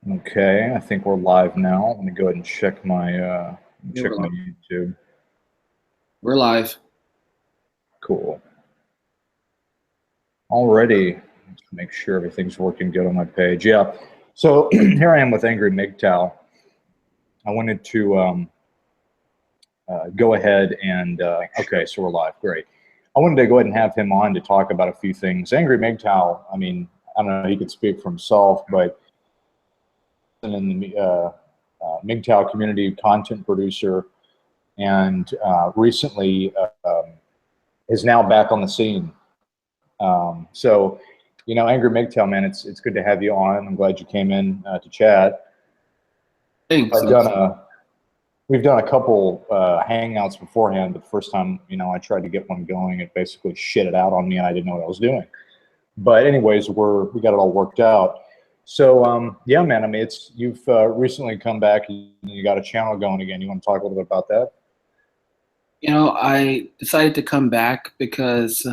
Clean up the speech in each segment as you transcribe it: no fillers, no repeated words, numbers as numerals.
Okay, I think we're live now. Let me go ahead and check my Yeah, we're live. YouTube. We're live. Cool. Already, let's make sure everything's working good on my page. Yeah. So here I am with Angry Mgtow. I wanted to go ahead and okay, so we're live. Great. I wanted to go ahead and have him on to talk about a few things. Angry Mgtow. I mean, I don't know. He could speak for himself, but in the Mgtow community, content producer, and recently is now back on the scene. So, Angry Mgtow, man, it's good to have you on. I'm glad you came in to chat. Thanks. I've done a We've done a couple hangouts beforehand, but the first time, I tried to get one going, it basically shit it out on me, and I didn't know what I was doing. But anyways, we got it all worked out. So yeah, man. I mean, you've recently come back. You got a channel going again. You want to talk a little bit about that? I decided to come back because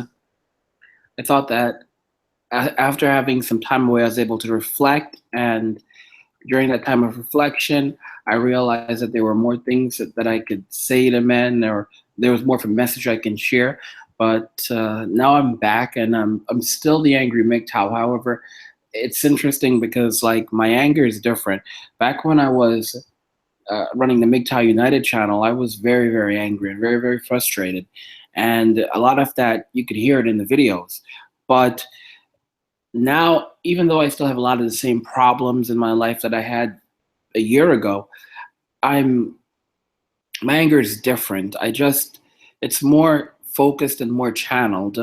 I thought that after having some time away, I was able to reflect. And during that time of reflection, I realized that there were more things that I could say to men, or there was more of a message I can share. But now I'm back, and I'm still the Angry Mgtow. However, it's interesting because like my anger is different. Back when I was running the Mgtow United channel, I was very, very angry and very, very frustrated. And a lot of that, you could hear it in the videos. But now, even though I still have a lot of the same problems in my life that I had a year ago, I'm my anger is different. It's more focused and more channeled.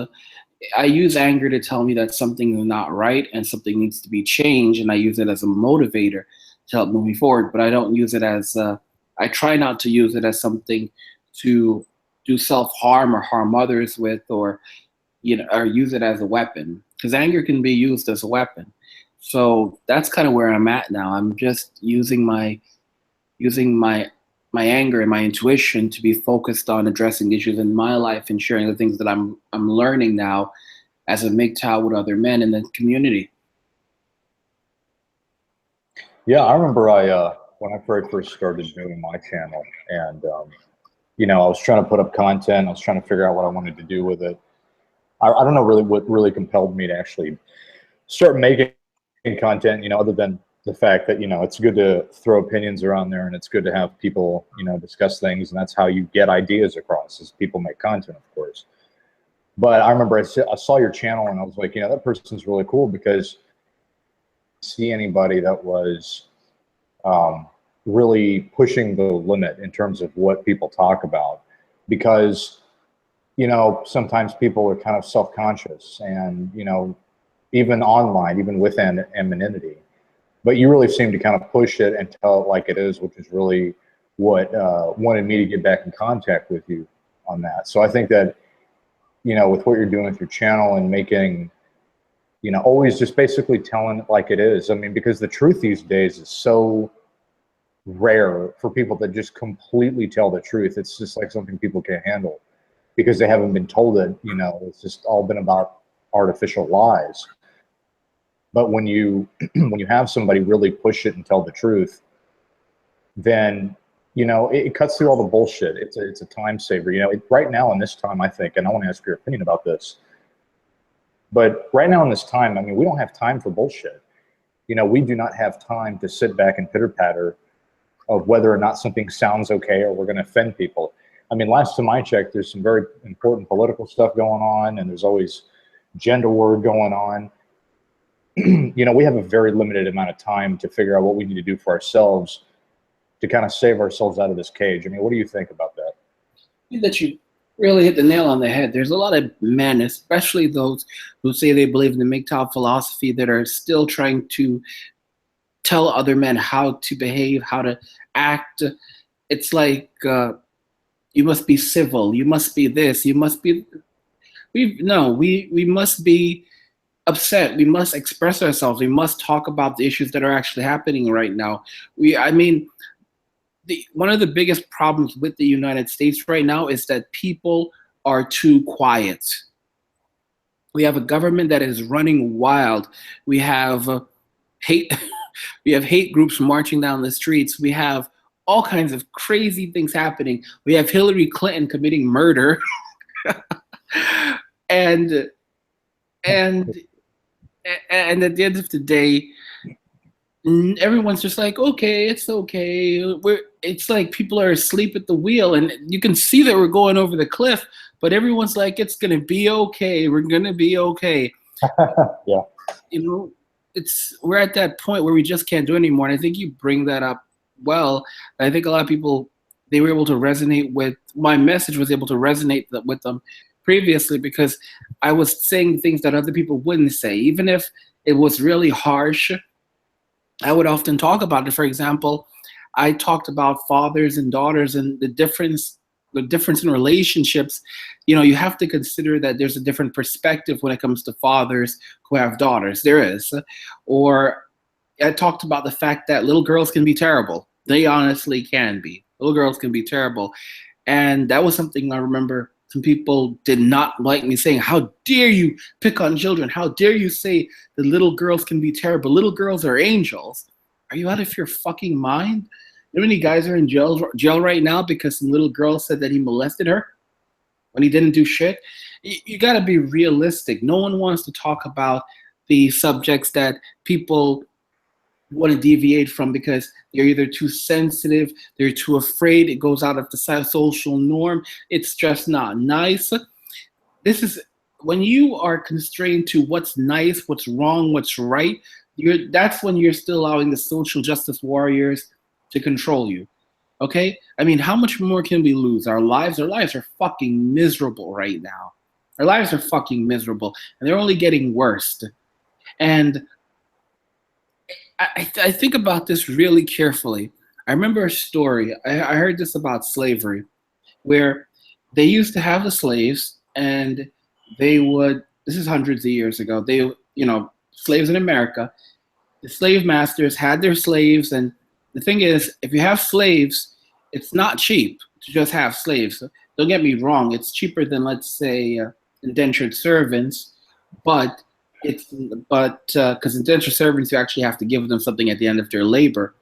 I use anger to tell me that something is not right and something needs to be changed, and I use it as a motivator to help move me forward. But I don't use it as I try not to use it as something to do self harm or harm others with, or or use it as a weapon, because anger can be used as a weapon. So that's kind of where I'm at now. I'm just using my anger and my intuition to be focused on addressing issues in my life and sharing the things that I'm learning now as a MGTOW with other men in the community. Yeah, I remember when I very first started doing my channel, and I was trying to put up content. I was trying to figure out what I wanted to do with it. I don't know really what really compelled me to actually start making content. Other than the fact that it's good to throw opinions around there, and it's good to have people discuss things, and that's how you get ideas across, is people make content, of course. But I remember I saw your channel, and I was like, that person's really cool, because see anybody that was really pushing the limit in terms of what people talk about, because sometimes people are kind of self-conscious, and even online, even within anonymity, but you really seem to kind of push it and tell it like it is, which is really what wanted me to get back in contact with you on that. So I think that with what you're doing with your channel and making always just basically telling it like it is. I mean, because the truth these days is so rare for people that just completely tell the truth. It's just like something people can't handle because they haven't been told it. It's just all been about artificial lies. But when you when you have somebody really push it and tell the truth, then it cuts through all the bullshit. It's a time saver. Right now in this time, I think, and I want to ask your opinion about this. But right now in this time, I mean, we don't have time for bullshit. We do not have time to sit back and pitter patter of whether or not something sounds okay or we're going to offend people. I mean, last time I checked, there's some very important political stuff going on, and there's always gender war going on. We have a very limited amount of time to figure out what we need to do for ourselves to kind of save ourselves out of this cage. I mean, what do you think about that? That you really hit the nail on the head. There's a lot of men, especially those who say they believe in the MGTOW philosophy, that are still trying to tell other men how to behave, how to act. It's like you must be civil, you must be this, you must be. We must be upset. We must express ourselves. We must talk about the issues that are actually happening right now. I mean, one of the biggest problems with the United States right now is that people are too quiet. We have a government that is running wild. We have hate. We have hate groups marching down the streets. We have all kinds of crazy things happening. We have Hillary Clinton committing murder. and and and at the end of the day, everyone's just like, okay, it's okay. It's like people are asleep at the wheel, and you can see that we're going over the cliff, but everyone's like, it's gonna be okay. We're gonna be okay. Yeah. You know, we're at that point where we just can't do it anymore. And I think you bring that up well. I think a lot of people, they were able to resonate with my message, was able to resonate with them previously, because I was saying things that other people wouldn't say, even if it was really harsh. I would often talk about it. For example, I talked about fathers and daughters and the difference in relationships. You know, you have to consider that there's a different perspective when it comes to fathers who have daughters. There is. Or I talked about the fact that little girls can be terrible. They honestly can be. Little girls can be terrible. And that was something I remember some people did not like me saying. How dare you pick on children? How dare you say that little girls can be terrible? Little girls are angels. Are you out of your fucking mind? You know how many guys are in jail right now because some little girl said that he molested her when he didn't do shit? You got to be realistic. No one wants to talk about the subjects that people want to deviate from because they're either too sensitive, they're too afraid, it goes out of the social norm, it's just not nice. This is when you are constrained to what's nice, what's wrong, what's right, that's when you're still allowing the social justice warriors to control you. Okay? I mean, how much more can we lose? Our lives are fucking miserable right now. Our lives are fucking miserable, and they're only getting worse. And I think about this really carefully. I remember a story. I heard this about slavery, where they used to have the slaves, and they would. This is hundreds of years ago. Slaves in America. The slave masters had their slaves, and the thing is, if you have slaves, it's not cheap to just have slaves. Don't get me wrong; it's cheaper than, let's say, indentured servants, but because indentured servants, you actually have to give them something at the end of their labor,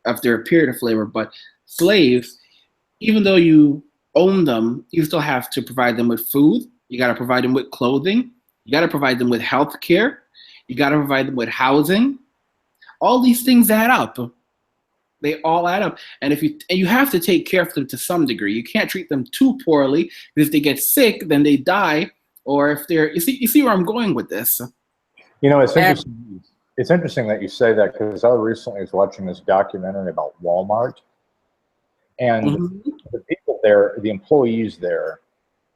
after a period of labor. But slaves, even though you own them, you still have to provide them with food. You got to provide them with clothing. You got to provide them with health care. You got to provide them with housing. All these things add up. They all add up. And you have to take care of them to some degree. You can't treat them too poorly, because if they get sick, then they die. Or if you see where I'm going with this. You know, it's interesting. It's interesting that you say that, because I recently was watching this documentary about Walmart, and the people there, the employees there,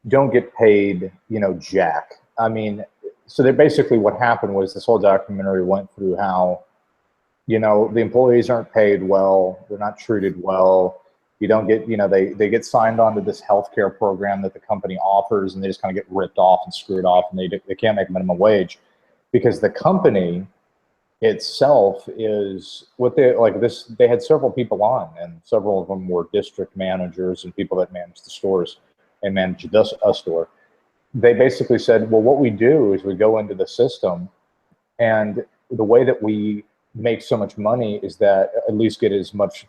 don't get paid, jack. I mean, so they basically, what happened was, this whole documentary went through how, the employees aren't paid well, they're not treated well. You don't get, they get signed onto this healthcare program that the company offers, and they just kind of get ripped off and screwed off, and they can't make minimum wage, because the company itself is what they had several people on, and several of them were district managers and people that manage the stores and manage a store. They basically said, well, what we do is we go into the system, and the way that we make so much money is that, at least get as much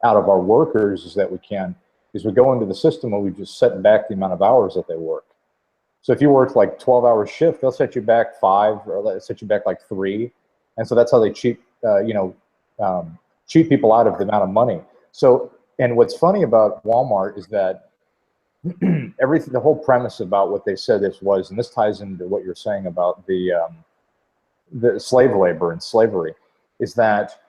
out of our workers as that we can, is we go into the system and we just set back the amount of hours that they work. So if you work like 12-hour shift, they'll set you back 5, or they'll set you back like 3. And so that's how they cheat people out of the amount of money. So, and what's funny about Walmart is that everything, the whole premise about what they said this was, and this ties into what you're saying about the slave labor and slavery, is that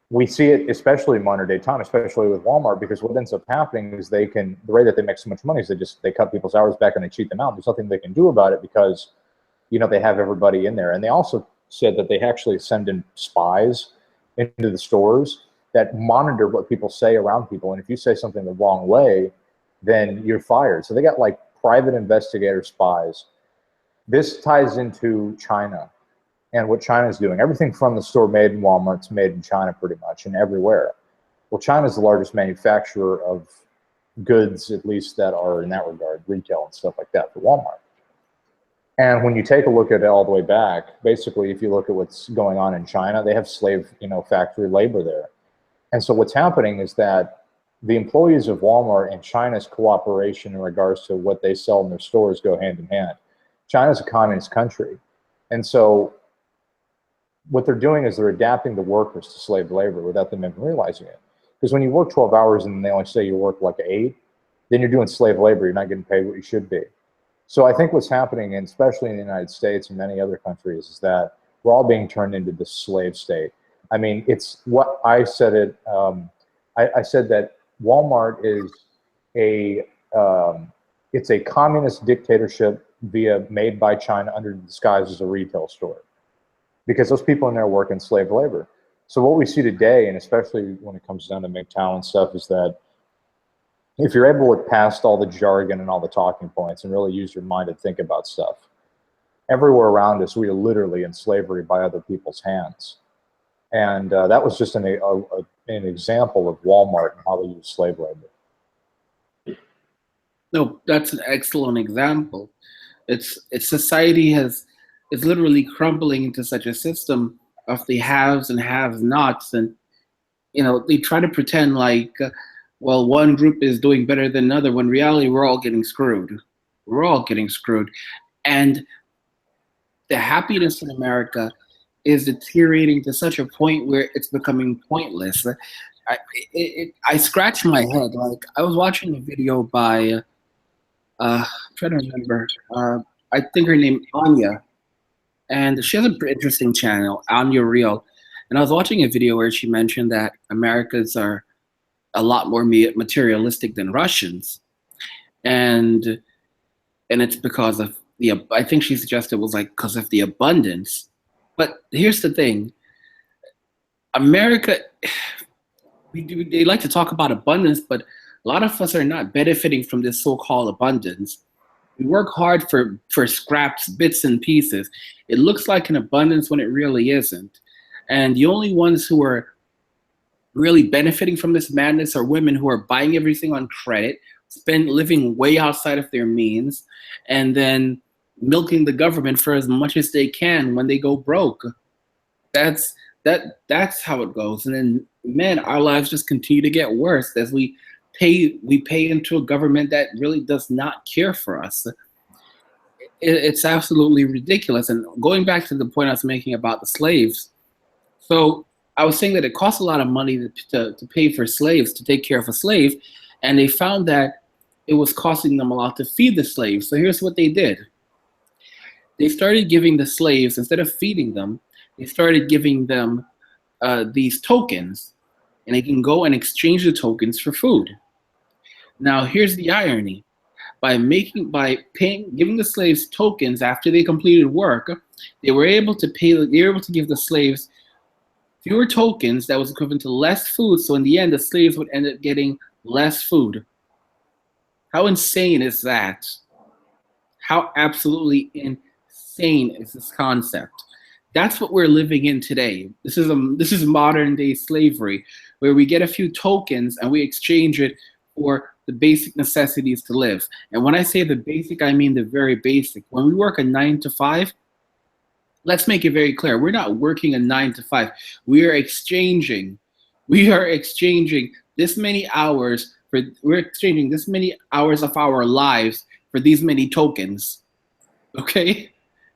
we see it, especially in modern day time, especially with Walmart, because what ends up happening is the way that they make so much money is they cut people's hours back and they cheat them out. There's nothing they can do about it, because, they have everybody in there. And they also said that they actually send in spies into the stores that monitor what people say around people. And if you say something the wrong way, then you're fired. So they got like private investigator spies. This ties into China and what China's doing. Everything from the store made in Walmart's made in China pretty much, and everywhere. Well, China's the largest manufacturer of goods, at least that are in that regard, retail and stuff like that, for Walmart. And when you take a look at it all the way back, basically, if you look at what's going on in China, they have slave, factory labor there. And so what's happening is that the employees of Walmart and China's cooperation in regards to what they sell in their stores go hand in hand. China's a communist country. And so what they're doing is they're adapting the workers to slave labor without them even realizing it. Because when you work 12 hours and they only say you work like 8, then you're doing slave labor. You're not getting paid what you should be. So I think what's happening, and especially in the United States and many other countries, is that we're all being turned into this slave state. I mean, it's what I said it. I said that Walmart is it's a communist dictatorship made by China under the disguise as a retail store, because those people in there work in slave labor. So what we see today, and especially when it comes down to Mgtow and stuff, is that if you're able to look past all the jargon and all the talking points and really use your mind to think about stuff, everywhere around us, we are literally in slavery by other people's hands. And that was just an example of Walmart and how they use slave labor. No, that's an excellent example. It's society is literally crumbling into such a system of the haves and have-nots, and they try to pretend like, well, one group is doing better than another, when in reality we're all getting screwed. We're all getting screwed, and the happiness in America is deteriorating to such a point where it's becoming pointless. I scratch my head. Like, I was watching a video by I'm trying to remember. I think her name Anya, and she has an interesting channel, Anya Real. And I was watching a video where she mentioned that Americans are a lot more materialistic than Russians, and it's because of I think she suggested it was like because of the abundance. But here's the thing: America, they like to talk about abundance, but a lot of us are not benefiting from this so-called abundance. We work hard for scraps, bits and pieces. It looks like an abundance when it really isn't. And the only ones who are really benefiting from this madness are women who are buying everything on credit, living way outside of their means, and then milking the government for as much as they can when they go broke. That's how it goes. And then, man, our lives just continue to get worse as we pay into a government that really does not care for us. It's absolutely ridiculous. And going back to the point I was making about the slaves, so I was saying that it costs a lot of money to pay for slaves, to take care of a slave, and they found that it was costing them a lot to feed the slaves. So here's what they did. They started giving the slaves, instead of feeding them, they started giving them these tokens, and they can go and exchange the tokens for food. Now, here's the irony. By giving the slaves tokens after they completed work, they were able to give the slaves fewer tokens that was equivalent to less food. So in the end, the slaves would end up getting less food. How insane is that? How absolutely insane is this concept? That's what we're living in today. This is modern day slavery, where we get a few tokens and we exchange it for the basic necessities to live. And when I say the basic, I mean the very basic. When we work a 9 to 5, let's make it very clear. We're not working a 9 to 5. We are exchanging this many hours we're exchanging this many hours of our lives for these many tokens. Okay?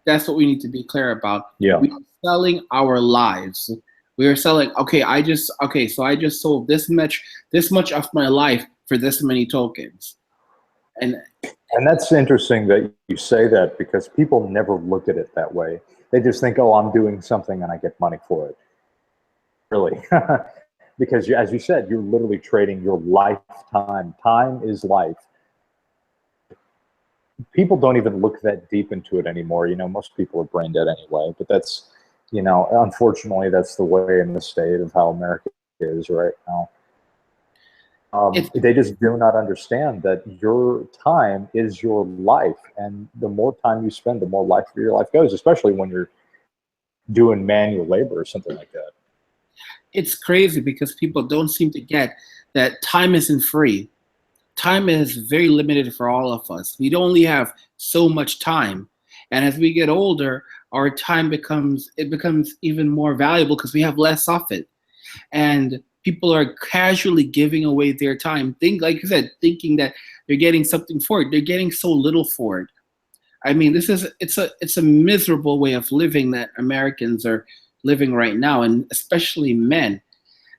That's what we need to be clear about. Yeah. We are selling our lives. We are selling, so I just sold this much of my life for this many tokens. And that's interesting that you say that, because people never look at it that way. They just think, oh, I'm doing something and I get money for it. Really. Because as you said, you're literally trading your lifetime. Time is life. People don't even look that deep into it anymore. Most people are brain dead anyway, but that's, unfortunately, that's the way in the state of how America is right now. They just do not understand that your time is your life, and the more time you spend, the more life your life goes, especially when you're doing manual labor or something like that. It's crazy because people don't seem to get that time isn't free. Time is very limited for all of us. We only have so much time. And as we get older, our time becomes even more valuable because we have less of it. And people are casually giving away their time. Like you said, thinking that they're getting something for it. They're getting so little for it. I mean, it's a miserable way of living that Americans are living right now, and especially men.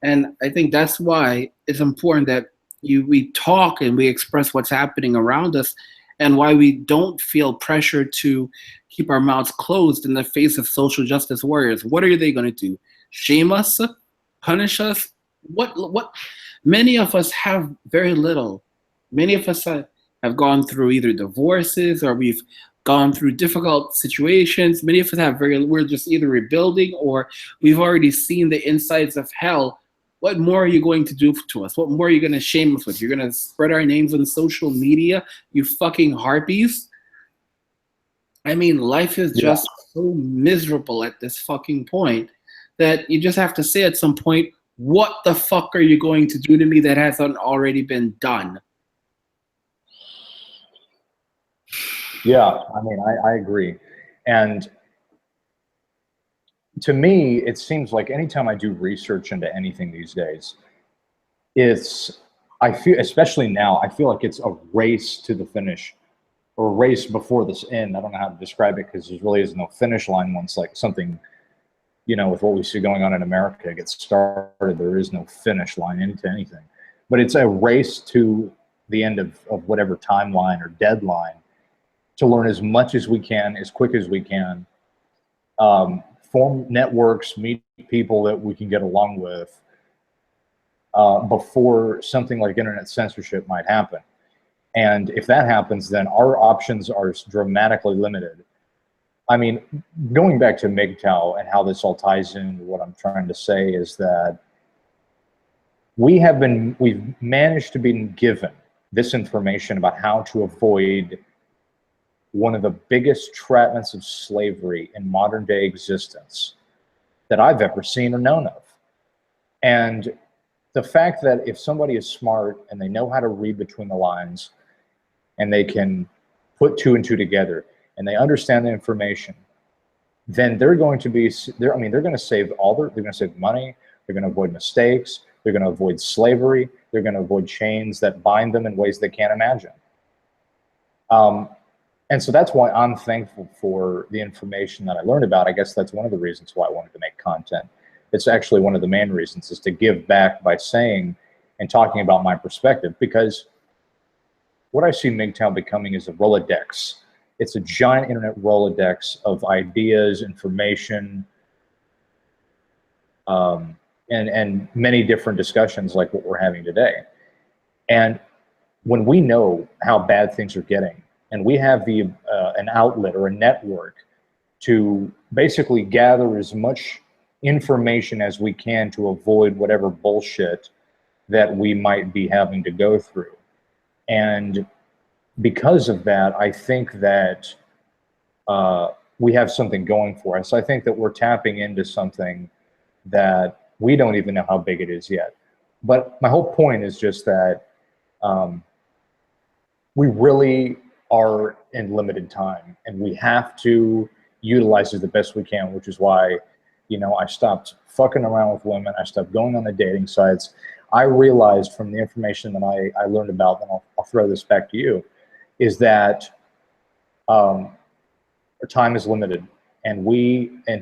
And I think that's why it's important that we talk and we express what's happening around us, and why we don't feel pressure to keep our mouths closed in the face of social justice warriors. What are they going to do? Shame us? Punish us? What? Many of us have very little. Many of us have gone through either divorces, or we've gone through difficult situations. Many of us we're just either rebuilding, or we've already seen the insides of hell. What more are you going to do to us? What more are you going to shame us with? You're going to spread our names on social media, you fucking harpies? I mean, life is just so miserable at this fucking point that you just have to say at some point, what the fuck are you going to do to me that hasn't already been done? Yeah, I mean, I agree. And to me, it seems like anytime I do research into anything these days, I feel, especially now, I feel like it's a race to the finish, or a race before this end. I don't know how to describe it, because there really is no finish line once like something, with what we see going on in America gets started. There is no finish line into anything. But it's a race to the end of whatever timeline or deadline, to learn as much as we can, as quick as we can, form networks, meet people that we can get along with, before something like internet censorship might happen. And if that happens, then our options are dramatically limited. I mean, going back to Mgtow and how this all ties into what I'm trying to say is that we've managed to be given this information about how to avoid one of the biggest entrapments of slavery in modern day existence that I've ever seen or known of. And the fact that if somebody is smart and they know how to read between the lines, and they can put two and two together, and they understand the information, then they're going to they're going to save they're going to save money, they're going to avoid mistakes, they're going to avoid slavery, they're going to avoid chains that bind them in ways they can't imagine. And so that's why I'm thankful for the information that I learned about. I guess that's one of the reasons why I wanted to make content. It's actually one of the main reasons, is to give back by saying and talking about my perspective, because what I see Mgtow becoming is a Rolodex. It's a giant internet Rolodex of ideas, information, and many different discussions like what we're having today. And when we know how bad things are getting, and we have an outlet or a network to basically gather as much information as we can to avoid whatever bullshit that we might be having to go through. And because of that, I think that we have something going for us. I think that we're tapping into something that we don't even know how big it is yet. But my whole point is just that we really are in limited time, and we have to utilize it the best we can, which is why, I stopped fucking around with women. I stopped going on the dating sites. I realized from the information that I learned about, and I'll throw this back to you, is that our time is limited. And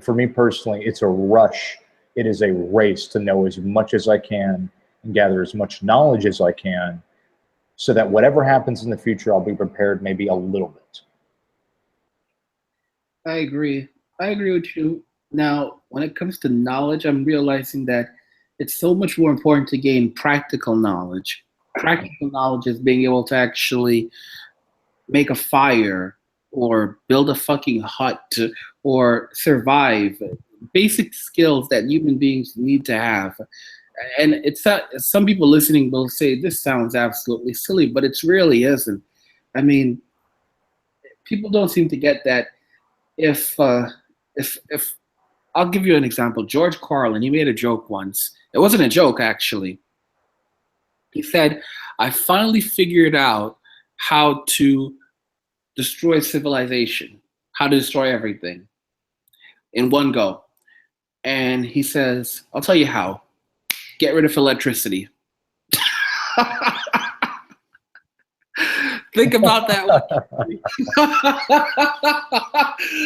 for me personally, it's a rush. It is a race to know as much as I can and gather as much knowledge as I can, so that whatever happens in the future, I'll be prepared maybe a little bit. I agree. I agree with you. Now, when it comes to knowledge, I'm realizing that it's so much more important to gain practical knowledge. Practical knowledge is being able to actually make a fire, or build a fucking hut, or survive. Basic skills that human beings need to have. And it's not, some people listening will say this sounds absolutely silly, but it really isn't. I mean, people don't seem to get that. If I'll give you an example, George Carlin, he made a joke once. It wasn't a joke, actually. He said, "I finally figured out how to destroy civilization, how to destroy everything in one go. And he says, I'll tell you how. Get rid of electricity. Think about that.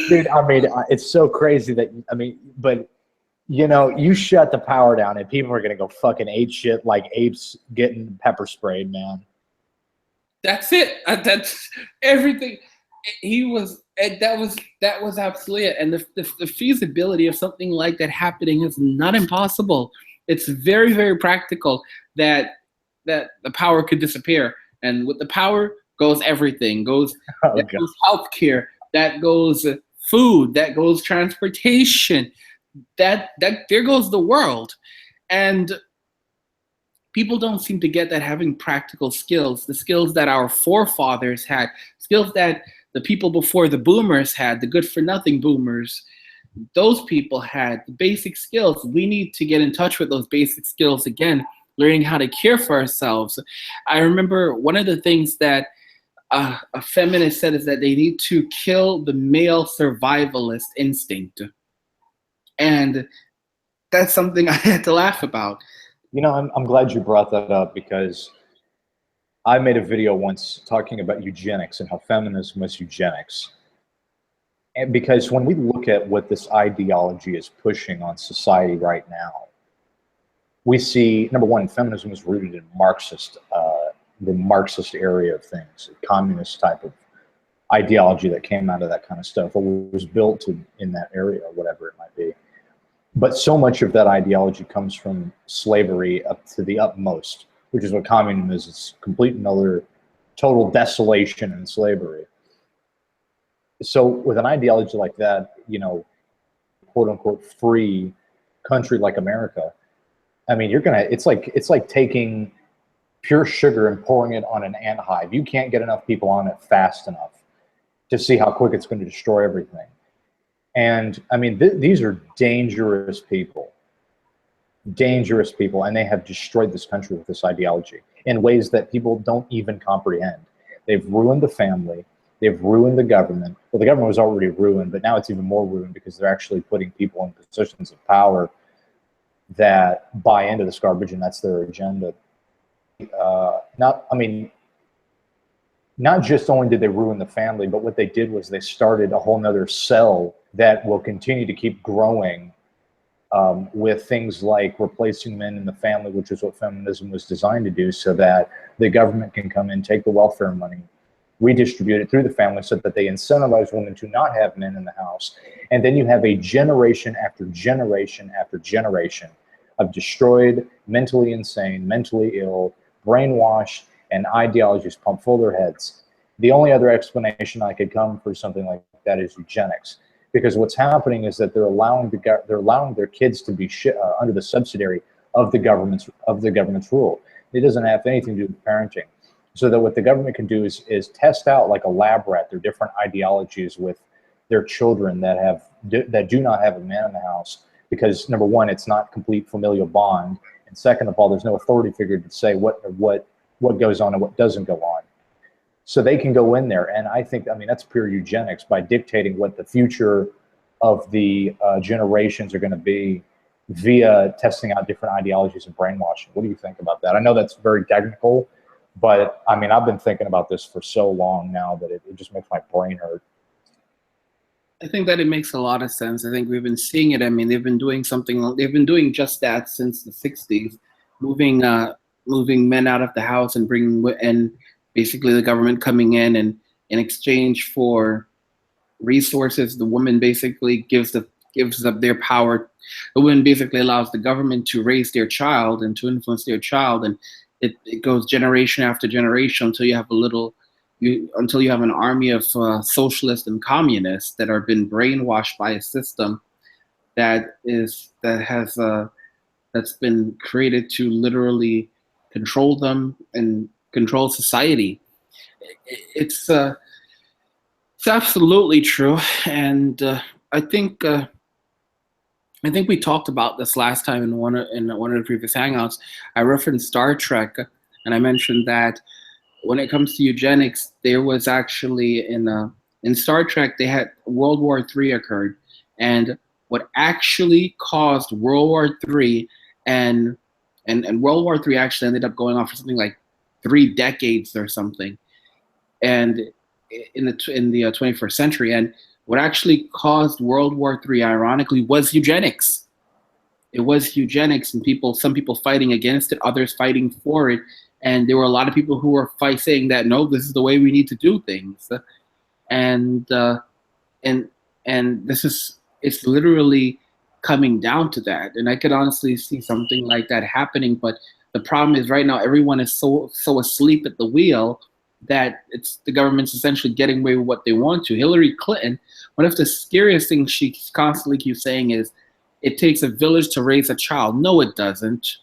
Dude, I mean, it's so crazy that, I mean, but, you know, you shut the power down and people are going to go fucking ape shit like apes getting pepper sprayed, man. That's it. That's everything. He was, that was absolutely it. And the feasibility of something like that happening is not impossible. It's very, very practical that the power could disappear. And with the power goes everything. Goes healthcare, that goes food, that goes transportation, that there goes the world. And people don't seem to get that having practical skills, the skills that our forefathers had, skills that the people before the boomers had, the good for nothing boomers, those people had the basic skills. We need to get in touch with those basic skills again, learning how to care for ourselves. I remember one of the things that a feminist said is that they need to kill the male survivalist instinct. And that's something I had to laugh about. You know, I'm glad you brought that up, because I made a video once talking about eugenics and how feminism was eugenics. And because when we look at what this ideology is pushing on society right now, we see, number one, feminism is rooted in Marxist, the Marxist area of things, a communist type of ideology that came out of that kind of stuff, or was built in that area, or whatever it might be. But so much of that ideology comes from slavery up to the utmost, which is what communism is. It's complete and utter, total desolation and slavery. So with an ideology like that, you know, quote unquote free country like America, I mean, it's like taking pure sugar and pouring it on an ant hive. You can't get enough people on it fast enough to see how quick it's going to destroy everything. And I mean, these are dangerous people, and they have destroyed this country with this ideology in ways that people don't even comprehend. They've ruined the family. They've ruined the government. Well, the government was already ruined, but now it's even more ruined because they're actually putting people in positions of power that buy into this garbage, and that's their agenda. Not just only did they ruin the family, but what they did was they started a whole nother cell that will continue to keep growing with things like replacing men in the family, which is what feminism was designed to do, so that the government can come in, take the welfare money, redistribute it through the family so that they incentivize women to not have men in the house. And then you have a generation after generation after generation of destroyed, mentally insane, mentally ill, brainwashed, and ideologies pumped full of their heads. The only other explanation I could come for something like that is eugenics, because what's happening is that they're allowing their kids to be under the subsidiary of the government's rule. It doesn't have anything to do with parenting. So that what the government can do is test out, like a lab rat, their different ideologies with their children that do not have a man in the house, because number one, it's not complete familial bond, and second of all, there's no authority figure to say what goes on and what doesn't go on. So they can go in there, and I mean, that's pure eugenics, by dictating what the future of the generations are going to be via testing out different ideologies and brainwashing. What do you think about that? I know that's very technical, but I mean, I've been thinking about this for so long now that it just makes my brain hurt. I think that it makes a lot of sense. I think we've been seeing it. I mean, they've been doing just that since the 60s, moving men out of the house and basically the government coming in, and in exchange for resources, the woman basically gives up their power. The woman basically allows the government to raise their child and to influence their child, and it goes generation after generation until you have an army of socialists and communists that are been brainwashed by a system that's been created to literally control them and control society. It's absolutely true, and I think we talked about this last time in one of the previous hangouts. I referenced Star Trek, and I mentioned that when it comes to eugenics, there was actually in In Star Trek, they had World War III occurred, and what actually caused World War III and World War III actually ended up going on for something like 3 decades or something, and in the 21st century. And what actually caused World War III, ironically, was eugenics. It was eugenics, and some people fighting against it, others fighting for it, and there were a lot of people who were saying that no, this is the way we need to do things, and this is, it's literally coming down to that. And I could honestly see something like that happening, but the problem is right now everyone is so asleep at the wheel that the government's essentially getting away with what they want to. Hillary Clinton, one of the scariest things she constantly keeps saying is, it takes a village to raise a child. No, it doesn't.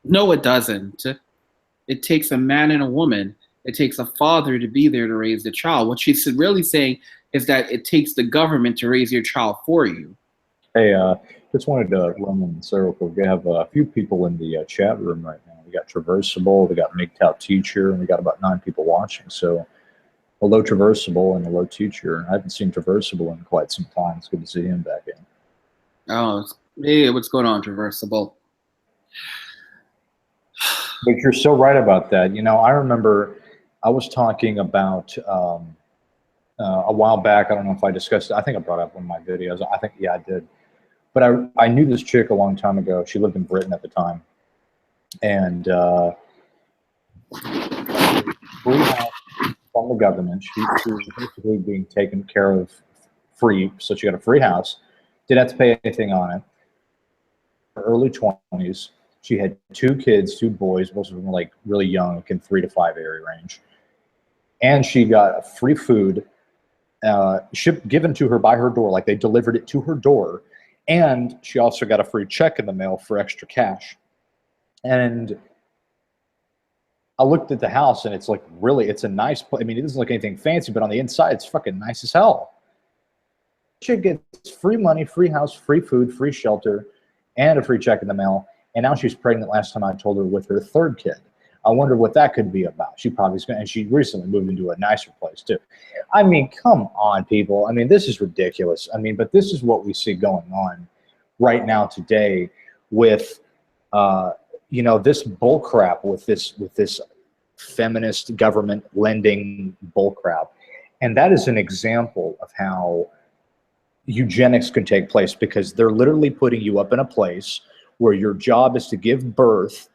No, it doesn't. It takes a man and a woman. It takes a father to be there to raise the child. What she's really saying is that it takes the government to raise your child for you. Hey, just wanted to run in the circle. We have a few people in the chat room right now. We got Traversable, we got Mgtow Teacher, and we got about 9 people watching. So, hello Traversable and hello Teacher. I haven't seen Traversable in quite some time. It's good to see him back in. Oh, hey, what's going on, Traversable? But you're so right about that. You know, I remember I was talking about a while back. I don't know if I discussed it. I think I brought up one of my videos. I think, yeah, I did. But I knew this chick a long time ago. She lived in Britain at the time. And free house from the government. She was basically being taken care of free. So she got a free house. Didn't have to pay anything on it. Early 20s. She had 2 kids, 2 boys, most of them like really young, like in 3 to 5 area range. And she got free food given to her by her door, like they delivered it to her door. And she also got a free check in the mail for extra cash. And I looked at the house, and it's like, really, it's a nice place. I mean, it doesn't look anything fancy, but on the inside, it's fucking nice as hell. She gets free money, free house, free food, free shelter, and a free check in the mail. And now she's pregnant, last time I told her, with her 3rd kid. I wonder what that could be about. She probably's going to, and she recently moved into a nicer place too. I mean, come on, people. I mean, this is ridiculous. I mean, but this is what we see going on right now today with, you know, this bullcrap with this feminist government lending bullcrap. And that is an example of how eugenics can take place, because they're literally putting you up in a place where your job is to give birth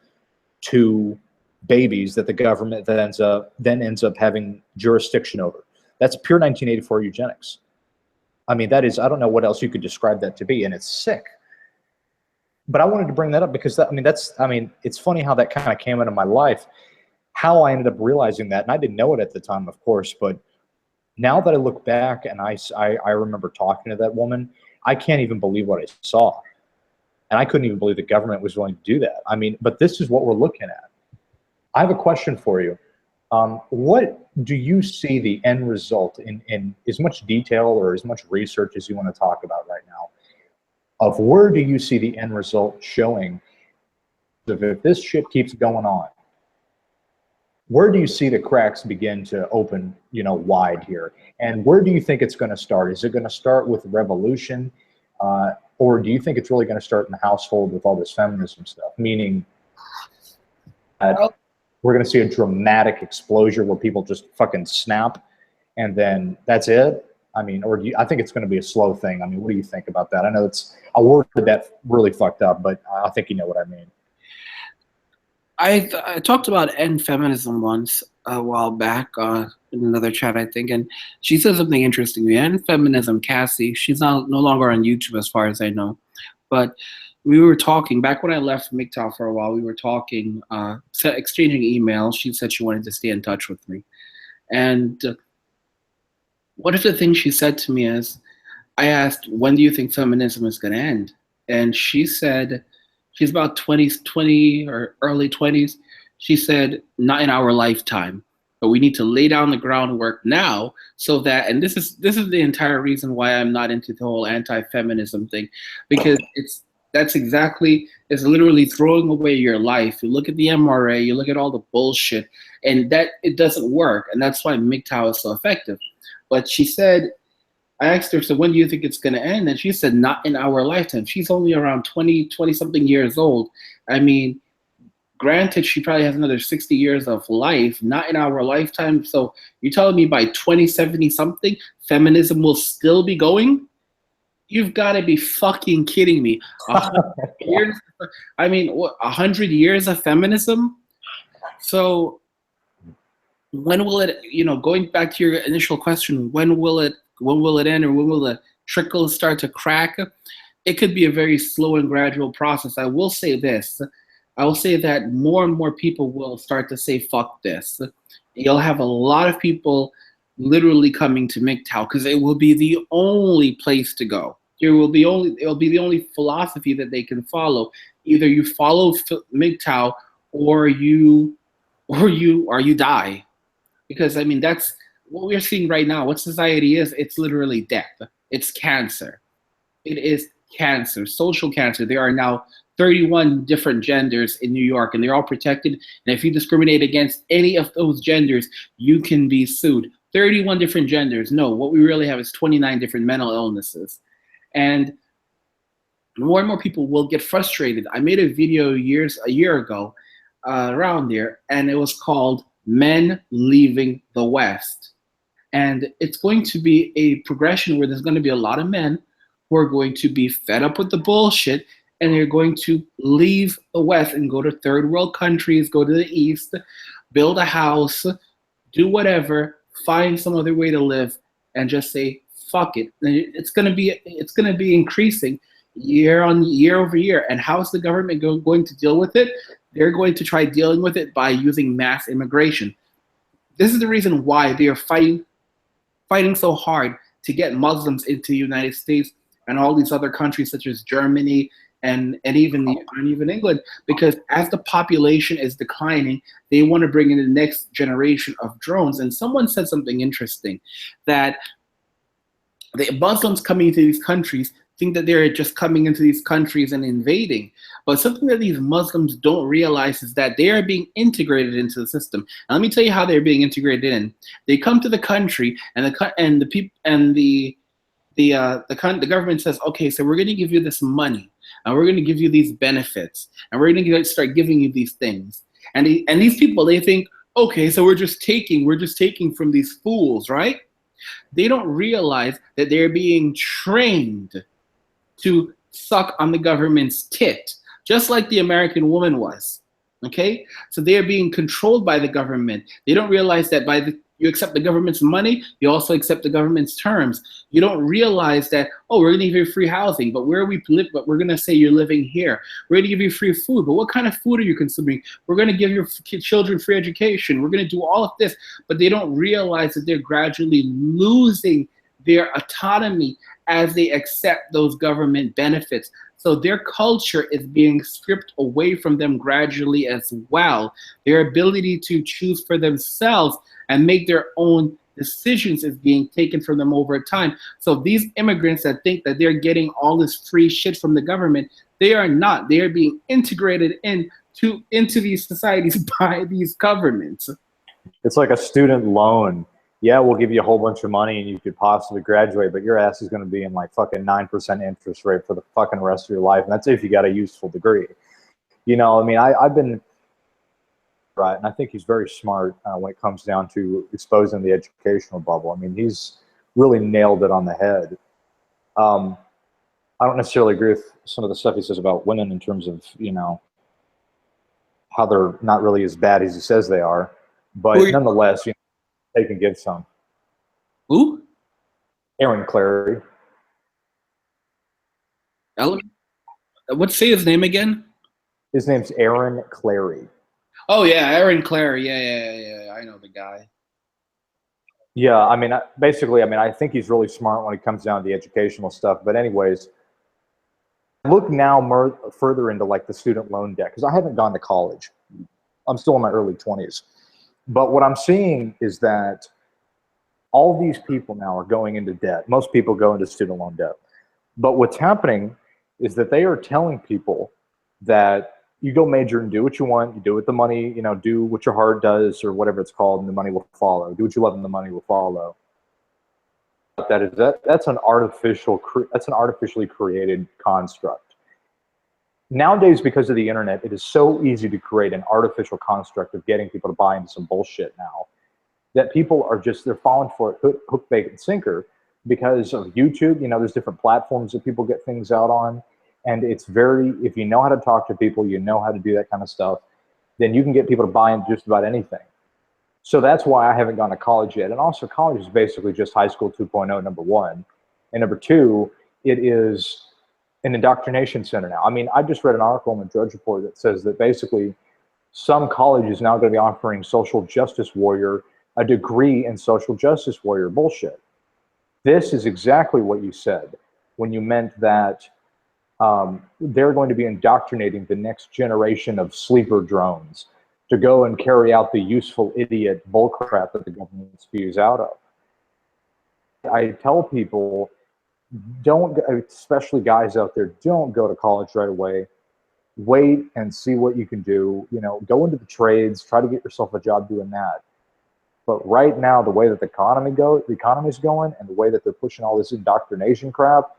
to babies that the government then ends up having jurisdiction over. That's pure 1984 eugenics. I mean, that is, I don't know what else you could describe that to be, and it's sick. But I wanted to bring that up because that, I mean, it's funny how that kind of came into my life, how I ended up realizing that, and I didn't know it at the time, of course, but now that I look back and I remember talking to that woman, I can't even believe what I saw. And I couldn't even believe the government was willing to do that. I mean, but this is what we're looking at. I have a question for you. What do you see the end result in as much detail or as much research as you want to talk about right now, of where do you see the end result showing? If this shit keeps going on, where do you see the cracks begin to open, you know, wide here? And where do you think it's going to start? Is it going to start with revolution? Or do you think it's really going to start in the household with all this feminism stuff? Meaning that we're going to see a dramatic explosion where people just fucking snap and then that's it? I mean, or I think it's going to be a slow thing. I mean, what do you think about that? I know it's a word that really fucked up, but I think you know what I mean. I talked about end feminism once a while back in another chat, I think, and she said something interesting. The end feminism, Cassie, she's no longer on YouTube as far as I know, but we were talking, back when I left Mgtow for a while, we were talking, exchanging emails. She said she wanted to stay in touch with me. And one of the things she said to me is, I asked, when do you think feminism is going to end? And she said, she's about 20 or early 20s. She said, not in our lifetime, but we need to lay down the groundwork now so that, and this is the entire reason why I'm not into the whole anti-feminism thing, because it's literally throwing away your life. You look at the MRA, you look at all the bullshit, and that it doesn't work. And that's why Mgtow is so effective. But she said, I asked her, so when do you think it's going to end? And she said, not in our lifetime. She's only around 20 something years old. I mean, granted, she probably has another 60 years of life, not in our lifetime. So you're telling me by 2070 something, feminism will still be going? You've got to be fucking kidding me. 100 years? I mean, what, 100 years of feminism? So when will it, going back to your initial question, when will it end, or when will the trickle start to crack? It could be a very slow and gradual process. I will say this. I will say that more and more people will start to say, fuck this. You'll have a lot of people literally coming to Mgtow because it will be the only place to go. It'll be the only philosophy that they can follow. Either you follow Mgtow or you die. Because I mean, that's what we're seeing right now. What society is, it's literally death. It's cancer. It is cancer, social cancer. There are now 31 different genders in New York, and they're all protected. And if you discriminate against any of those genders, you can be sued. 31 different genders. No, what we really have is 29 different mental illnesses. And more and more people will get frustrated. I made a video a year ago around there, and it was called Men Leaving the West. And it's going to be a progression where there's going to be a lot of men who are going to be fed up with the bullshit, and they're going to leave the West and go to third world countries, go to the East, build a house, do whatever, find some other way to live, and just say, fuck it. And it's going to be increasing year over year. And how is the government going to deal with it? They're going to try dealing with it by using mass immigration. This is the reason why they are fighting so hard to get Muslims into the United States and all these other countries such as Germany and even England, because as the population is declining, they want to bring in the next generation of drones. And someone said something interesting, that the Muslims coming into these countries think that they're just coming into these countries and invading. But something that these Muslims don't realize is that they are being integrated into the system. And let me tell you how they're being integrated in. They come to the country, and the government says, okay, so we're going to give you this money, and we're going to give you these benefits, and we're going to start giving you these things. And these people, they think, okay, so we're just taking from these fools, right? They don't realize that they're being trained to suck on the government's tit, just like the American woman was. Okay? So they are being controlled by the government. They don't realize that you accept the government's money, you also accept the government's terms. You don't realize that, oh, we're going to give you free housing, but where we live, but we're going to say you're living here. We're going to give you free food, but what kind of food are you consuming? We're going to give your children free education. We're going to do all of this, but they don't realize that they're gradually losing their autonomy as they accept those government benefits. So their culture is being stripped away from them gradually as well. Their ability to choose for themselves and make their own decisions is being taken from them over time. So these immigrants that think that they're getting all this free shit from the government, they are not. They are being integrated into these societies by these governments. It's like a student loan. Yeah, we'll give you a whole bunch of money and you could possibly graduate, but your ass is going to be in like fucking 9% interest rate for the fucking rest of your life. And that's if you got a useful degree. You know, I mean, I've been right, and I think he's very smart when it comes down to exposing the educational bubble. I mean, he's really nailed it on the head. I don't necessarily agree with some of the stuff he says about women in terms of, you know, how they're not really as bad as he says they are. But nonetheless, you know, they can give some. Who? Aaron Clary. What's say his name again? His name's Aaron Clary. Oh yeah, Aaron Clary. Yeah. I know the guy. Yeah, I mean, basically, I mean, I think he's really smart when it comes down to the educational stuff. But anyways, look now further into like the student loan debt, because I haven't gone to college. I'm still in my early 20s. But what I'm seeing is that all these people now are going into debt. Most people go into student loan debt. But what's happening is that they are telling people that you go major and do what you want. You do with the money, you know, do what your heart does or whatever it's called, and the money will follow. Do what you love and the money will follow. that is that's an artificially created construct. Nowadays, because of the internet, it is so easy to create an artificial construct of getting people to buy into some bullshit now that people are just, they're falling for it hook, bait, and sinker because of YouTube. You know, there's different platforms that people get things out on. And it's very, if you know how to talk to people, you know how to do that kind of stuff, then you can get people to buy into just about anything. So that's why I haven't gone to college yet. And also college is basically just high school 2.0, number one. And number two, it is an indoctrination center now. I mean, I just read an article in the Drudge Report that says that basically some college is now going to be offering social justice warrior, a degree in social justice warrior bullshit. This is exactly what you said when you meant that they're going to be indoctrinating the next generation of sleeper drones to go and carry out the useful idiot bullcrap that the government spews out of. I tell people, don't, especially guys out there, don't go to college right away. Wait and see what you can do. You know, go into the trades, try to get yourself a job doing that. But right now, the way that the economy's going, and the way that they're pushing all this indoctrination crap,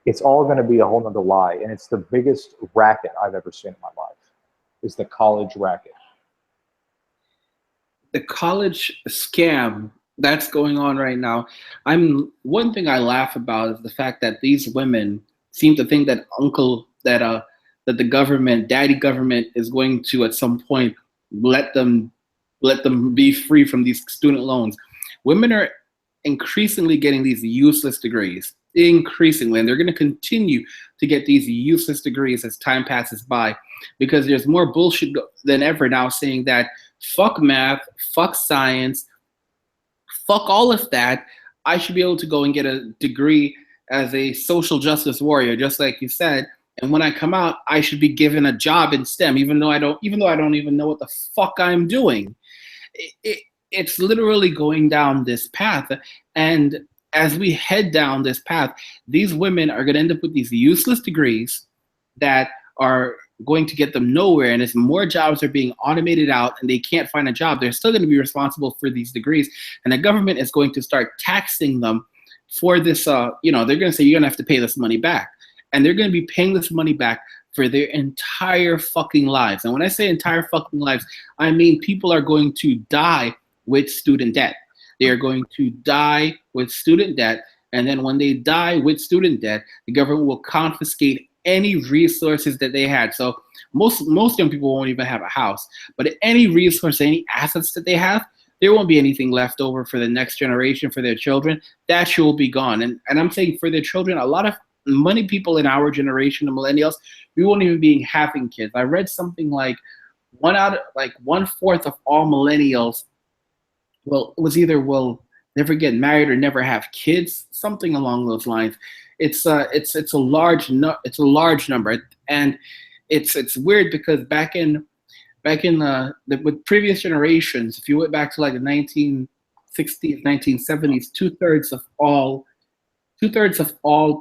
it's all going to be a whole nother lie. And it's the biggest racket I've ever seen in my life, is the college racket. The college scam that's going on right now. One thing I laugh about is the fact that these women seem to think that that the government, daddy government, is going to at some point let them be free from these student loans. Women are increasingly getting these useless degrees, increasingly, and they're going to continue to get these useless degrees as time passes by, because there's more bullshit than ever now saying that fuck math, fuck science, fuck all of that. I should be able to go and get a degree as a social justice warrior, just like you said. And when I come out, I should be given a job in STEM, even though I don't even know what the fuck I'm doing. It's literally going down this path. And as we head down this path, these women are going to end up with these useless degrees that are going to get them nowhere. And as more jobs are being automated out and they can't find a job, they're still going to be responsible for these degrees. And the government is going to start taxing them for this. They're going to say, you're going to have to pay this money back. And they're going to be paying this money back for their entire fucking lives. And when I say entire fucking lives, I mean people are going to die with student debt. They are going to die with student debt. And then when they die with student debt, the government will confiscate any resources that they had. So most young people won't even have a house. But any resource, any assets that they have, there won't be anything left over for the next generation, for their children. That shit will be gone. And I'm saying for their children, a lot of many people in our generation, the millennials, we won't even be having kids. I read something like 1/4 of all millennials will never get married or never have kids, something along those lines. It's a large number, and it's weird because back in with previous generations, if you went back to like the 1960s, 1970s, two-thirds of all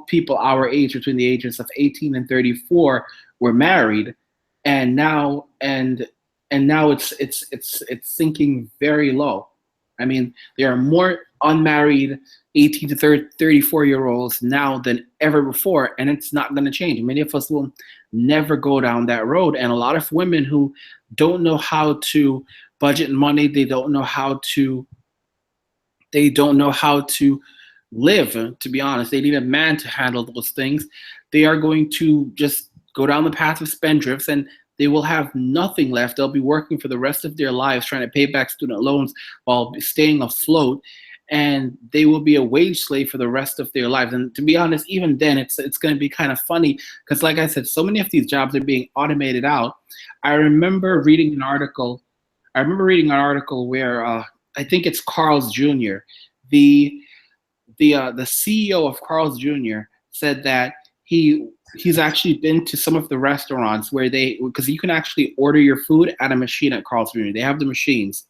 people our age, between the ages of 18 and 34, were married, and now it's sinking very low. I mean, there are more unmarried 18 to 34-year-olds now than ever before, and it's not going to change. Many of us will never go down that road, and a lot of women who don't know how to budget money, they don't know how to live, to be honest. They need a man to handle those things. They are going to just go down the path of spendthrifts, and they will have nothing left. They'll be working for the rest of their lives trying to pay back student loans while staying afloat, and they will be a wage slave for the rest of their lives. And to be honest, even then, it's going to be kind of funny because, like I said, so many of these jobs are being automated out. I remember reading an article where I think it's Carl's Jr. The CEO of Carl's Jr. said that he's actually been to some of the restaurants where because you can actually order your food at a machine at Carl's Jr. They have the machines.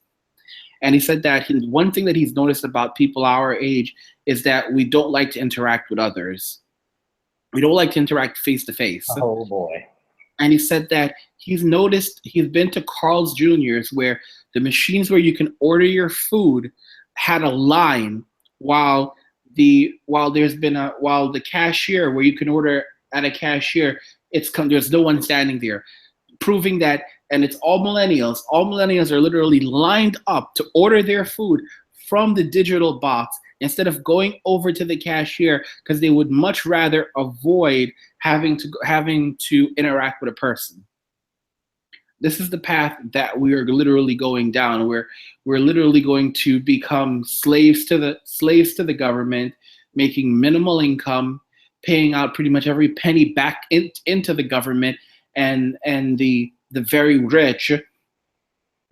And he said that one thing that he's noticed about people our age is that we don't like to interact with others. We don't like to interact face to face. Oh boy. And he said that he's been to Carl's Jr.'s where the machines where you can order your food had a line while while the cashier, where you can order at a cashier, there's no one standing there, proving that, and it's all millennials. All millennials are literally lined up to order their food from the digital box instead of going over to the cashier, because they would much rather avoid having to interact with a person. This is the path that we are literally going down. We're literally going to become slaves to the government, making minimal income, paying out pretty much every penny back into the government, and the very rich,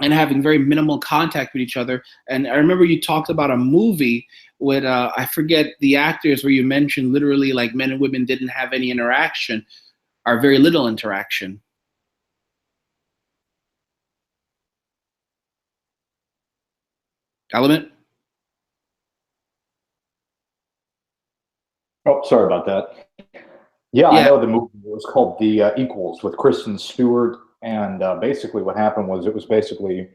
and having very minimal contact with each other. And I remember you talked about a movie with I forget the actors, where you mentioned literally like men and women didn't have any interaction, or very little interaction. Element? Oh, sorry about that. Yeah, I know the movie was called The Equals with Kristen Stewart, and basically what happened was it was basically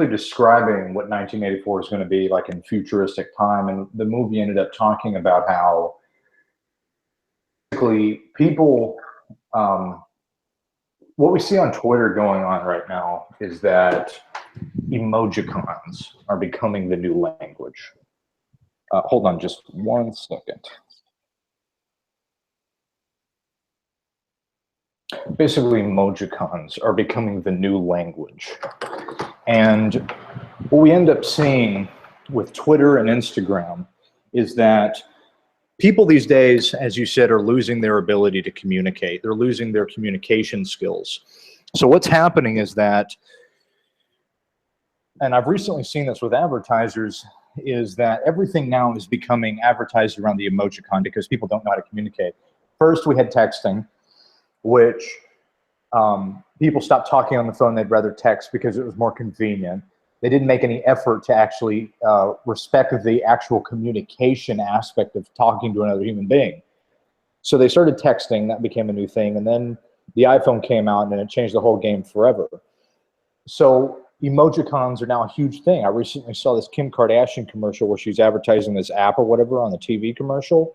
describing what 1984 is going to be like in futuristic time, and the movie ended up talking about how basically people, what we see on Twitter going on right now is that emojicons are becoming the new language. Hold on just 1 second. Basically, emojicons are becoming the new language. And what we end up seeing with Twitter and Instagram is that people these days, as you said, are losing their ability to communicate. They're losing their communication skills. So what's happening is that, and I've recently seen this with advertisers, is that everything now is becoming advertised around the emojicon because people don't know how to communicate. First, we had texting, which people stopped talking on the phone. They'd rather text because it was more convenient. They didn't make any effort to actually respect the actual communication aspect of talking to another human being. So they started texting. That became a new thing. And then the iPhone came out, and it changed the whole game forever. So emojicons are now a huge thing. I recently saw this Kim Kardashian commercial where she's advertising this app or whatever on the TV commercial.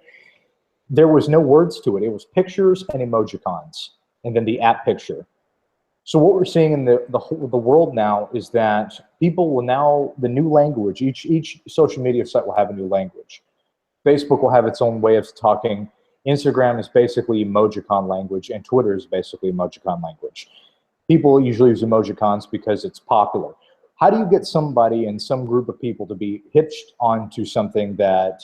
There was no words to it. It was pictures and emojicons, and then the app picture. So what we're seeing in the world now is that people will now, the new language, each social media site will have a new language. Facebook will have its own way of talking. Instagram is basically emojicon language, and Twitter is basically emojicon language. People usually use emojicons because it's popular. How do you get somebody and some group of people to be hitched onto something that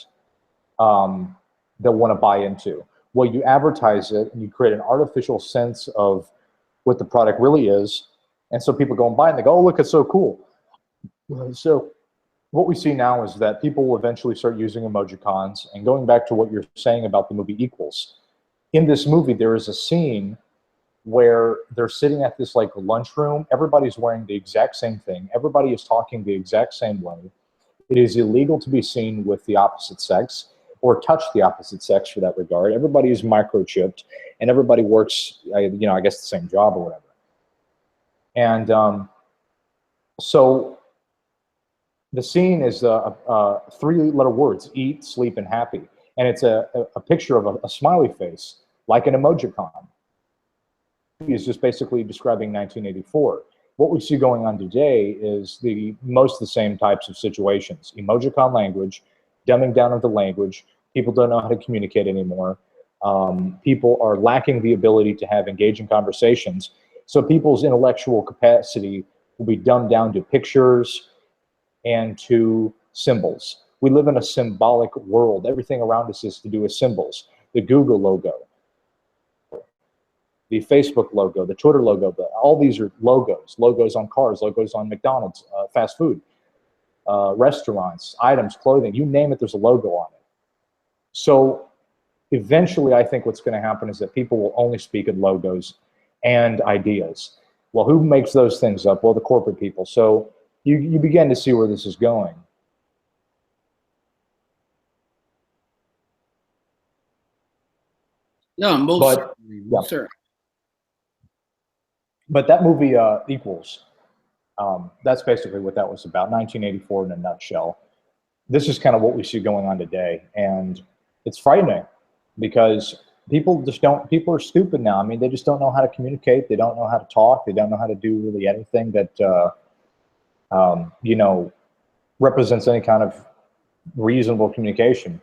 they'll want to buy into? Well, you advertise it, and you create an artificial sense of what the product really is, and so people go and buy it, and they go, oh, look, it's so cool. So what we see now is that people will eventually start using emojicons. And going back to what you're saying about the movie Equals, in this movie there is a scene where they're sitting at this like lunchroom. Everybody's wearing the exact same thing. Everybody is talking the exact same way. It is illegal to be seen with the opposite sex or touch the opposite sex for that regard. Everybody is microchipped, and everybody works, I guess the same job or whatever. And so the scene is 3-letter words: eat, sleep, and happy. And it's a picture of a smiley face, like an emojicon. Is just basically describing 1984. What we see going on today is most of the same types of situations. Emojicon language, dumbing down of the language. People don't know how to communicate anymore. People are lacking the ability to have engaging conversations. So people's intellectual capacity will be dumbed down to pictures and to symbols. We live in a symbolic world. Everything around us is to do with symbols. The Google logo, the Facebook logo, the Twitter logo, all these are logos on cars, logos on McDonald's, fast food, restaurants, items, clothing, you name it, there's a logo on it. So eventually I think what's going to happen is that people will only speak in logos and ideas. Well, who makes those things up? Well, the corporate people. So you begin to see where this is going. No, most certainly. Yeah. Sir. But that movie Equals, that's basically what that was about. 1984 in a nutshell. this is kind of what we see going on today, and it's frightening because people are stupid now. I mean, they just don't know how to communicate. They don't know how to talk. They don't know how to do really anything that, you know, represents any kind of reasonable communication.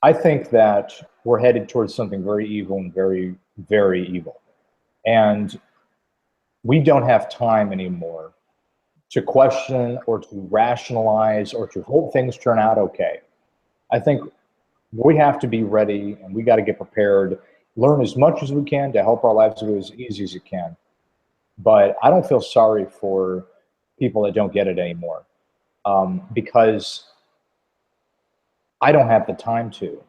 I think that we're headed towards something very evil and very, very evil. And we don't have time anymore to question or to rationalize or to hope things turn out okay. I think we have to be ready, and we got to get prepared, learn as much as we can to help our lives go as easy as it can. But I don't feel sorry for people that don't get it anymore, because I don't have the time to.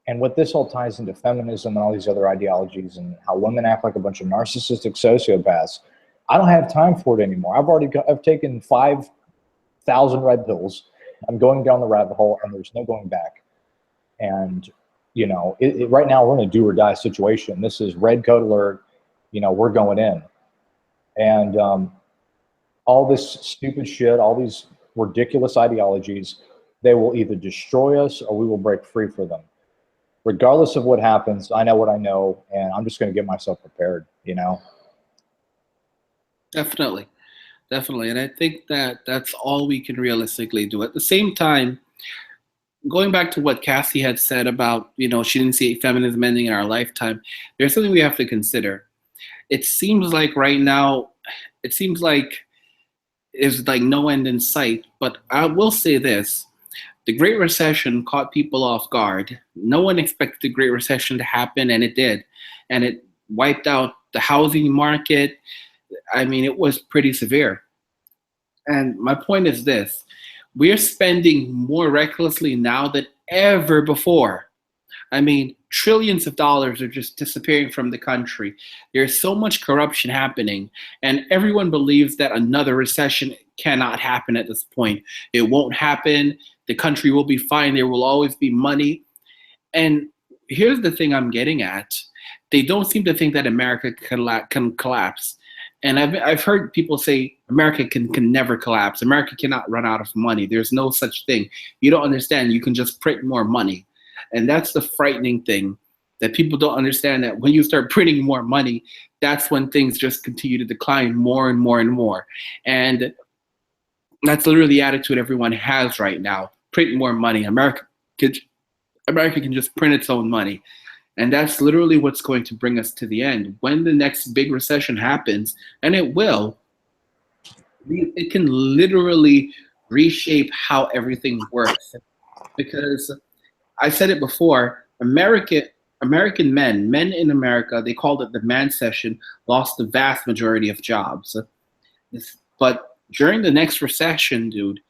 And what this all ties into feminism and all these other ideologies and how women act like a bunch of narcissistic sociopaths, I don't have time for it anymore. I've taken 5,000 red pills. I'm going down the rabbit hole, and there's no going back. And, you know, right now we're in a do or die situation. This is red coat alert. You know, we're going in. And all this stupid shit, all these ridiculous ideologies, they will either destroy us or we will break free for them. Regardless of what happens, I know what I know, and I'm just going to get myself prepared, you know? Definitely. Definitely. And I think that that's all we can realistically do. At the same time, going back to what Cassie had said about, you know, she didn't see feminism ending in our lifetime, there's something we have to consider. It seems like right now, it seems like there's like no end in sight. But I will say this. The Great Recession caught people off guard. No one expected the Great Recession to happen, and it did. And it wiped out the housing market. I mean, it was pretty severe. And my point is this. We're spending more recklessly now than ever before. I mean, trillions of dollars are just disappearing from the country. There's so much corruption happening, and everyone believes that another recession cannot happen at this point. It won't happen. The country will be fine. There will always be money. And here's the thing I'm getting at. They don't seem to think that America can collapse. And I've heard people say America can never collapse. America cannot run out of money. There's no such thing. You don't understand. You can just print more money. And that's the frightening thing, that people don't understand, that when you start printing more money, that's when things just continue to decline more and more and more. And that's literally the attitude everyone has right now. Print more money. America can just print its own money. And that's literally what's going to bring us to the end. When the next big recession happens, and it will, it can literally reshape how everything works. Because I said it before, American men in America, they called it the man session, lost the vast majority of jobs. But during the next recession, dude,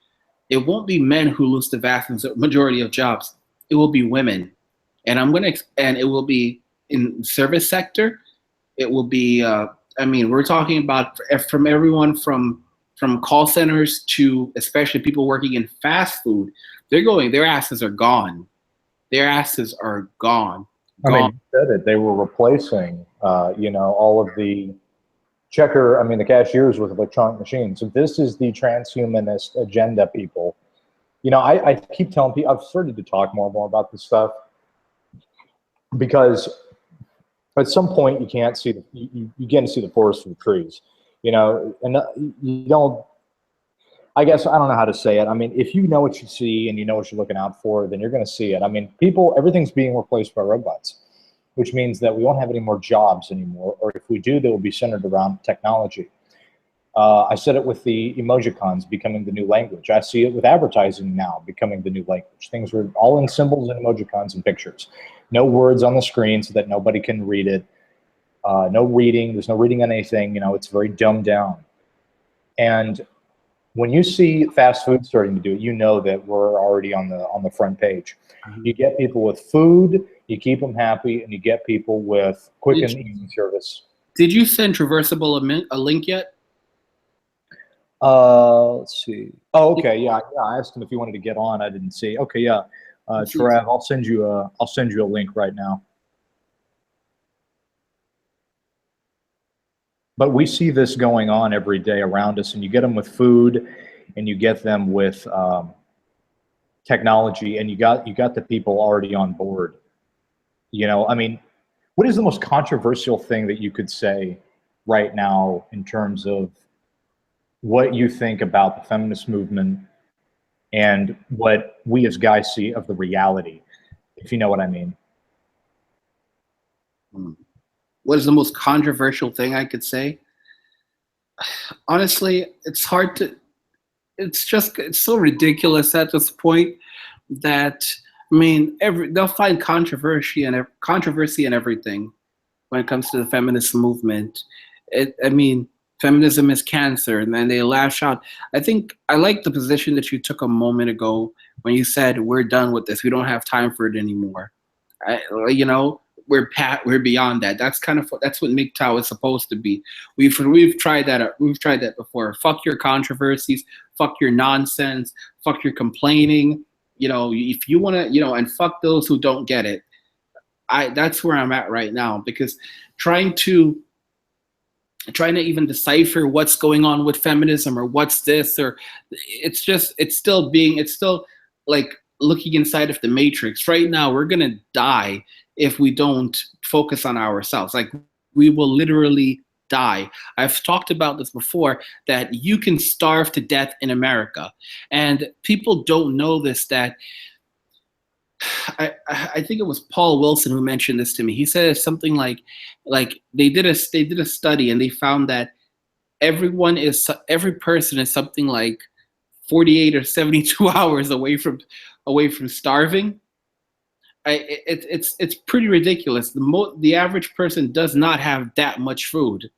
it won't be men who lose the vast majority of jobs. It will be women. And and it will be in service sector. It will be, I mean, we're talking about from everyone from call centers to especially people working in fast food. Their asses are gone. Their asses are gone. I mean, you said it. They were replacing, you know, all of the the cashiers with electronic machines. So this is the transhumanist agenda, people. You know, I keep telling people, I've started to talk more and more about this stuff, because at some point you can't see you begin to see the forest from the trees, you know, and you don't. I guess I don't know how to say it. I mean, if you know what you see and you know what you're looking out for, then you're going to see it. I mean, everything's being replaced by robots, which means that we won't have any more jobs anymore, or if we do, they will be centered around technology. I said it with the emojicons becoming the new language. I see it with advertising now becoming the new language. Things are all in symbols and emojicons and pictures. No words on the screen so that nobody can read it. No reading. There's no reading on anything. You know, it's very dumbed down. And when you see fast food starting to do it, you know that we're already on the front page. You get people with food, you keep them happy, and you get people with quick and easy service. Did you send Traversable a link yet? Let's see. Oh, okay. Yeah. I asked him if he wanted to get on. I didn't see. Okay. Yeah. Trav, I'll send you a link right now. But we see this going on every day around us, and you get them with food, and you get them with technology and you got the people already on board. You know, I mean, what is the most controversial thing that you could say right now in terms of what you think about the feminist movement and what we as guys see of the reality, if you know what I mean? What is the most controversial thing I could say? Honestly, it's hard to, it's so ridiculous at this point that, I mean, they'll find controversy and everything when it comes to the feminist movement. I mean, feminism is cancer, and then they lash out. I think I like the position that you took a moment ago when you said we're done with this. We don't have time for it anymore. You know, we're beyond that. That's what Mgtow is supposed to be. We've tried that. We've tried that before. Fuck your controversies. Fuck your nonsense. Fuck your complaining. You know, if you want to, you know, and fuck those who don't get it. That's where I'm at right now, because trying to even decipher what's going on with feminism or what's this, or it's still like looking inside of the matrix. Right now, we're gonna die if we don't focus on ourselves. Like, we will literally die. I've talked about this before, that you can starve to death in America, and people don't know this, that I think it was Paul Wilson who mentioned this to me. He said something like they did a study, and they found that every person is something like 48 or 72 hours away from starving. It's pretty ridiculous. The average person does not have that much food.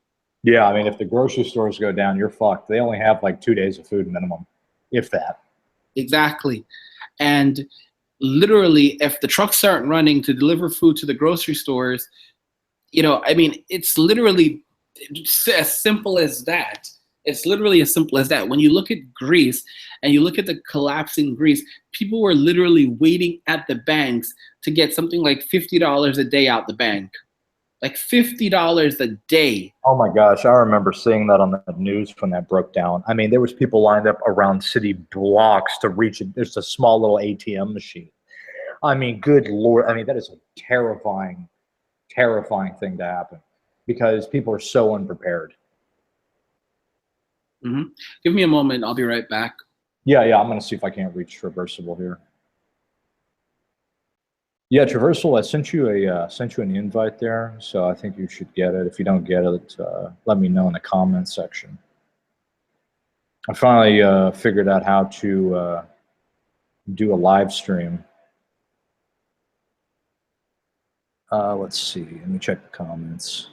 Yeah, I mean, if the grocery stores go down, you're fucked. They only have like 2 days of food minimum, if that. Exactly. And literally, if the trucks aren't running to deliver food to the grocery stores, you know, I mean, it's literally as simple as that. It's literally as simple as that. When you look at Greece and you look at the collapsing Greece, people were literally waiting at the banks to get something like $50 a day out the bank. Like $50 a day. Oh my gosh, I remember seeing that on the news when that broke down. I mean, there was people lined up around city blocks to reach it. There's a small little ATM machine. I mean, good Lord. I mean, that is a terrifying, terrifying thing to happen because people are so unprepared. Mm-hmm. Give me a moment. I'll be right back. Yeah, I'm going to see if I can't reach Traversal here. Yeah, Traversal, I sent you an invite there, so I think you should get it. If you don't get it, let me know in the comments section. I finally figured out how to do a live stream. Let's see. Let me check the comments.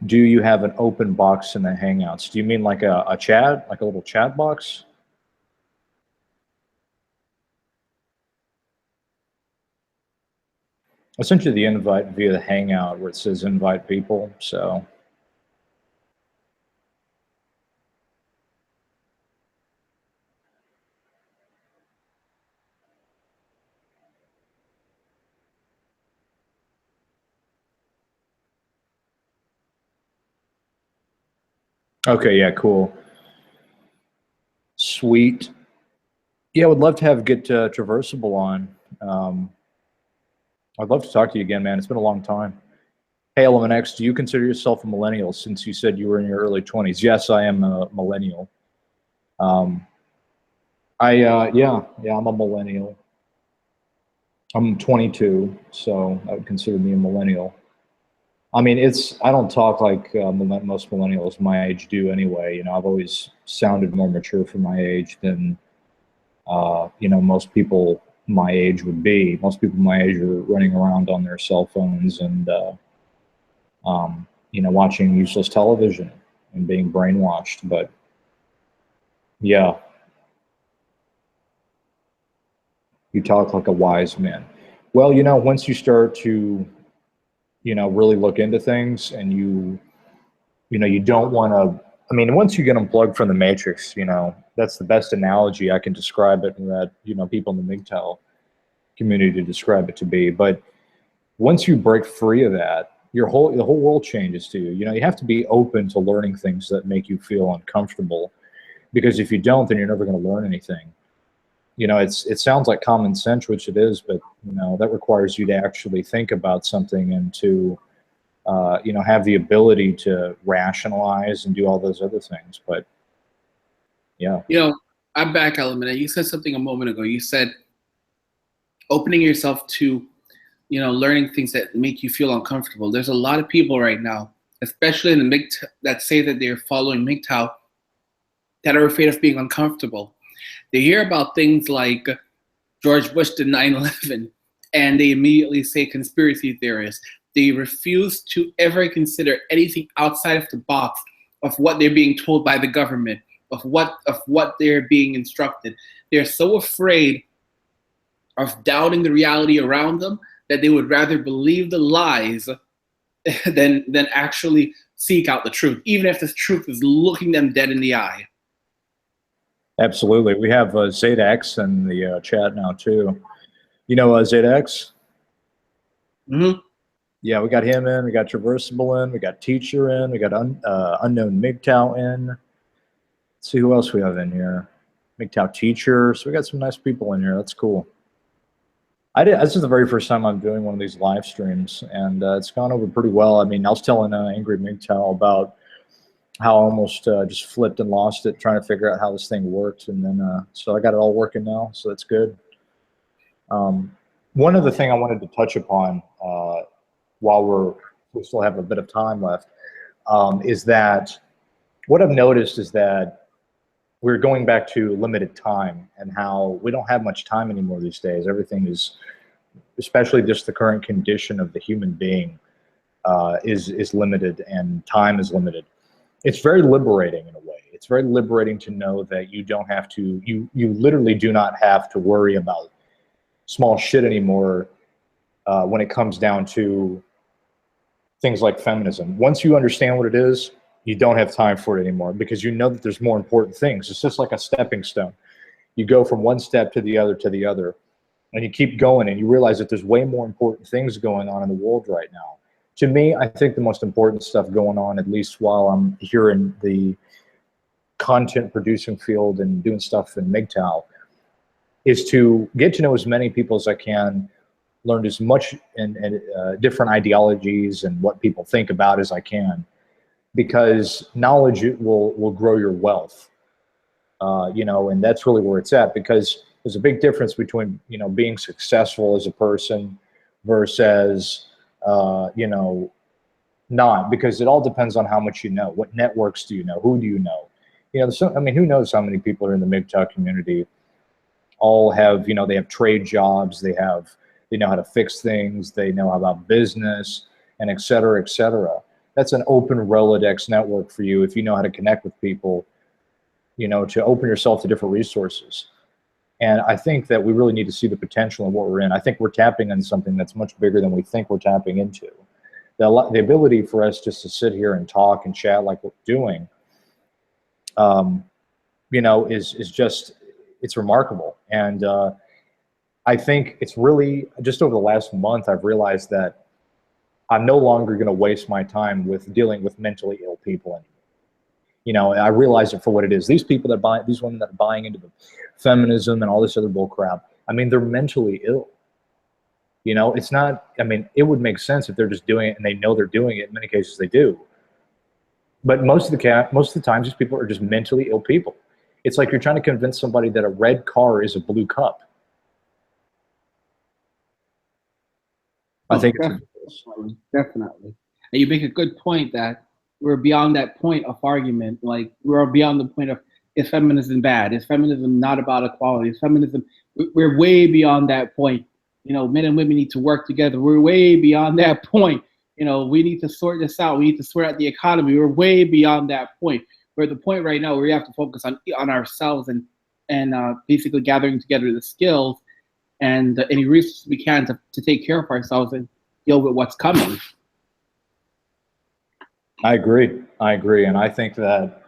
Do you have an open box in the Hangouts? Do you mean like a chat, like a little chat box? I sent you the invite via the Hangout where it says invite people, so. Okay, yeah, cool. Sweet. Yeah, I would love to get Traversable on. I'd love to talk to you again, man. It's been a long time. Hey, Element X, do you consider yourself a millennial since you said you were in your early 20s? Yes, I am a millennial. Yeah, I'm a millennial. I'm 22, so I would consider me a millennial. I mean, I don't talk like most millennials my age do anyway. You know, I've always sounded more mature for my age than, you know, most people my age would be. Most people my age are running around on their cell phones and, you know, watching useless television and being brainwashed. But yeah, you talk like a wise man. Well, you know, once you start to, you know, really look into things and you know, you don't want to, I mean, once you get unplugged from the matrix, you know, that's the best analogy I can describe it, and that, you know, people in the Mgtow community describe it to be. But once you break free of that, the whole world changes to you. You know, you have to be open to learning things that make you feel uncomfortable. because if you don't, then you're never going to learn anything. You know, it sounds like common sense, which it is, but you know, that requires you to actually think about something and to you know, have the ability to rationalize and do all those other things. But yeah. You know, I'm back, Element. You said something a moment ago. You said opening yourself to, you know, learning things that make you feel uncomfortable. There's a lot of people right now, especially in the MGTOW, that say that they're following MGTOW, that are afraid of being uncomfortable. They hear about things like George Bush did 9/11, and they immediately say conspiracy theorists. They refuse to ever consider anything outside of the box of what they're being told by the government, of what they're being instructed. They're so afraid of doubting the reality around them that they would rather believe the lies than actually seek out the truth, even if the truth is looking them dead in the eye. Absolutely. We have Zetax in the chat now too. You know Zetax? Mm-hmm. Yeah, we got him in. We got Traversable in. We got Teacher in. We got Unknown Mgtow in. Let's see who else we have in here. Mgtow Teacher. So we got some nice people in here. That's cool. This is the very first time I'm doing one of these live streams, and it's gone over pretty well. I mean, I was telling Angry Mgtow about how I almost just flipped and lost it trying to figure out how this thing worked, and then so I got it all working now, so that's good. One other thing I wanted to touch upon while we still have a bit of time left is that what I've noticed is that we're going back to limited time and how we don't have much time anymore these days. Everything is, especially just the current condition of the human being, is limited, and time is limited. It's very liberating in a way. It's very liberating to know that you don't have to, you literally do not have to worry about small shit anymore when it comes down to things like feminism. Once you understand what it is, you don't have time for it anymore because you know that there's more important things. It's just like a stepping stone. You go from one step to the other, and you keep going, and you realize that there's way more important things going on in the world right now. To me, I think the most important stuff going on, at least while I'm here in the content producing field and doing stuff in Mgtow, is to get to know as many people as I can, learn as much in different ideologies and what people think about as I can, because knowledge will grow your wealth, you know, and that's really where it's at, because there's a big difference between, you know, being successful as a person versus, you know, not, because it all depends on how much you know. What networks do you know? Who do you know? You know, I mean, who knows how many people are in the Mgtow community all have, you know, they have trade jobs, they know how to fix things, they know about business, and et cetera, et cetera. That's an open Rolodex network for you if you know how to connect with people, you know, to open yourself to different resources. And I think that we really need to see the potential in what we're in. I think we're tapping into something that's much bigger than we think we're tapping into. The ability for us just to sit here and talk and chat like we're doing, you know, is just, it's remarkable. And I think it's really, just over the last month, I've realized that I'm no longer going to waste my time with dealing with mentally ill people anymore. You know, I realize it for what it is. These people that buy, these women that are buying into the feminism and all this other bull crap, I mean, they're mentally ill. You know, it's not, I mean, it would make sense if they're just doing it and they know they're doing it. In many cases they do. But most of the times these people are just mentally ill people. It's like you're trying to convince somebody that a red car is a blue cup. I think it's definitely. And you make a good point that we're beyond that point of argument. Like, we're beyond the point of, is feminism bad? Is feminism not about equality? Is feminism, we're way beyond that point. You know, men and women need to work together. We're way beyond that point. You know, we need to sort this out. We need to sort out the economy. We're way beyond that point. We're at the point right now where we have to focus on ourselves and basically gathering together the skills and any resources we can to take care of ourselves and deal with what's coming. I agree. And I think that,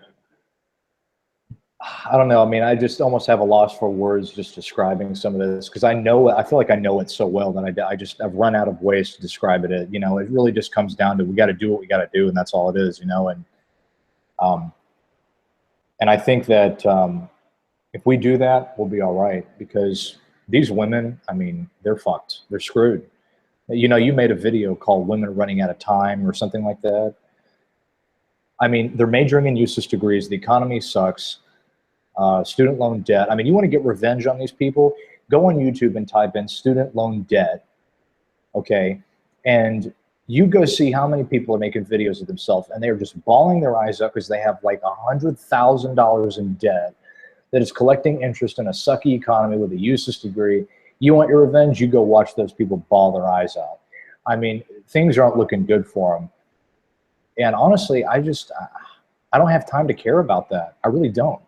I don't know, I mean, I just almost have a loss for words just describing some of this, because I feel like I know it so well that I've run out of ways to describe it. You know, it really just comes down to, we got to do what we got to do, and that's all it is, you know. And And I think that if we do that, we'll be all right, because these women, I mean, they're fucked. They're screwed. You know, you made a video called Women Running Out of Time or something like that. I mean, they're majoring in useless degrees. The economy sucks. Student loan debt. I mean, you want to get revenge on these people? Go on YouTube and type in student loan debt, okay? And you go see how many people are making videos of themselves, and they're just bawling their eyes up because they have like $100,000 in debt that is collecting interest in a sucky economy with a useless degree. You want your revenge? You go watch those people bawl their eyes out. I mean, things aren't looking good for them. And honestly, I don't have time to care about that. I really don't.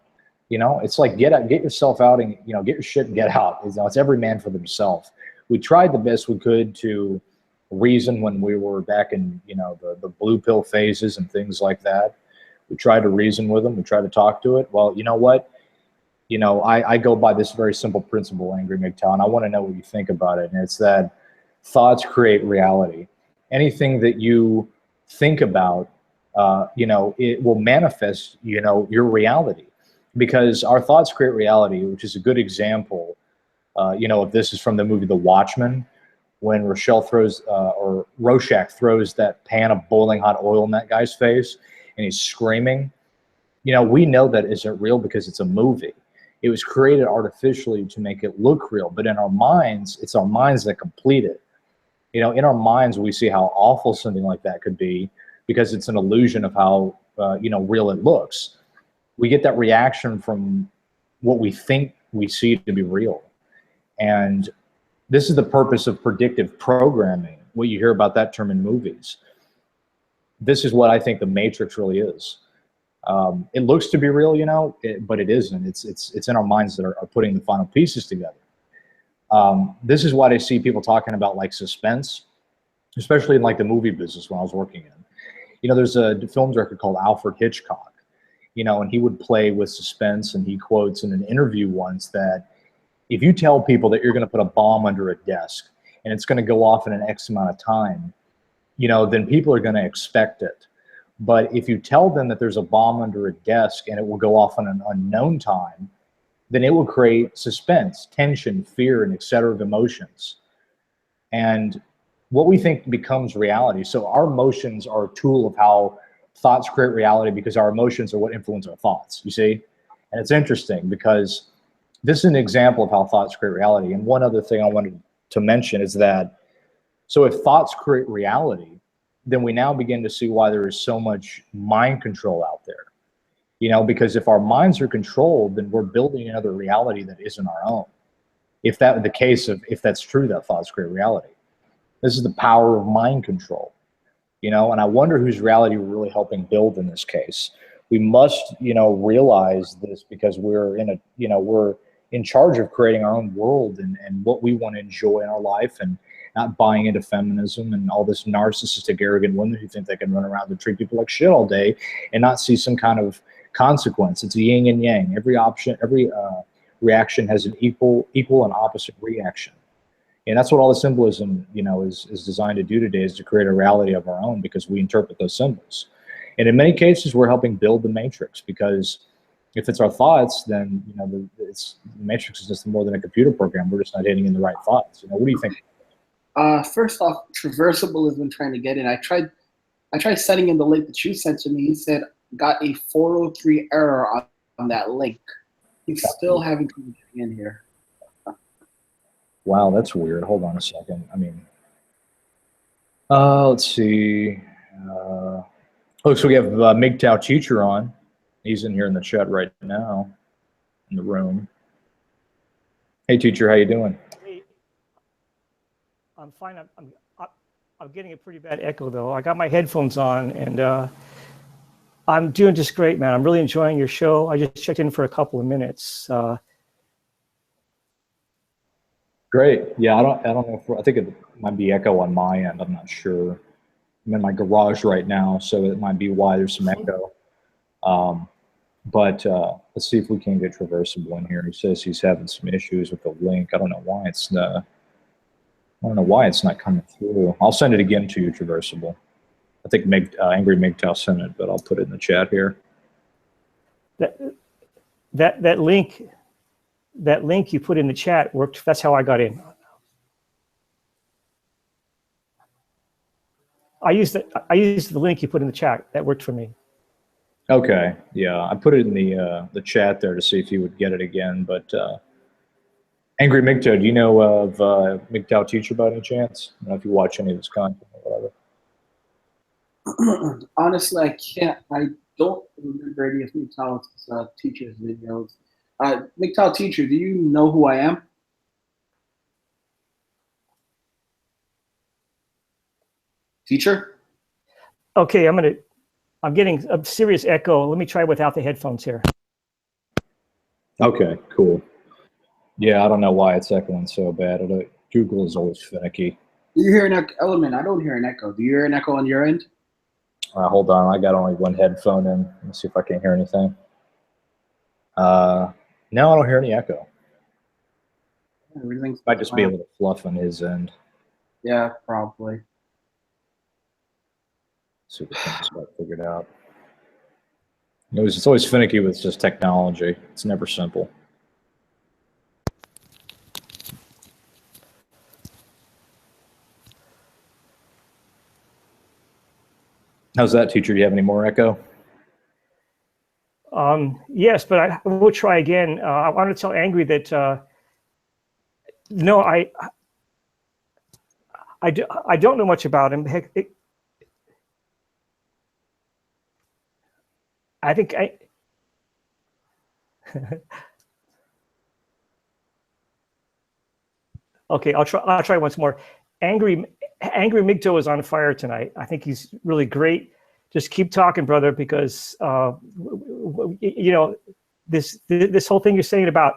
You know, it's like, get yourself out and, you know, get your shit and get out. It's every man for themselves. We tried the best we could to reason when we were back in, you know, the blue pill phases and things like that. We tried to reason with them. We tried to talk to it. Well, you know what? You know, I go by this very simple principle, Angry Mgtow, and I want to know what you think about it. And it's that thoughts create reality. Anything that you think about, you know, it will manifest, you know, your reality, because our thoughts create reality, which is a good example, you know, of this is from the movie The Watchmen, when Rorschach throws that pan of boiling hot oil in that guy's face and he's screaming. You know, we know that isn't real because it's a movie. It was created artificially to make it look real, but in our minds, it's our minds that complete it. You know, in our minds, we see how awful something like that could be because it's an illusion of how, you know, real it looks. We get that reaction from what we think we see to be real. And this is the purpose of predictive programming, what you hear about that term in movies. This is what I think the Matrix really is. It looks to be real, you know, but it isn't. It's in our minds that are putting the final pieces together. This is what I see people talking about, like suspense, especially in like the movie business when I was working in. You know, there's a film director called Alfred Hitchcock, you know, and he would play with suspense, and he quotes in an interview once that if you tell people that you're going to put a bomb under a desk and it's going to go off in an X amount of time, you know, then people are going to expect it. But if you tell them that there's a bomb under a desk and it will go off in an unknown time, then it will create suspense, tension, fear, and et cetera of emotions. And what we think becomes reality. So our emotions are a tool of how thoughts create reality, because our emotions are what influence our thoughts, you see? And it's interesting because this is an example of how thoughts create reality. And one other thing I wanted to mention is that, so if thoughts create reality, then we now begin to see why there is so much mind control out there. You know, because if our minds are controlled, then we're building another reality that isn't our own. If that were the case, if that's true, that thoughts create reality. This is the power of mind control. You know, and I wonder whose reality we're really helping build in this case. We must, you know, realize this, because we're in a, you know, we're in charge of creating our own world and what we want to enjoy in our life, and not buying into feminism and all this narcissistic, arrogant women who think they can run around and treat people like shit all day and not see some kind of consequence. It's a yin and yang. Every option, every reaction has an equal and opposite reaction. And that's what all the symbolism, you know, is designed to do today, is to create a reality of our own, because we interpret those symbols. And in many cases, we're helping build the matrix, because if it's our thoughts, then, you know, the matrix is just more than a computer program. We're just not hitting in the right thoughts. You know, what do you think? First off, Traversable has been trying to get in. I tried sending him the link that you sent to me. He said got a 403 error on that link. He's still having trouble getting in here. Wow, that's weird. Hold on a second. I mean, let's see. Oh, so we have Mgtow Teacher on. He's in here in the chat right now, in the room. Hey, teacher, how you doing? Hey, I'm fine. I'm getting a pretty bad echo though. I got my headphones on, and I'm doing just great, man. I'm really enjoying your show. I just checked in for a couple of minutes. Great. Yeah, I don't know if, I think it might be echo on my end. I'm not sure. I'm in my garage right now, so it might be why there's some echo. But let's see if we can get Traversable in here. He says he's having some issues with the link. I don't know why it's not coming through. I'll send it again to you, Traversable. I think Angry Mgtow sent it, but I'll put it in the chat here. that link you put in the chat worked. That's how I got in. I used the link you put in the chat. That worked for me. Okay, yeah, I put it in the chat there to see if you would get it again. But Angry Mgtow, do you know of Mgtow Teacher by any chance? I don't know if you watch any of his content or whatever. Honestly, I can't. I don't remember any of Mgtow's teacher's videos. Mgtow Teacher, do you know who I am? Teacher? Okay, I'm getting a serious echo. Let me try without the headphones here. Okay, cool. Yeah, I don't know why it's echoing so bad. Google is always finicky. Do you hear an echo? Element, I don't hear an echo. Do you hear an echo on your end? Hold on, I got only one headphone in. Let me see if I can hear anything. No, I don't hear any echo. Everything's Might just be a little fluff on his end. Yeah, probably. See if we can just get figured out. It's always finicky with just technology. It's never simple. How's that, teacher? Do you have any more echo? Yes, but I will try again. I want to tell Angry that no, I don't know much about him. Heck, I think okay, I'll try once more. Angry Mgtow is on fire tonight. I think he's really great. Just keep talking, brother, because you know this whole thing you're saying about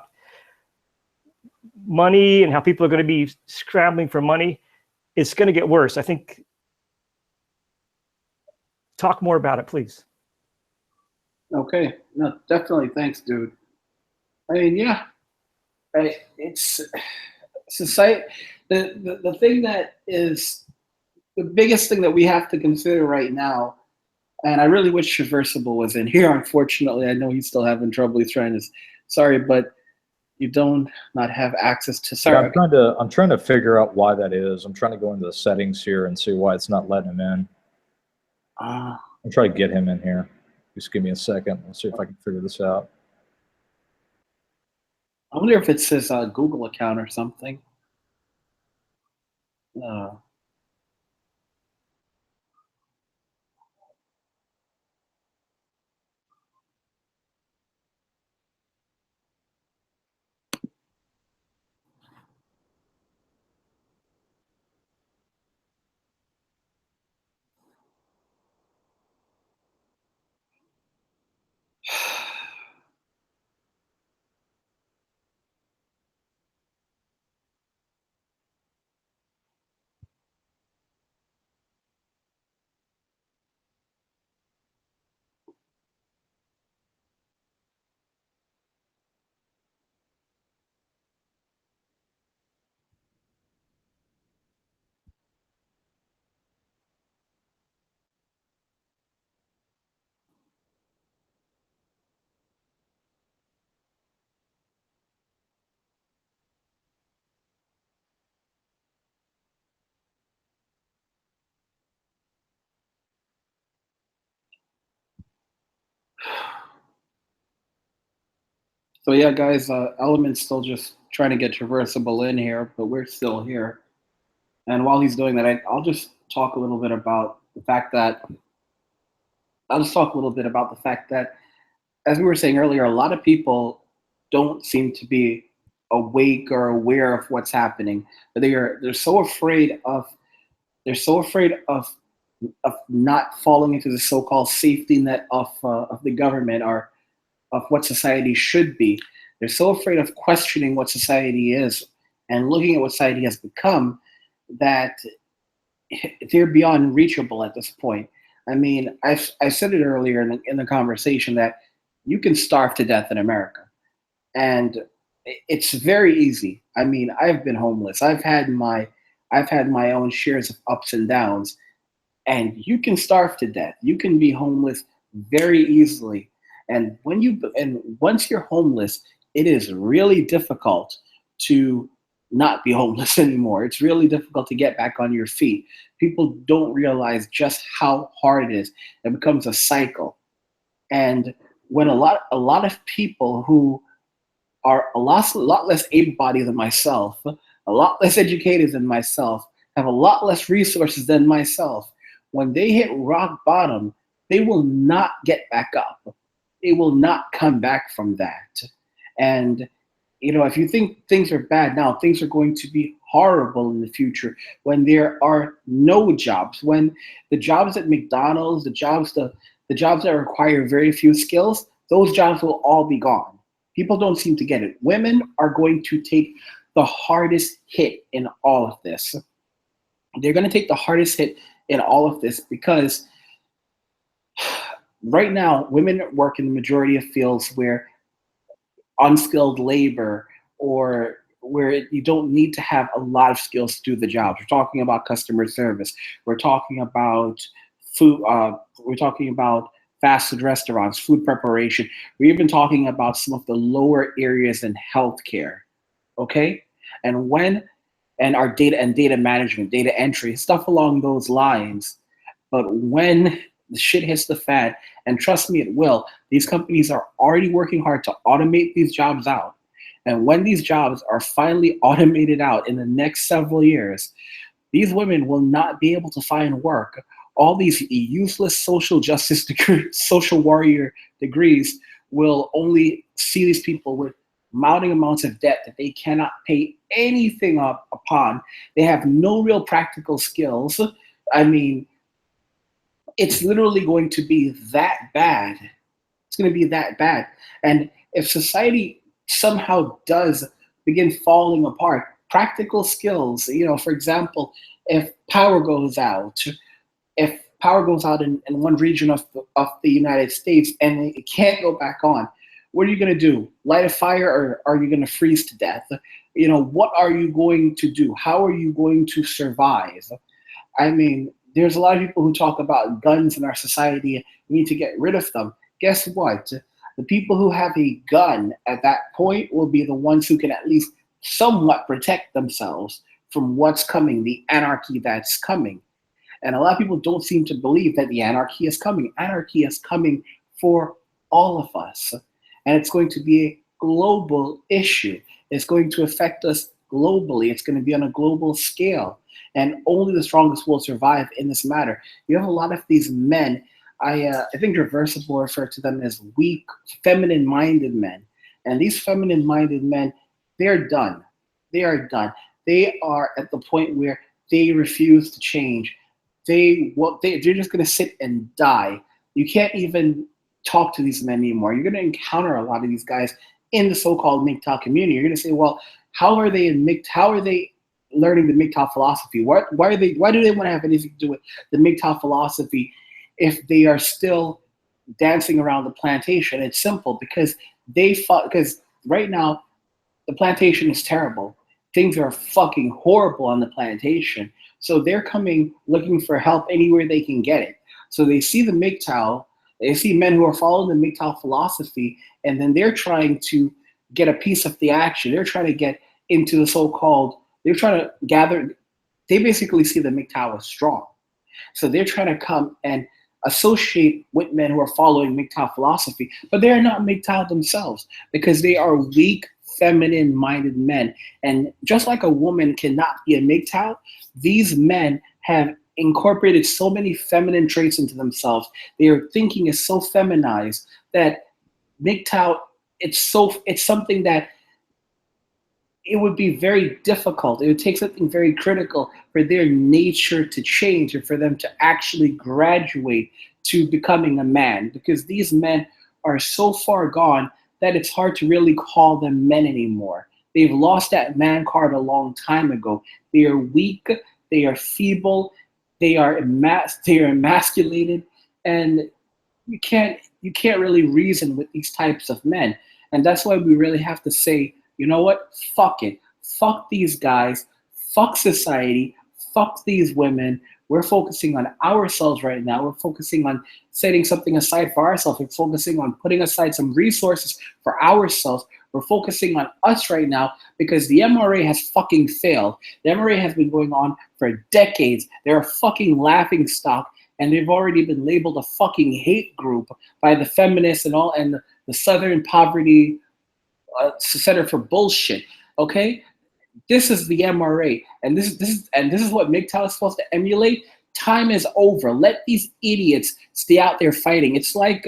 money and how people are going to be scrambling for money, it's going to get worse. I think. Talk more about it, please. Okay, no, definitely. Thanks, dude. I mean, yeah, it's society. The thing that is the biggest thing that we have to consider right now, and I really wish Traversable was in here. Unfortunately, I know he's still having trouble. He's trying to. Sorry, but you don't not have access to. Sorry, I'm trying to figure out why that is. I'm trying to go into the settings here and see why it's not letting him in. I'm trying to get him in here. Just give me a second. Let's see if I can figure this out. I wonder if it's his Google account or something. So yeah, guys, Element's still just trying to get Traversable in here, but we're still here. And while he's doing that, I'll just talk a little bit about the fact that as we were saying earlier, a lot of people don't seem to be awake or aware of what's happening. But they're so afraid of not falling into the so-called safety net of the government or of what society should be. They're so afraid of questioning what society is and looking at what society has become that they're beyond reachable at this point. I mean, I said it earlier in the conversation that you can starve to death in America. And it's very easy. I mean, I've been homeless. I've had my own shares of ups and downs, and you can starve to death. You can be homeless very easily. And once you're homeless, it is really difficult to not be homeless anymore. It's really difficult to get back on your feet. People don't realize just how hard it is. It becomes a cycle. And when a lot of people who are a lot less able-bodied than myself, a lot less educated than myself, have a lot less resources than myself, when they hit rock bottom, they will not get back up. They will not come back from that. And if you think things are bad now, things are going to be horrible in the future when there are no jobs, when the jobs at McDonald's, the jobs that require very few skills, those jobs will all be gone. People don't seem to get it. Women are going to take the hardest hit in all of this. They're going to take the hardest hit in all of this because right now, women work in the majority of fields where unskilled labor, or where you don't need to have a lot of skills to do the job. We're talking about customer service. We're talking about food. We're talking about fast food restaurants, food preparation. We're even talking about some of the lower areas in healthcare. Okay, and our data management, data entry, stuff along those lines. But when the shit hits the fan, and trust me, it will, these companies are already working hard to automate these jobs out. And when these jobs are finally automated out in the next several years, these women will not be able to find work. All these useless social justice degrees, social warrior degrees will only see these people with mounting amounts of debt that they cannot pay anything upon. They have no real practical skills. I mean, it's literally going to be that bad. It's going to be that bad. And if society somehow does begin falling apart, practical skills, for example, if power goes out in one region of the United States and it can't go back on, what are you going to do? Light a fire, or are you going to freeze to death? What are you going to do? How are you going to survive? I mean, there's a lot of people who talk about guns in our society. We need to get rid of them. Guess what? The people who have a gun at that point will be the ones who can at least somewhat protect themselves from what's coming, the anarchy that's coming. And a lot of people don't seem to believe that the anarchy is coming. Anarchy is coming for all of us. And it's going to be a global issue. It's going to affect us globally. It's going to be on a global scale. And only the strongest will survive in this matter. You have a lot of these men, I think Reversible refer to them as weak, feminine-minded men. And these feminine-minded men, they're done. They are done. They are at the point where they refuse to change. They're just going to sit and die. You can't even talk to these men anymore. You're going to encounter a lot of these guys in the so-called Mgtow community. You're going to say, well, how are they learning the Mgtow philosophy? Why do they want to have anything to do with the Mgtow philosophy if they are still dancing around the plantation? It's simple, because because right now the plantation is terrible. Things are fucking horrible on the plantation. So they're coming looking for help anywhere they can get it. So they see the Mgtow, they see men who are following the Mgtow philosophy, and then they're trying to get a piece of the action. They're trying to get into the they're trying to gather, they basically see the Mgtow as strong. So they're trying to come and associate with men who are following Mgtow philosophy, but they are not Mgtow themselves, because they are weak, feminine-minded men. And just like a woman cannot be a Mgtow, these men have incorporated so many feminine traits into themselves. Their thinking is so feminized that Mgtow, it's something that it would be very difficult. It would take something very critical for their nature to change and for them to actually graduate to becoming a man, because these men are so far gone that it's hard to really call them men anymore. They've lost that man card a long time ago. They are weak, they are feeble, they are emasculated, and you can't really reason with these types of men. And that's why we really have to say, you know what? Fuck it. Fuck these guys. Fuck society. Fuck these women. We're focusing on ourselves right now. We're focusing on setting something aside for ourselves. We're focusing on putting aside some resources for ourselves. We're focusing on us right now because the MRA has fucking failed. The MRA has been going on for decades. They're a fucking laughing stock, and they've already been labeled a fucking hate group by the feminists and all, and the Southern Poverty Center for bullshit. Okay, this is the MRA, and this is what Mgtow is supposed to emulate. Time is over. Let these idiots stay out there fighting. It's like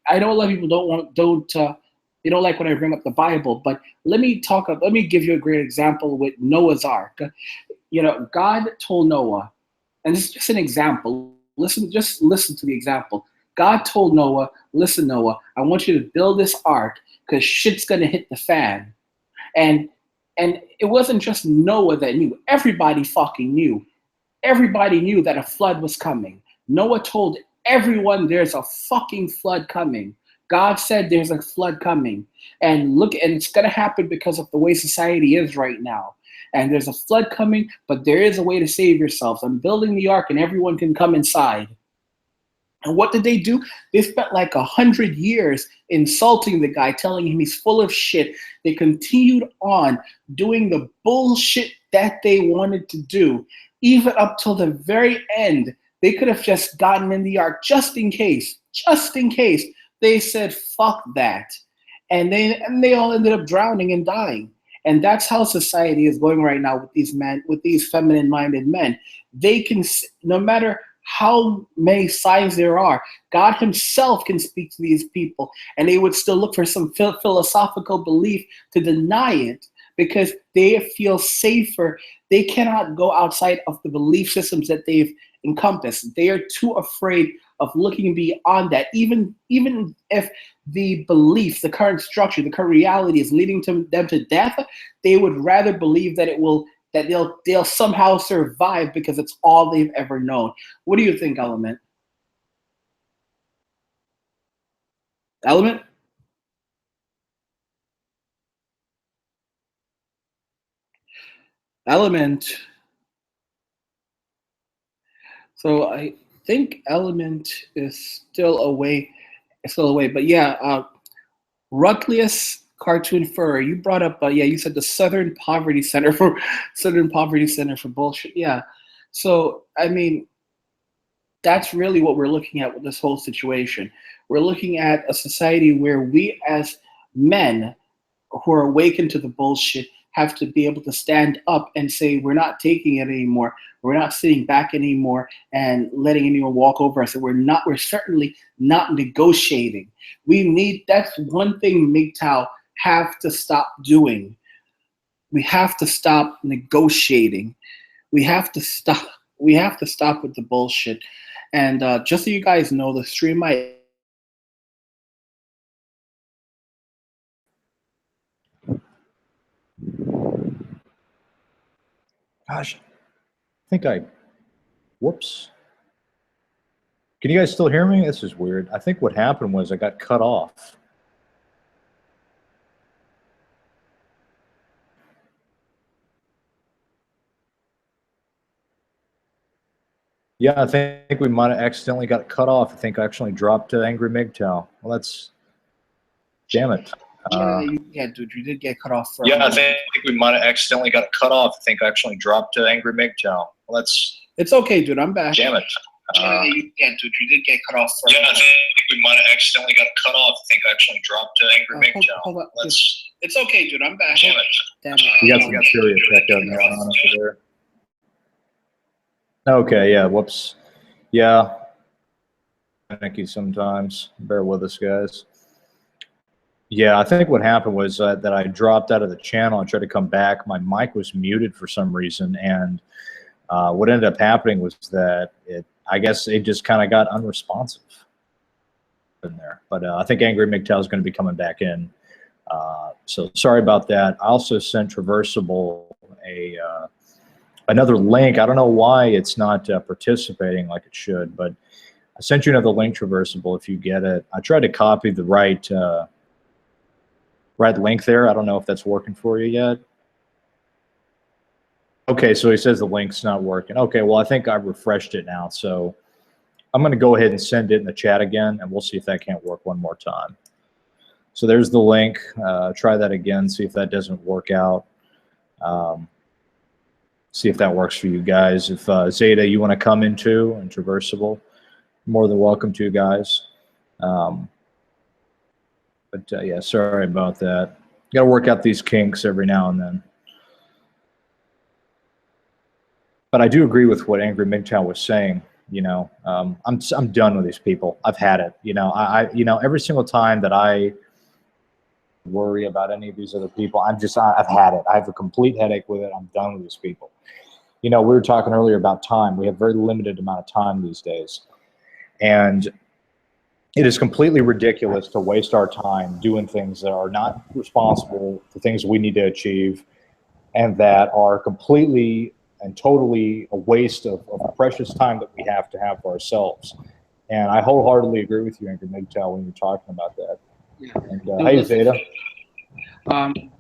I know a lot of people they don't like when I bring up the Bible, but let me give you a great example with Noah's Ark. You know, God told Noah, and this is just an example. Just listen to the example. God told Noah, listen, Noah, I want you to build this ark because shit's gonna hit the fan. And it wasn't just Noah that knew. Everybody fucking knew. Everybody knew that a flood was coming. Noah told everyone there's a fucking flood coming. God said there's a flood coming. And it's gonna happen because of the way society is right now. And there's a flood coming, but there is a way to save yourselves. I'm building the ark and everyone can come inside. And what did they do? They spent like 100 years insulting the guy, telling him he's full of shit. They continued on doing the bullshit that they wanted to do, even up till the very end. They could have just gotten in the ark just in case. They said, fuck that. And they all ended up drowning and dying. And that's how society is going right now with these feminine-minded men. They can, no matter how many signs there are, God himself can speak to these people, and they would still look for some philosophical belief to deny it because they feel safer. They cannot go outside of the belief systems that they've encompassed. They are too afraid of looking beyond that. Even if the belief, the current structure, the current reality is leading them to death, they would rather believe that they'll somehow survive because it's all they've ever known. What do you think, Element? Element? Element. So I think Element is still away. But yeah, Rucklius Cartoon Furry, you brought up, you said the Southern Poverty Center for bullshit. Yeah. So, I mean, that's really what we're looking at with this whole situation. We're looking at a society where we as men who are awakened to the bullshit have to be able to stand up and say, we're not taking it anymore. We're not sitting back anymore and letting anyone walk over us. And we're certainly not negotiating. That's one thing Mgtow have to stop doing. We have to stop negotiating. We have to stop with the bullshit. And just so you guys know, the stream might Gosh, whoops. Can you guys still hear me? This is weird. I think what happened was I got cut off. Yeah, I think we might have accidentally got cut off. I think I actually dropped Angry Mgtow. Well, that's... Damn it. yeah, dude, you did get cut off. Yeah, I think we might have accidentally got cut off. I think I actually dropped Angry Mgtow. Well, that's... It's okay, dude. I'm back. Damn it. Yeah, dude, you did get cut off. Yeah, I think we might have accidentally got cut off. I think I actually dropped Angry Mgtow. Hold on. That's... It's okay, dude. I'm back. Damn it. Damn it. You got some serious echo going on over there. Okay, yeah, whoops. Yeah. Thank you sometimes. Bear with us, guys. Yeah, I think what happened was that I dropped out of the channel and tried to come back. My mic was muted for some reason, and what ended up happening was that I guess it just kind of got unresponsive in there. But I think Angry Mgtow is going to be coming back in. So sorry about that. I also sent Traversable another link. I don't know why it's not participating like it should, but I sent you another link, Traversable, if you get it. I tried to copy the right link there. I don't know if that's working for you yet. Okay, so he says the link's not working. Okay, well, I think I've refreshed it now, so I'm going to go ahead and send it in the chat again, and we'll see if that can't work one more time. So there's the link. Try that again, see if that doesn't work out. See if that works for you guys. If Zeta, you want to come into and Traversable, more than welcome to, guys. But yeah, sorry about that. Got to work out these kinks every now and then. But I do agree with what Angry Mgtow was saying. You know, I'm done with these people. I've had it. You know, you know, every single time that I worry about any of these other people, I've had it. I have a complete headache with it. I'm done with these people. You know, we were talking earlier about time. We have very limited amount of time these days, and it is completely ridiculous to waste our time doing things that are not responsible for things we need to achieve, and that are completely and totally a waste of precious time that we have to have for ourselves. And I wholeheartedly agree with you, Angry Mgtow, when you're talking about that. Yeah. And hey, Zeta.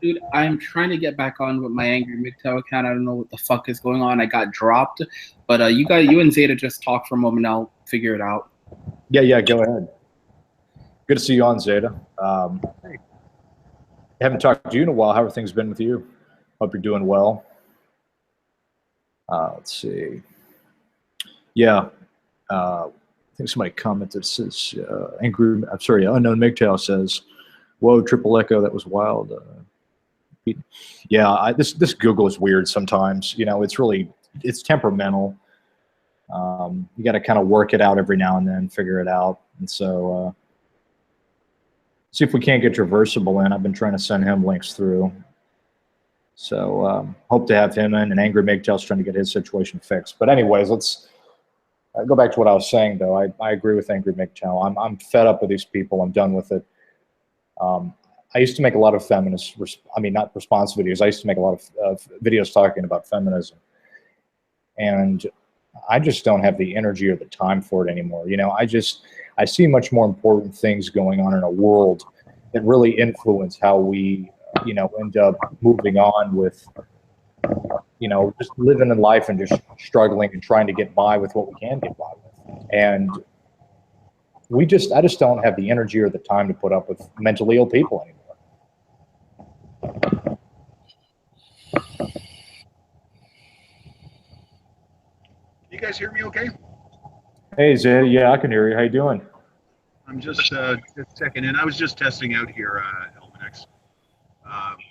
Dude, I'm trying to get back on with my Angry Mgtow account. I don't know what the fuck is going on. I got dropped, but you and Zeta just talk for a moment. I'll figure it out. Yeah, go ahead. Good to see you on, Zeta. Hey. Haven't talked to you in a while. How have things been with you? Hope you're doing well. Let's see. Yeah, I think somebody commented. Says Unknown Mgtow says, "Whoa, triple echo, that was wild." Yeah, this Google is weird sometimes. You know, it's temperamental. You got to kind of work it out every now and then, figure it out. And so, see if we can't get Traversable in. I've been trying to send him links through. So hope to have him in, and Angry Mgtow's trying to get his situation fixed. But anyways, let's go back to what I was saying, though. I agree with Angry Mgtow. I'm fed up with these people. I'm done with it. I used to make a lot of not response videos. I used to make a lot of videos talking about feminism. And I just don't have the energy or the time for it anymore. You know, I see much more important things going on in a world that really influence how we you know, end up moving on with, you know, just living in life and just struggling and trying to get by with what we can get by with. And I just don't have the energy or the time to put up with mentally ill people anymore. You guys hear me okay? Hey, Zed. Yeah, I can hear you. How you doing? I'm just checking in. I was just testing out here Elminex.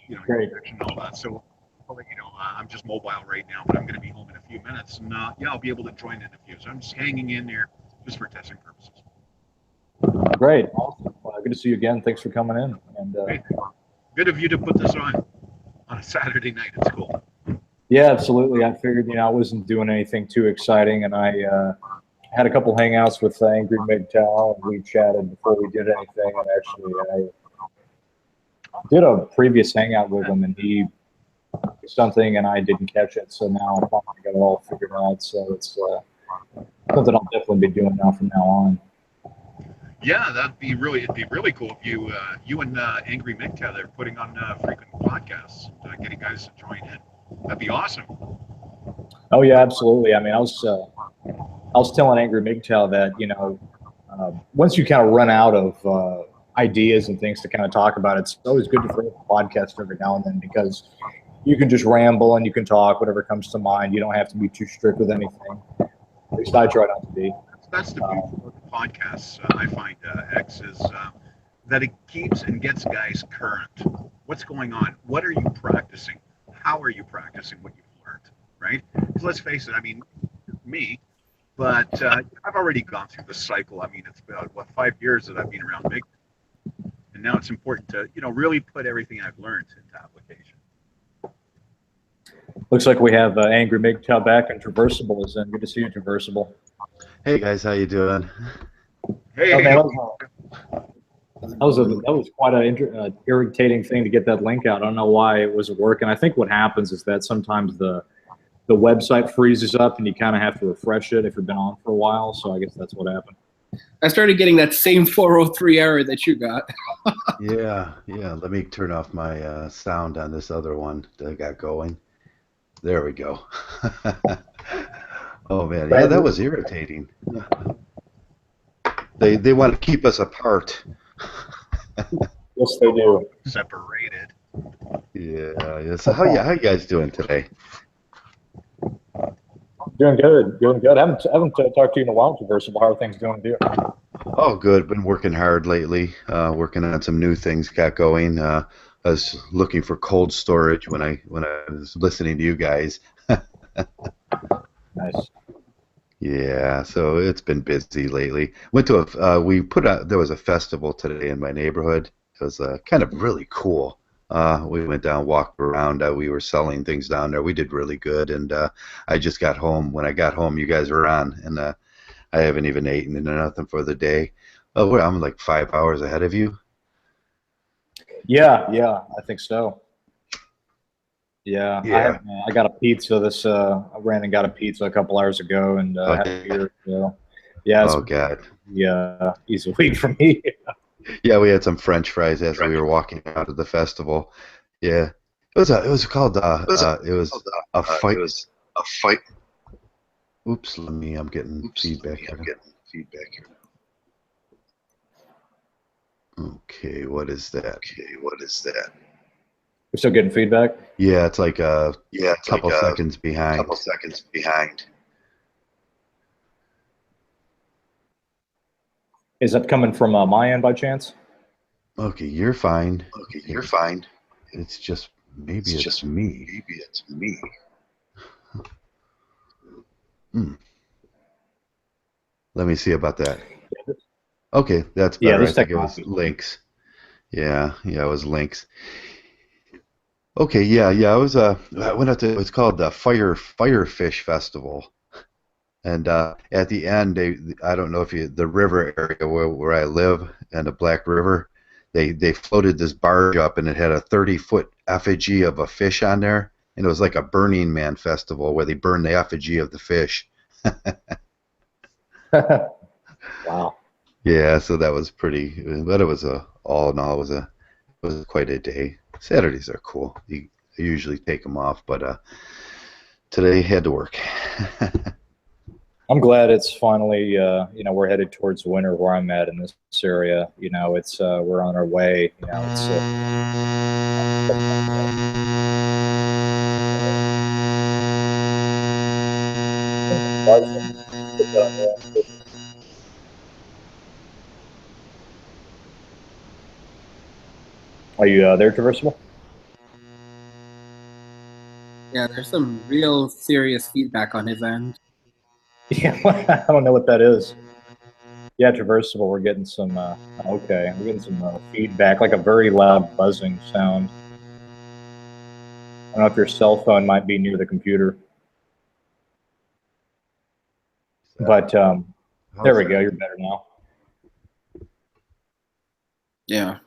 You know, Great. and all that. So I'll let you know, I'm just mobile right now, but I'm going to be home in a few minutes, and yeah, I'll be able to join in a few. So I'm just hanging in there just for testing purposes. Great, awesome. Good to see you again. Thanks for coming in. And good of you to put this on a Saturday night. It's cool. Yeah, absolutely. I figured, you know, I wasn't doing anything too exciting, and I had a couple hangouts with Angry Mgtow, and we chatted before we did anything. And actually, I did a previous hangout with him, and he did something, and I didn't catch it. So now I'm finally got it all figured out. So it's something I'll definitely be doing now from now on. Yeah, it'd be really cool if you and Angry Mgtow, they're putting on frequent podcasts, getting guys to join in. That'd be awesome. Oh yeah, absolutely. I mean, I was telling Angry Mgtow that, you know, once you kind of run out of ideas and things to kind of talk about, it's always good to throw up a podcast every now and then, because you can just ramble and you can talk whatever comes to mind. You don't have to be too strict with anything. At least I try not to be. That's the beauty of the podcasts, I find, X, is that it keeps and gets guys current. What's going on? What are you practicing? How are you practicing what you've learned, right? Because let's face it, I mean, me, but I've already gone through the cycle. I mean, it's about, 5 years that I've been around big. And now it's important to, you know, really put everything I've learned into application. Looks like we have Angry Mgtow back, and Traversable is in. Good to see you, Traversable. Hey guys, how you doing? Hey. Okay, that was quite an irritating thing to get that link out. I don't know why it wasn't working. I think what happens is that sometimes the website freezes up and you kind of have to refresh it if you've been on for a while. So I guess that's what happened. I started getting that same 403 error that you got. Yeah. Let me turn off my sound on this other one that I got going. There we go. Oh man, yeah, that was irritating. They want to keep us apart. Yes, they do. Separated. Yeah, yeah. So how you guys doing today? Doing good, doing good. I haven't talked to you in a while, Traversible. How are things doing with you? Oh, good. Been working hard lately. Working on some new things got going. I was looking for cold storage when I was listening to you guys. Nice. Yeah, so it's been busy lately. Went to there was a festival today in my neighborhood. It was kind of really cool. We went down, walked around. We were selling things down there. We did really good, and I just got home. When I got home, you guys were on, and I haven't even eaten or nothing for the day. Oh, I'm like 5 hours ahead of you. Yeah, I think so. Yeah, Yeah. I got a pizza I ran and got a pizza a couple hours ago and had a beer. So, yeah, it's Oh God. easy week for me. Yeah, we had some French fries as we were walking out of the festival. Yeah, it was called it was a fight. Oops, I'm getting feedback here. Okay, what is that? We're still getting feedback. Yeah, it's like a couple seconds behind. Is that coming from my end by chance? Okay, you're fine. It's just maybe it's me. Hmm. Let me see about that. Okay, that's Yeah, better. I this think it was technology. links. Yeah, it was links. Okay, I was I went out to it's called the Firefish Festival. And at the end, I don't know if the river area where I live and the Black River, they floated this barge up and it had a 30-foot effigy of a fish on there. And it was like a Burning Man festival where they burned the effigy of the fish. Wow. Yeah, so that was pretty, but it was all in all, it was quite a day. Saturdays are cool. I usually take them off, but today had to work. I'm glad it's finally, we're headed towards winter where I'm at in this area. It's we're on our way. It's Are you there, Traversible? Yeah, there's some real serious feedback on his end. Yeah, I don't know what that is. Yeah, Traversible, we're getting some, okay, we're getting some feedback, like a very loud buzzing sound. I don't know if your cell phone might be near the computer. But there we go, you're better now. Yeah.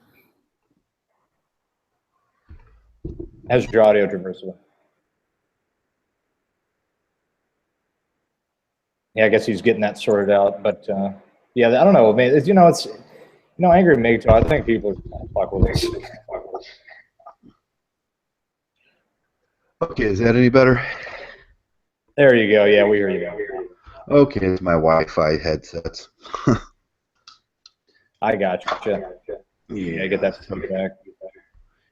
How's your audio, Traversible? Yeah, I guess he's getting that sorted out, but yeah, I don't know. I mean, Angry Mgtow. I think people are trying to fuck with us. Okay, is that any better? There you go. Yeah, we hear you. Okay, it's my Wi-Fi headsets. I got you. Yeah, get that feedback.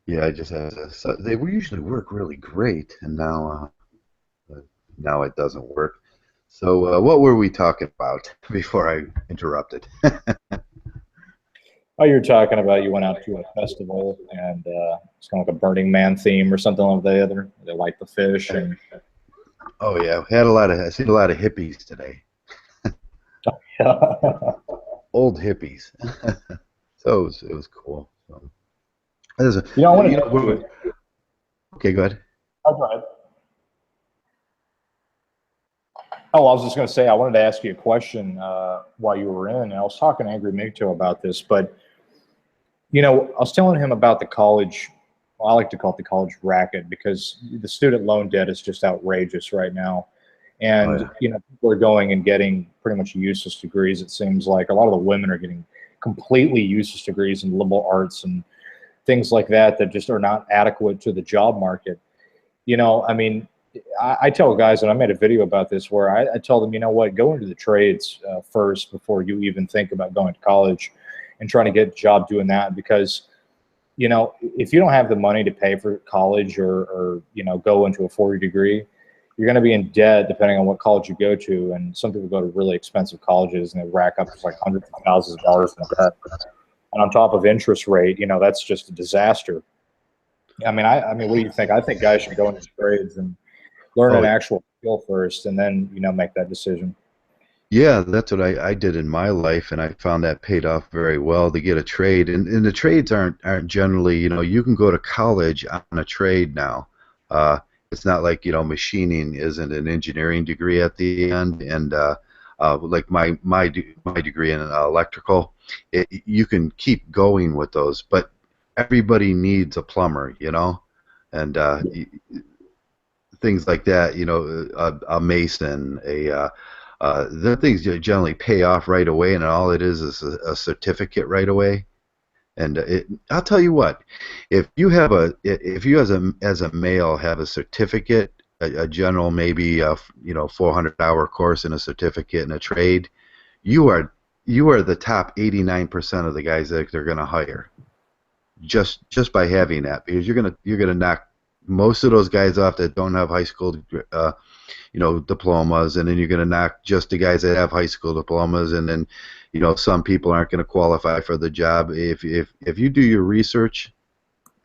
Yeah, I just had to. So they usually work really great, and now it doesn't work. So what were we talking about before I interrupted? Oh, you're talking about you went out to a festival and it's kind of like a Burning Man theme or something like the other. They like the fish and. Oh yeah, I seen a lot of hippies today. Old hippies. So it was cool. So, I want to. Okay, go ahead. Oh, go ahead. Oh, I was just going to say, I wanted to ask you a question while you were in. And I was talking to Angry Mgtow about this, but, I was telling him about the college, well, I like to call it the college racket because the student loan debt is just outrageous right now. And, people are going and getting pretty much useless degrees, it seems like. A lot of the women are getting completely useless degrees in liberal arts and things like that just are not adequate to the job market. I mean, I tell guys, and I made a video about this, where I tell them, you know what, go into the trades first before you even think about going to college and trying to get a job doing that. Because, you know, if you don't have the money to pay for college or you know, go into a 4-year degree, you're going to be in debt depending on what college you go to. And some people go to really expensive colleges and they rack up like hundreds of thousands of dollars in debt. And on top of interest rate, you know, that's just a disaster. I mean, what do you think? I think guys should go into trades and learn an actual skill first, and then, you know, make that decision. Yeah, that's what I did in my life, and I found that paid off very well to get a trade. And the trades aren't generally, you know, you can go to college on a trade now. It's not like, you know, machining isn't an engineering degree at the end, and like my degree in electrical, you can keep going with those, but everybody needs a plumber, you know, and things like that, you know, a mason, the things generally pay off right away, and all it is a certificate right away. And I'll tell you what, if you as a male have a certificate, a general maybe you know, 400-hour course in a certificate in a trade, you are the top 89% of the guys that they're going to hire, just by having that, because you're gonna knock most of those guys off that don't have high school you know, diplomas, and then you're going to knock just the guys that have high school diplomas, and then, you know, some people aren't going to qualify for the job. If you do your research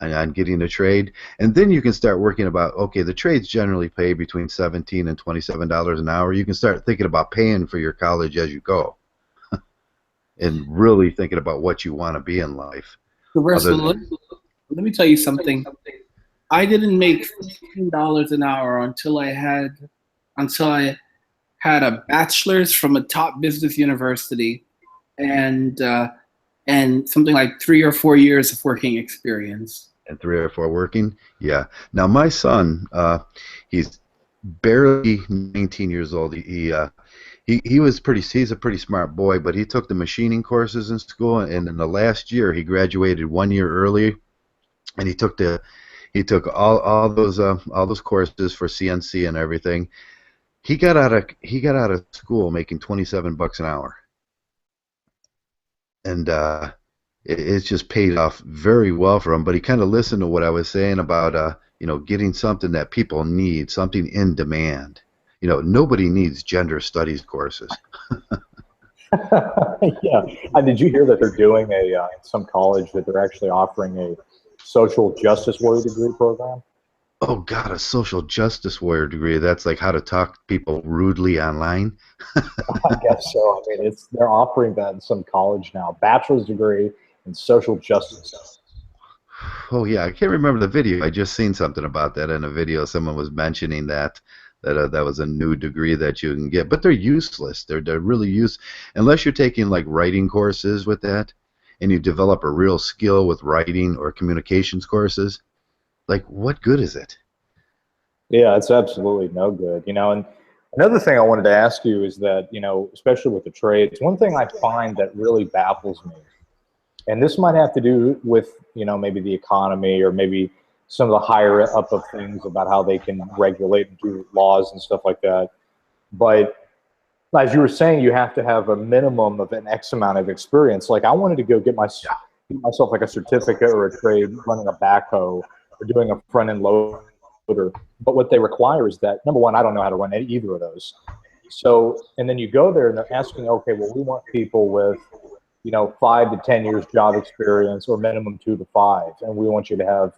on getting a trade, and then you can start working about, okay, the trades generally pay between $17 and $27 an hour. You can start thinking about paying for your college as you go, and really thinking about what you want to be in life. Let me tell you something. I didn't make $15 an hour until I had a bachelor's from a top business university, and something like 3 or 4 years of working experience. And 3 or 4 working, yeah. Now my son, he's barely 19 years old. He's a pretty smart boy, but he took the machining courses in school, and in the last year he graduated 1 year early, and he took all those courses for CNC and everything. He got out of school making $27 an hour, and it's just paid off very well for him. But he kind of listened to what I was saying about you know, getting something that people need, something in demand. You know, nobody needs gender studies courses. Yeah. Did you hear that they're doing in some college that they're actually offering a social justice warrior degree program? Oh God, a social justice warrior degree. That's like how to talk to people rudely online. I guess so. I mean, they're offering that in some college now. Bachelor's degree in social justice. Oh yeah, I can't remember the video. I just seen something about that in a video. Someone was mentioning that was a new degree that you can get, but they're useless. They're really useless unless you're taking like writing courses with that, and you develop a real skill with writing or communications courses. Like, what good is it? Yeah, it's absolutely no good. You know, and another thing I wanted to ask you is that, you know, especially with the trades, one thing I find that really baffles me, and this might have to do with, you know, maybe the economy or maybe some of the higher up of things about how they can regulate and do laws and stuff like that. But as you were saying, you have to have a minimum of an X amount of experience. Like I wanted to go get myself like a certificate or a trade running a backhoe or doing a front end loader. But what they require is that, number one, I don't know how to run either of those. So, and then you go there and they're asking, okay, well, we want people with, you know, 5 to 10 years job experience or minimum 2 to 5. And we want you to know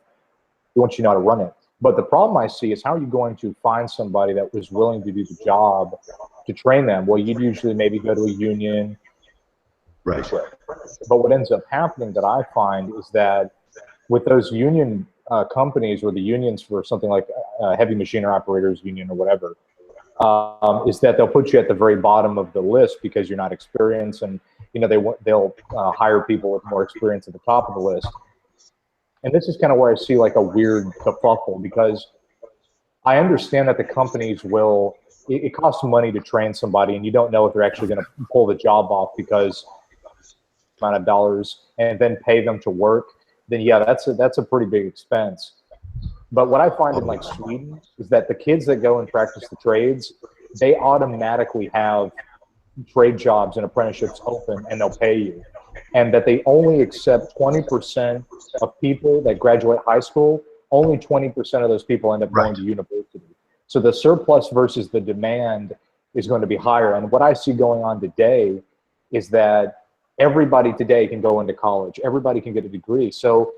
how to run it. But the problem I see is, how are you going to find somebody that was willing to do the job to train them? Well, you'd usually maybe go to a union. Right. But what ends up happening that I find is that with those union companies or the unions for something like heavy machinery operators union or whatever, is that they'll put you at the very bottom of the list because you're not experienced, and you know they'll hire people with more experience at the top of the list. And this is kind of where I see like a weird kerfuffle, because I understand that the companies will, it costs money to train somebody, and you don't know if they're actually going to pull the job off because amount of dollars, and then pay them to work. Then yeah, that's a pretty big expense. But what I find in like Sweden is that the kids that go and practice the trades, they automatically have trade jobs and apprenticeships open, and they'll pay you. And that they only accept 20% of people that graduate high school. Only 20% of those people end up going to university. So the surplus versus the demand is going to be higher. And what I see going on today is that everybody today can go into college. Everybody can get a degree. So,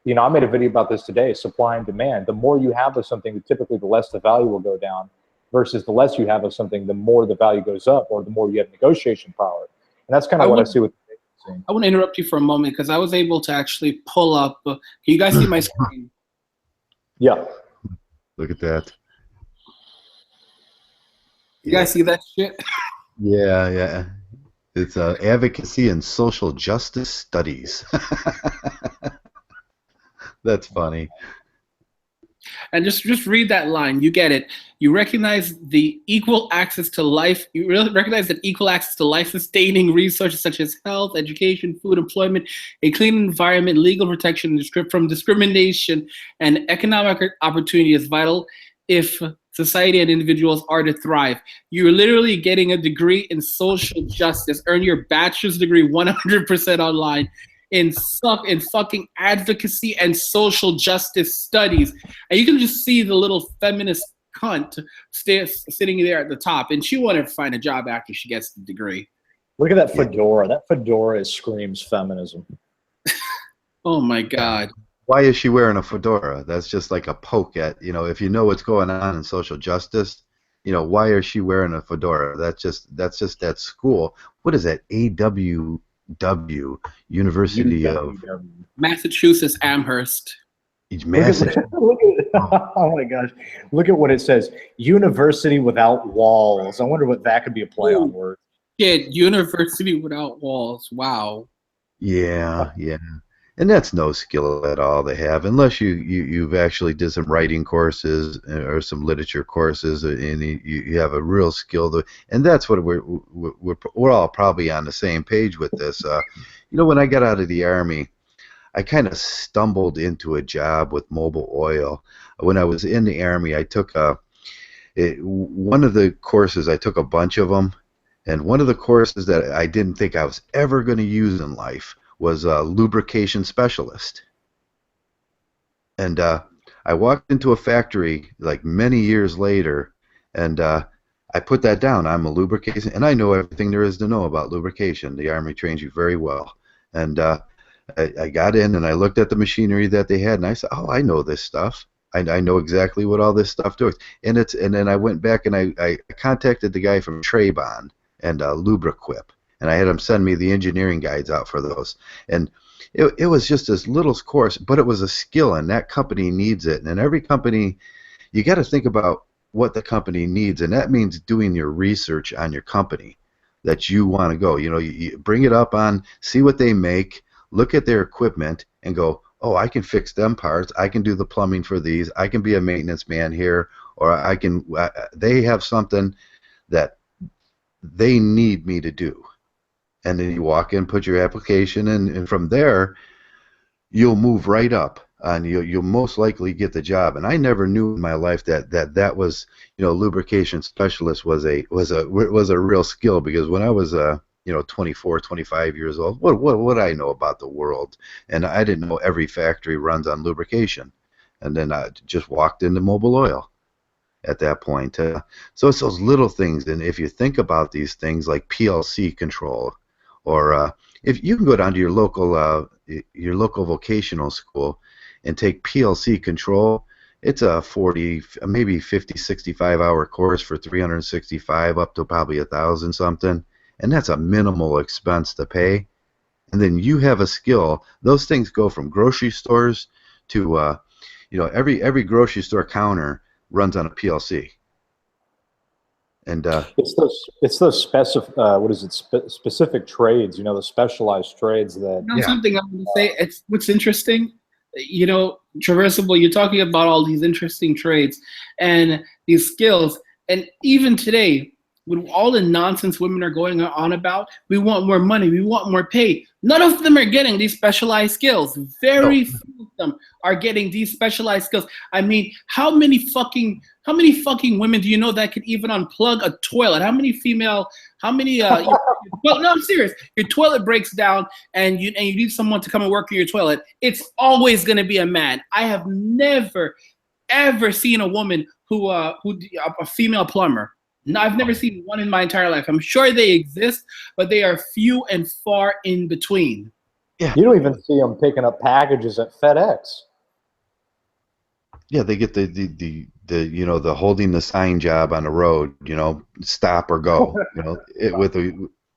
you know, I made a video about this today, supply and demand. The more you have of something, typically the less the value will go down, versus the less you have of something, the more the value goes up, or the more you have negotiation power. And that's kind of what I see with the scene. I want to interrupt you for a moment because I was able to actually pull up. Can you guys see my screen? Yeah. Look at that. You guys see that shit? Yeah, yeah. It's advocacy and social justice studies. That's funny. And just read that line. You get it. You recognize the equal access to life. You really recognize that equal access to life-sustaining resources such as health, education, food, employment, a clean environment, legal protection from discrimination, and economic opportunity is vital if society and individuals are to thrive. You're literally getting a degree in social justice. Earn your bachelor's degree 100% online in fucking advocacy and social justice studies. And you can just see the little feminist cunt sitting there at the top, and she wanted to find a job after she gets the degree. Look at that fedora. That fedora screams feminism. Oh my God. Why is she wearing a fedora? That's just like a poke at, you know, if you know what's going on in social justice, you know, why is she wearing a fedora? That's just that school. What is that? AWW, University of Massachusetts Amherst. Massachusetts. Oh my gosh. Look at what it says. University without walls. I wonder what that could be a play on word. Shit, university without walls. Wow. Yeah, yeah. And that's no skill at all they have, unless you've actually did some writing courses or some literature courses, and you have a real skill. And that's what we're all probably on the same page with this. You know, when I got out of the Army, I kind of stumbled into a job with Mobil Oil. When I was in the Army, I took one of the courses. I took a bunch of them, and one of the courses that I didn't think I was ever going to use in life was a lubrication specialist. And I walked into a factory like many years later, and I put that down. I'm a lubrication, and I know everything there is to know about lubrication. The Army trains you very well. And I got in, and I looked at the machinery that they had, and I said, oh, I know this stuff. I know exactly what all this stuff does. And then I went back, and I contacted the guy from Trabon and Lubriquip. And I had him send me the engineering guides out for those. And it was just this little course, but it was a skill, and that company needs it. And every company, you got to think about what the company needs, and that means doing your research on your company that you want to go. You know, you bring it up on, see what they make, look at their equipment, and go, oh, I can fix them parts. I can do the plumbing for these. I can be a maintenance man here, or I can. They have something that they need me to do. And then you walk in, put your application in, and from there, you'll move right up, and you'll most likely get the job. And I never knew in my life that was, you know, lubrication specialist was a real skill, because when I was 24, 25 years old, what I know about the world, and I didn't know every factory runs on lubrication. And then I just walked into Mobil Oil at that point. So it's those little things, and if you think about these things like PLC control. Or if you can go down to your local vocational school and take PLC control, it's a 40, maybe 50, 65-hour course for $365 up to probably $1,000 something, and that's a minimal expense to pay. And then you have a skill. Those things go from grocery stores to every grocery store counter runs on a PLC. And it's those specific trades, you know, the specialized trades that. You know, something I'm going to say. It's what's interesting. You know, Traversable, you're talking about all these interesting trades and these skills, and even today, with all the nonsense women are going on about, we want more money, we want more pay. None of them are getting these specialized skills. Very few of them are getting these specialized skills. I mean, how many fucking women do you know that could even unplug a toilet? How many well, no, I'm serious. Your toilet breaks down and you need someone to come and work on your toilet. It's always going to be a man. I have never ever seen a woman who a female plumber. No, I've never seen one in my entire life. I'm sure they exist, but they are few and far in between. Yeah. You don't even see them picking up packages at FedEx. Yeah, they get the the holding the sign job on the road, stop or go,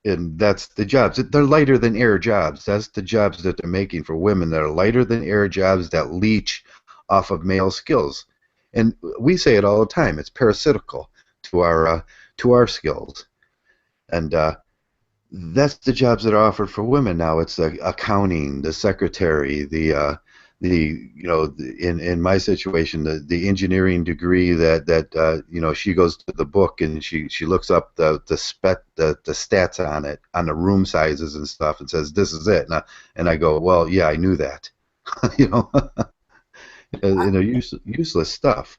and that's the jobs. They're lighter than air jobs. That's the jobs that they're making for women that are lighter than air jobs that leech off of male skills. And we say it all the time. It's parasitical to our skills, and that's the jobs that are offered for women now. It's the accounting, the secretary, in my situation, the engineering degree that she goes to the book and she looks up the stats on it, on the room sizes and stuff, and says this is it, and I go, well, yeah, I knew that. Useless stuff.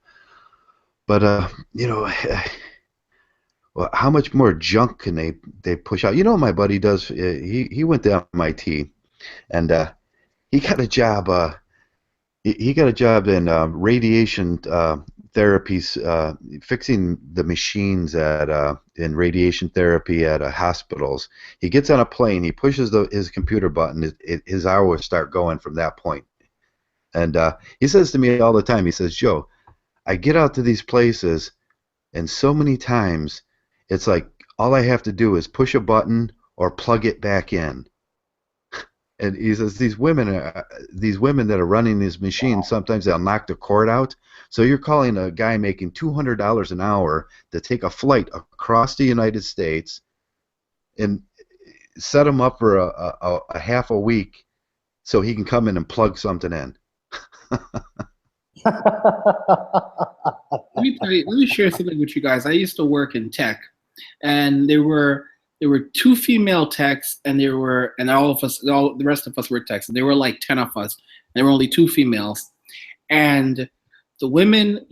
But well, how much more junk can they push out? My buddy does. He went to MIT, and he got a job. He got a job in radiation therapies, fixing the machines in radiation therapy at hospitals. He gets on a plane. He pushes his computer button. His hours start going from that point. And he says to me all the time. He says, "Joe, I get out to these places, and so many times it's like all I have to do is push a button or plug it back in." And he says these women that are running these machines, sometimes they'll knock the cord out. So you're calling a guy making $200 an hour to take a flight across the United States and set him up for a half a week so he can come in and plug something in. Let me share something with you guys. I used to work in tech, and there were 2 female techs, and all the rest of us were techs. And there were like 10 of us, and there were only 2 females. And the women,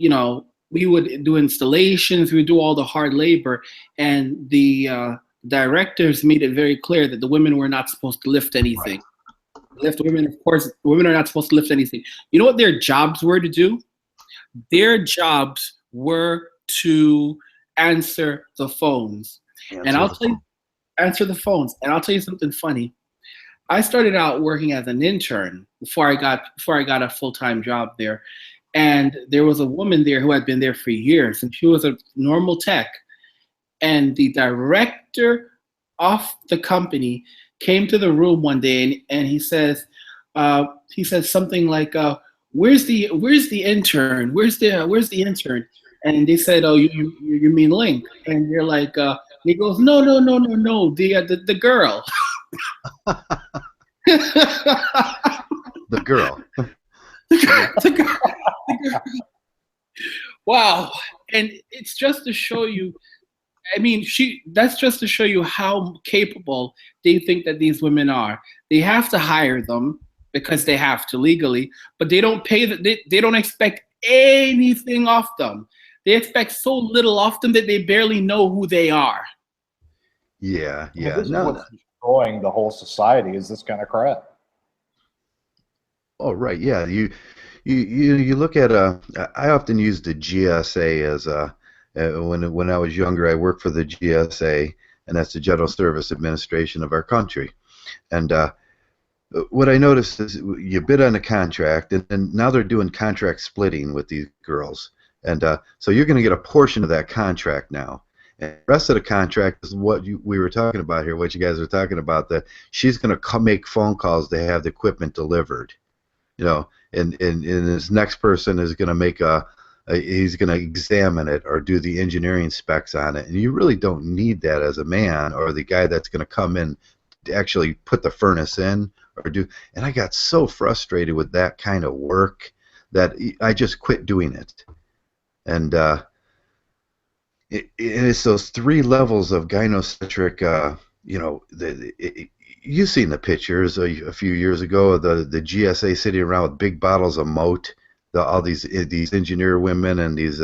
we would do installations, we would do all the hard labor, and the directors made it very clear that the women were not supposed to lift anything. Women are not supposed to lift anything. You know what their jobs were to do? Their jobs were to answer the phones. Answer the phones. And I'll tell you something funny. I started out working as an intern before I got a full-time job there. And there was a woman there who had been there for years, and she was a normal tech. And the director of the company came to the room one day, and he says something like, "Where's the intern? Where's the intern?" And they said, "Oh, you mean Link?" And you're like, he goes, "No, the girl." The girl. The girl. Wow. And it's just to show you, that's just to show you how capable they think that these women are. They have to hire them because they have to legally, but they don't pay they don't expect anything off them. They expect so little off them that they barely know who they are. Yeah. Well, this is what's destroying the whole society, is this kind of crap. Oh, right. Yeah. You look at I often use the GSA as when I was younger, I worked for the GSA, and that's the General Service Administration of our country. And what I noticed is you bid on a contract, and now they're doing contract splitting with these girls. And so you're going to get a portion of that contract now. And the rest of the contract is what we were talking about here, what you guys were talking about, that she's going to make phone calls to have the equipment delivered. And this next person is going to make he's going to examine it or do the engineering specs on it. And you really don't need that as a man, or the guy that's going to come in to actually put the furnace in or do. And I got so frustrated with that kind of work that I just quit doing it. And it's those three levels of gynocentric. You've seen the pictures a few years ago of the GSA sitting around with big bottles of moat. All these engineer women and these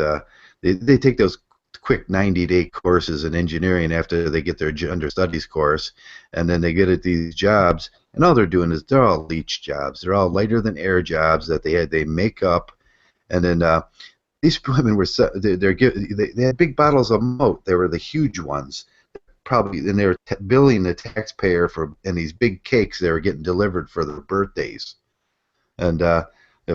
they take those quick 90-day courses in engineering after they get their understudies course, and then they get at these jobs, and all they're doing is they're all leech jobs. They're all lighter than air jobs that they make up, and then these women were they had big bottles of moat. They were the huge ones, probably, and they were billing the taxpayer for, and these big cakes they were getting delivered for their birthdays, and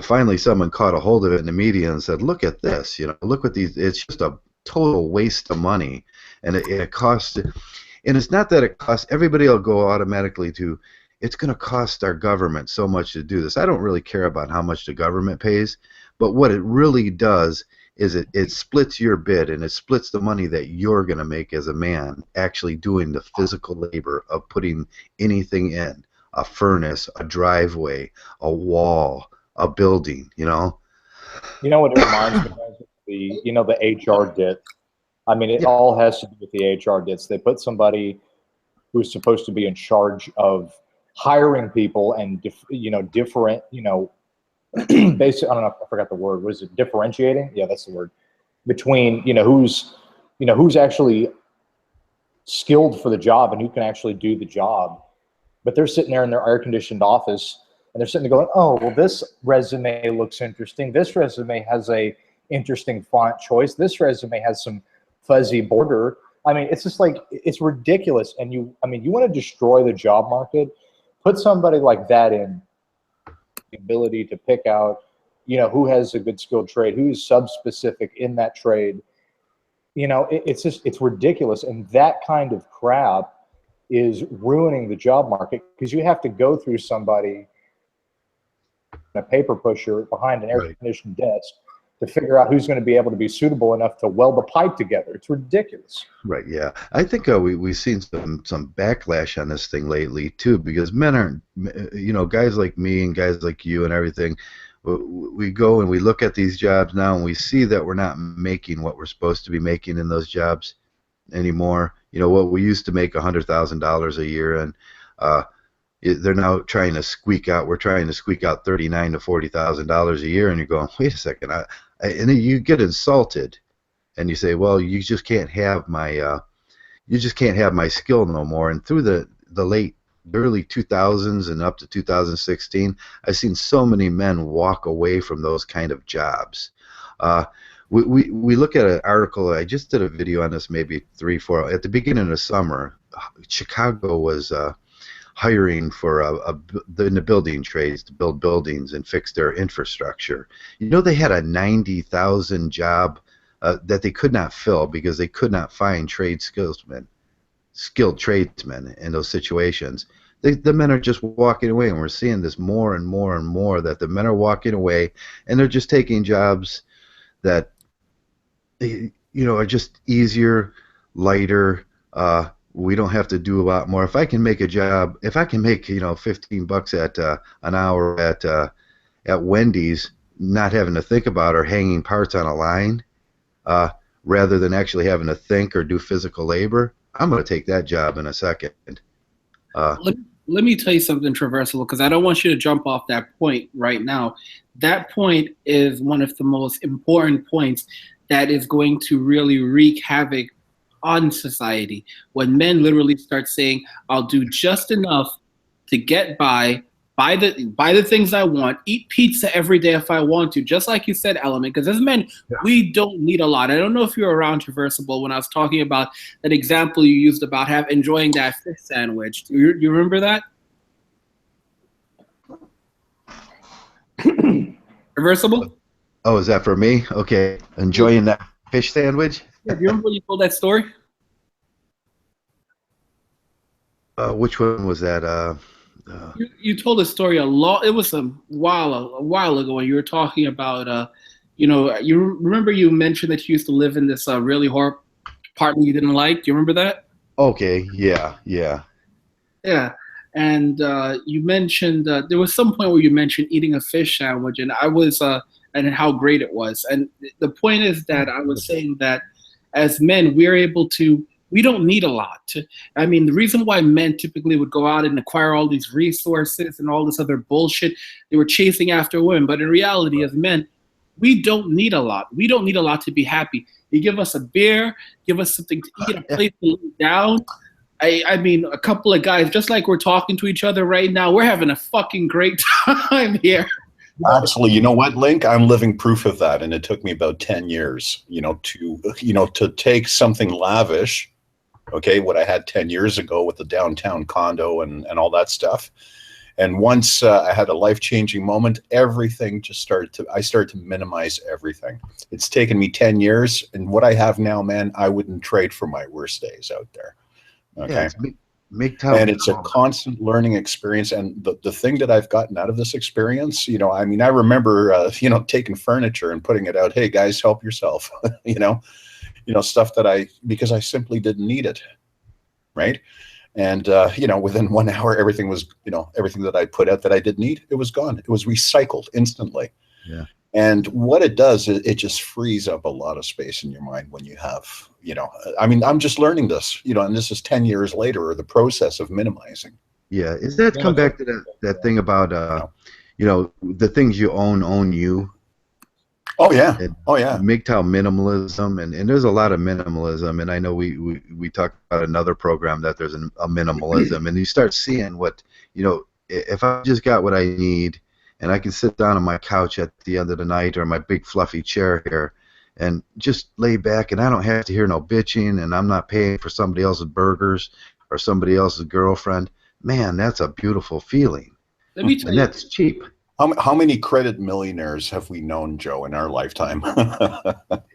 finally someone caught a hold of it in the media and said, "Look at this, look what these. It's just a total waste of money, and it costs." And it's not that it costs. Everybody will go automatically to, it's going to cost our government so much to do this. I don't really care about how much the government pays, but what it really does is it splits your bid, and it splits the money that you're going to make as a man actually doing the physical labor of putting anything in, a furnace, a driveway, a wall, a building. You know what it reminds me of? The HR dits. I mean, it all has to do with the HR dits. They put somebody who's supposed to be in charge of hiring people and different, basically, I don't know, I forgot the word. Was it differentiating? Yeah, that's the word. Between who's actually skilled for the job and who can actually do the job. But they're sitting there in their air-conditioned office, and they're sitting there going, "Oh, well, this resume looks interesting. This resume has a interesting font choice. This resume has some fuzzy border." I mean, it's just like, it's ridiculous. And you want to destroy the job market, put somebody like that in the ability to pick out, who has a good skilled trade, who's sub-specific in that trade. It's ridiculous. And that kind of crap is ruining the job market, because you have to go through somebody, a paper pusher behind an air-conditioned desk, to figure out who's going to be able to be suitable enough to weld the pipe together. It's ridiculous. Right. Yeah. I think we've seen some backlash on this thing lately too, because men aren't, guys like me and guys like you and everything, we go and we look at these jobs now and we see that we're not making what we're supposed to be making in those jobs anymore. What we used to make $100,000 a year, and they're now trying to squeak out. We're trying to squeak out $39,000 to $40,000 a year, and you're going, wait a second, and then you get insulted, and you say, well, you just can't have my skill no more. And through the early 2000s and up to 2016, I've seen so many men walk away from those kind of jobs. We look at an article. I just did a video on this maybe 3-4 at the beginning of summer. Chicago was hiring for in the building trades to build buildings and fix their infrastructure. They had a 90,000 job that they could not fill because they could not find skilled tradesmen in those situations. The men are just walking away, and we're seeing this more and more and more, that the men are walking away and they're just taking jobs that are just easier, lighter. We don't have to do a lot more. If I can make $15 an hour at Wendy's, not having to think about or hanging parts on a line, rather than actually having to think or do physical labor, I'm going to take that job in a second. Let me tell you something, Traversal, because I don't want you to jump off that point right now. That point is one of the most important points that is going to really wreak havoc on society. When men literally start saying, I'll do just enough to get by, buy the things I want, eat pizza every day if I want to, just like you said, Element, because as men, we don't need a lot. I don't know if you're around, Traversable, when I was talking about that example you used about enjoying that fish sandwich. You remember that? Traversable? Oh, is that for me? Okay. Enjoying that fish sandwich? Yeah, do you remember when you told that story? Which one was that? You told a story it was a while ago when you were talking about you remember you mentioned that you used to live in this really horrible apartment you didn't like. Do you remember that? Okay, yeah. And you mentioned there was some point where you mentioned eating a fish sandwich, and I was and how great it was. And the point is that I was saying that as men, we don't need a lot. I mean, the reason why men typically would go out and acquire all these resources and all this other bullshit, they were chasing after women. But in reality, as men, we don't need a lot. We don't need a lot to be happy. You give us a beer, give us something to eat, a place to lay down. I mean, a couple of guys, just like we're talking to each other right now, we're having a fucking great time here. Actually, you know what, Link? I'm living proof of that, and it took me about 10 years, to take something lavish, okay, what I had 10 years ago with the downtown condo and all that stuff. And once I had a life-changing moment, everything just I started to minimize everything. It's taken me 10 years, and what I have now, man, I wouldn't trade for my worst days out there. Okay. Mgtow. And it's a constant learning experience. And the thing that I've gotten out of this experience, I mean, I remember, taking furniture and putting it out. Hey guys, help yourself, stuff because I simply didn't need it. Right. And, within 1 hour, everything was, everything that I put out that I didn't need, it was gone. It was recycled instantly. Yeah. And what it does, it just frees up a lot of space in your mind when you have, I mean, I'm just learning this, and this is 10 years later, or the process of minimizing. Yeah. Is that come back to that thing about, the things you own you? Oh yeah. Mgtow minimalism, and there's a lot of minimalism, and I know we talked about another program that there's a minimalism, and you start seeing what, if I just got what I need, and I can sit down on my couch at the end of the night or my big fluffy chair here and just lay back, and I don't have to hear no bitching, and I'm not paying for somebody else's burgers or somebody else's girlfriend. Man, that's a beautiful feeling. Let me tell and you, that's cheap. How many credit millionaires have we known, Joe, in our lifetime?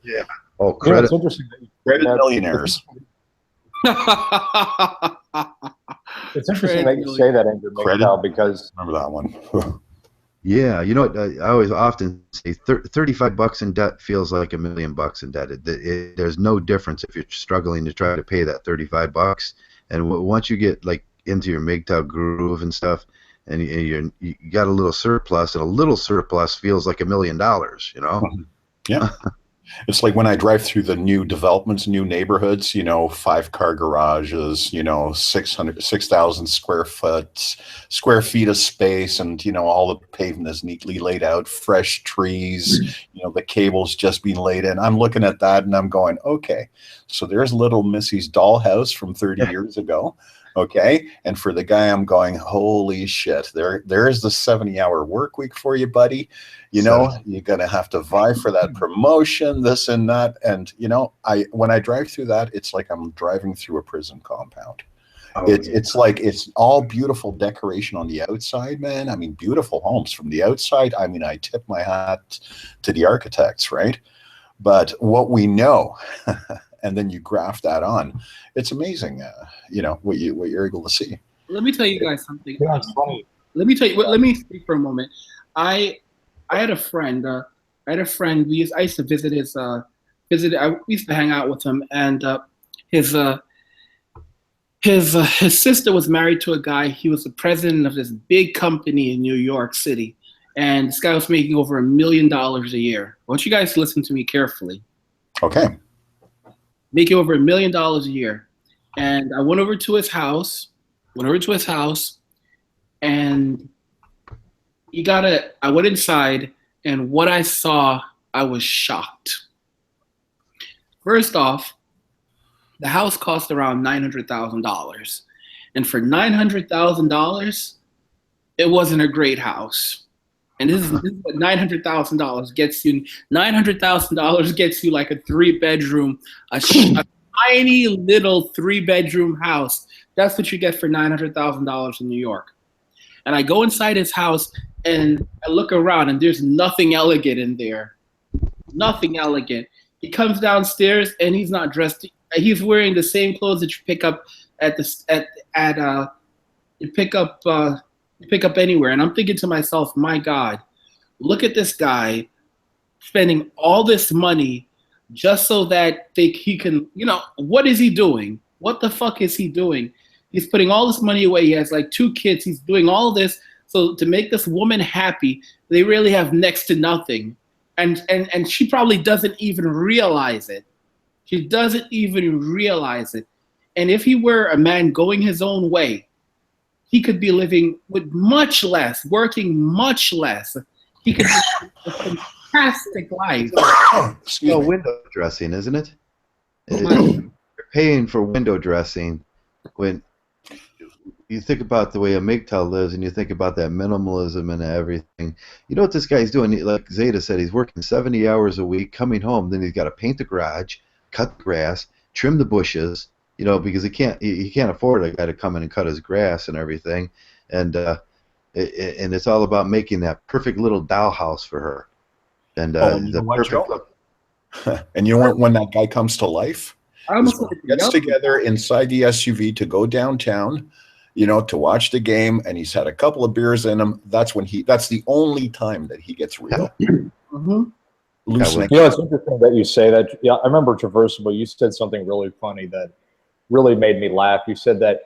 Yeah. Oh, credit. It's interesting. Credit millionaires. It's interesting that you say that, Angry Mgtow, because remember that one. Yeah, you know what? I always often say $35 in debt feels like $1 million in debt. There's no difference if you're struggling to try to pay that $35. And once you get like into your Mgtow groove and stuff, and you got a little surplus, and a little surplus feels like $1 million. Yeah. It's like when I drive through the new developments, new neighborhoods, 5-car garages, 6,000 square feet of space, and, all the pavement is neatly laid out, fresh trees, the cables just being laid in. I'm looking at that and I'm going, okay, so there's little Missy's dollhouse from 30 years ago. Okay. And for the guy, I'm going, holy shit, there is the 70-hour work week for you, buddy. You're going to have to vie for that promotion, this and that. And, when I drive through that, it's like I'm driving through a prison compound. It's like, it's all beautiful decoration on the outside, man. I mean, beautiful homes from the outside. I mean, I tip my hat to the architects, right? But what we know, and then you graft that on, it's amazing, what you're able to see. Let me tell you guys something. Yeah, it's funny. Let me speak for a moment. I had a friend. I used to visit his. I used to hang out with him, and his sister was married to a guy. He was the president of this big company in New York City, and this guy was making over $1 million a year. I want you guys to listen to me carefully. Okay. Making over $1 million a year, and I went over to his house. And I went inside, and what I saw, I was shocked. First off, the house cost around $900,000. And for $900,000, it wasn't a great house. And this is what $900,000 gets you. $900,000 gets you like a 3-bedroom, a tiny little 3-bedroom house. That's what you get for $900,000 in New York. And I go inside his house and I look around, and there's nothing elegant in there. Nothing elegant. He comes downstairs and he's not dressed. He's wearing the same clothes that you pick up pick up anywhere. And I'm thinking to myself, my God, look at this guy spending all this money just so that he can, what is he doing? What the fuck is he doing? He's putting all this money away. He has like 2 kids. He's doing all this so to make this woman happy. They really have next to nothing. And she probably doesn't even realize it. He doesn't even realize it. And if he were a man going his own way, he could be living with much less, working much less. He could live a fantastic life. Excuse me. Window dressing, isn't it? You're paying for window dressing when you think about the way a Mgtow lives and you think about that minimalism and everything. You know what this guy's doing? Like Zeta said, he's working 70 hours a week, coming home, then he's got to paint the garage, cut the grass, trim the bushes, you know, because he can't afford a guy to come in and cut his grass and everything. And it's all about making that perfect little dollhouse for her. And the perfect look. And you know when that guy comes to life? Gets together inside the SUV to go downtown, you know, to watch the game, and he's had a couple of beers in him. That's the only time that he gets real. Mm-hmm. You know, it's interesting that you say that. Yeah, I remember Traversable, you said something really funny that really made me laugh. You said that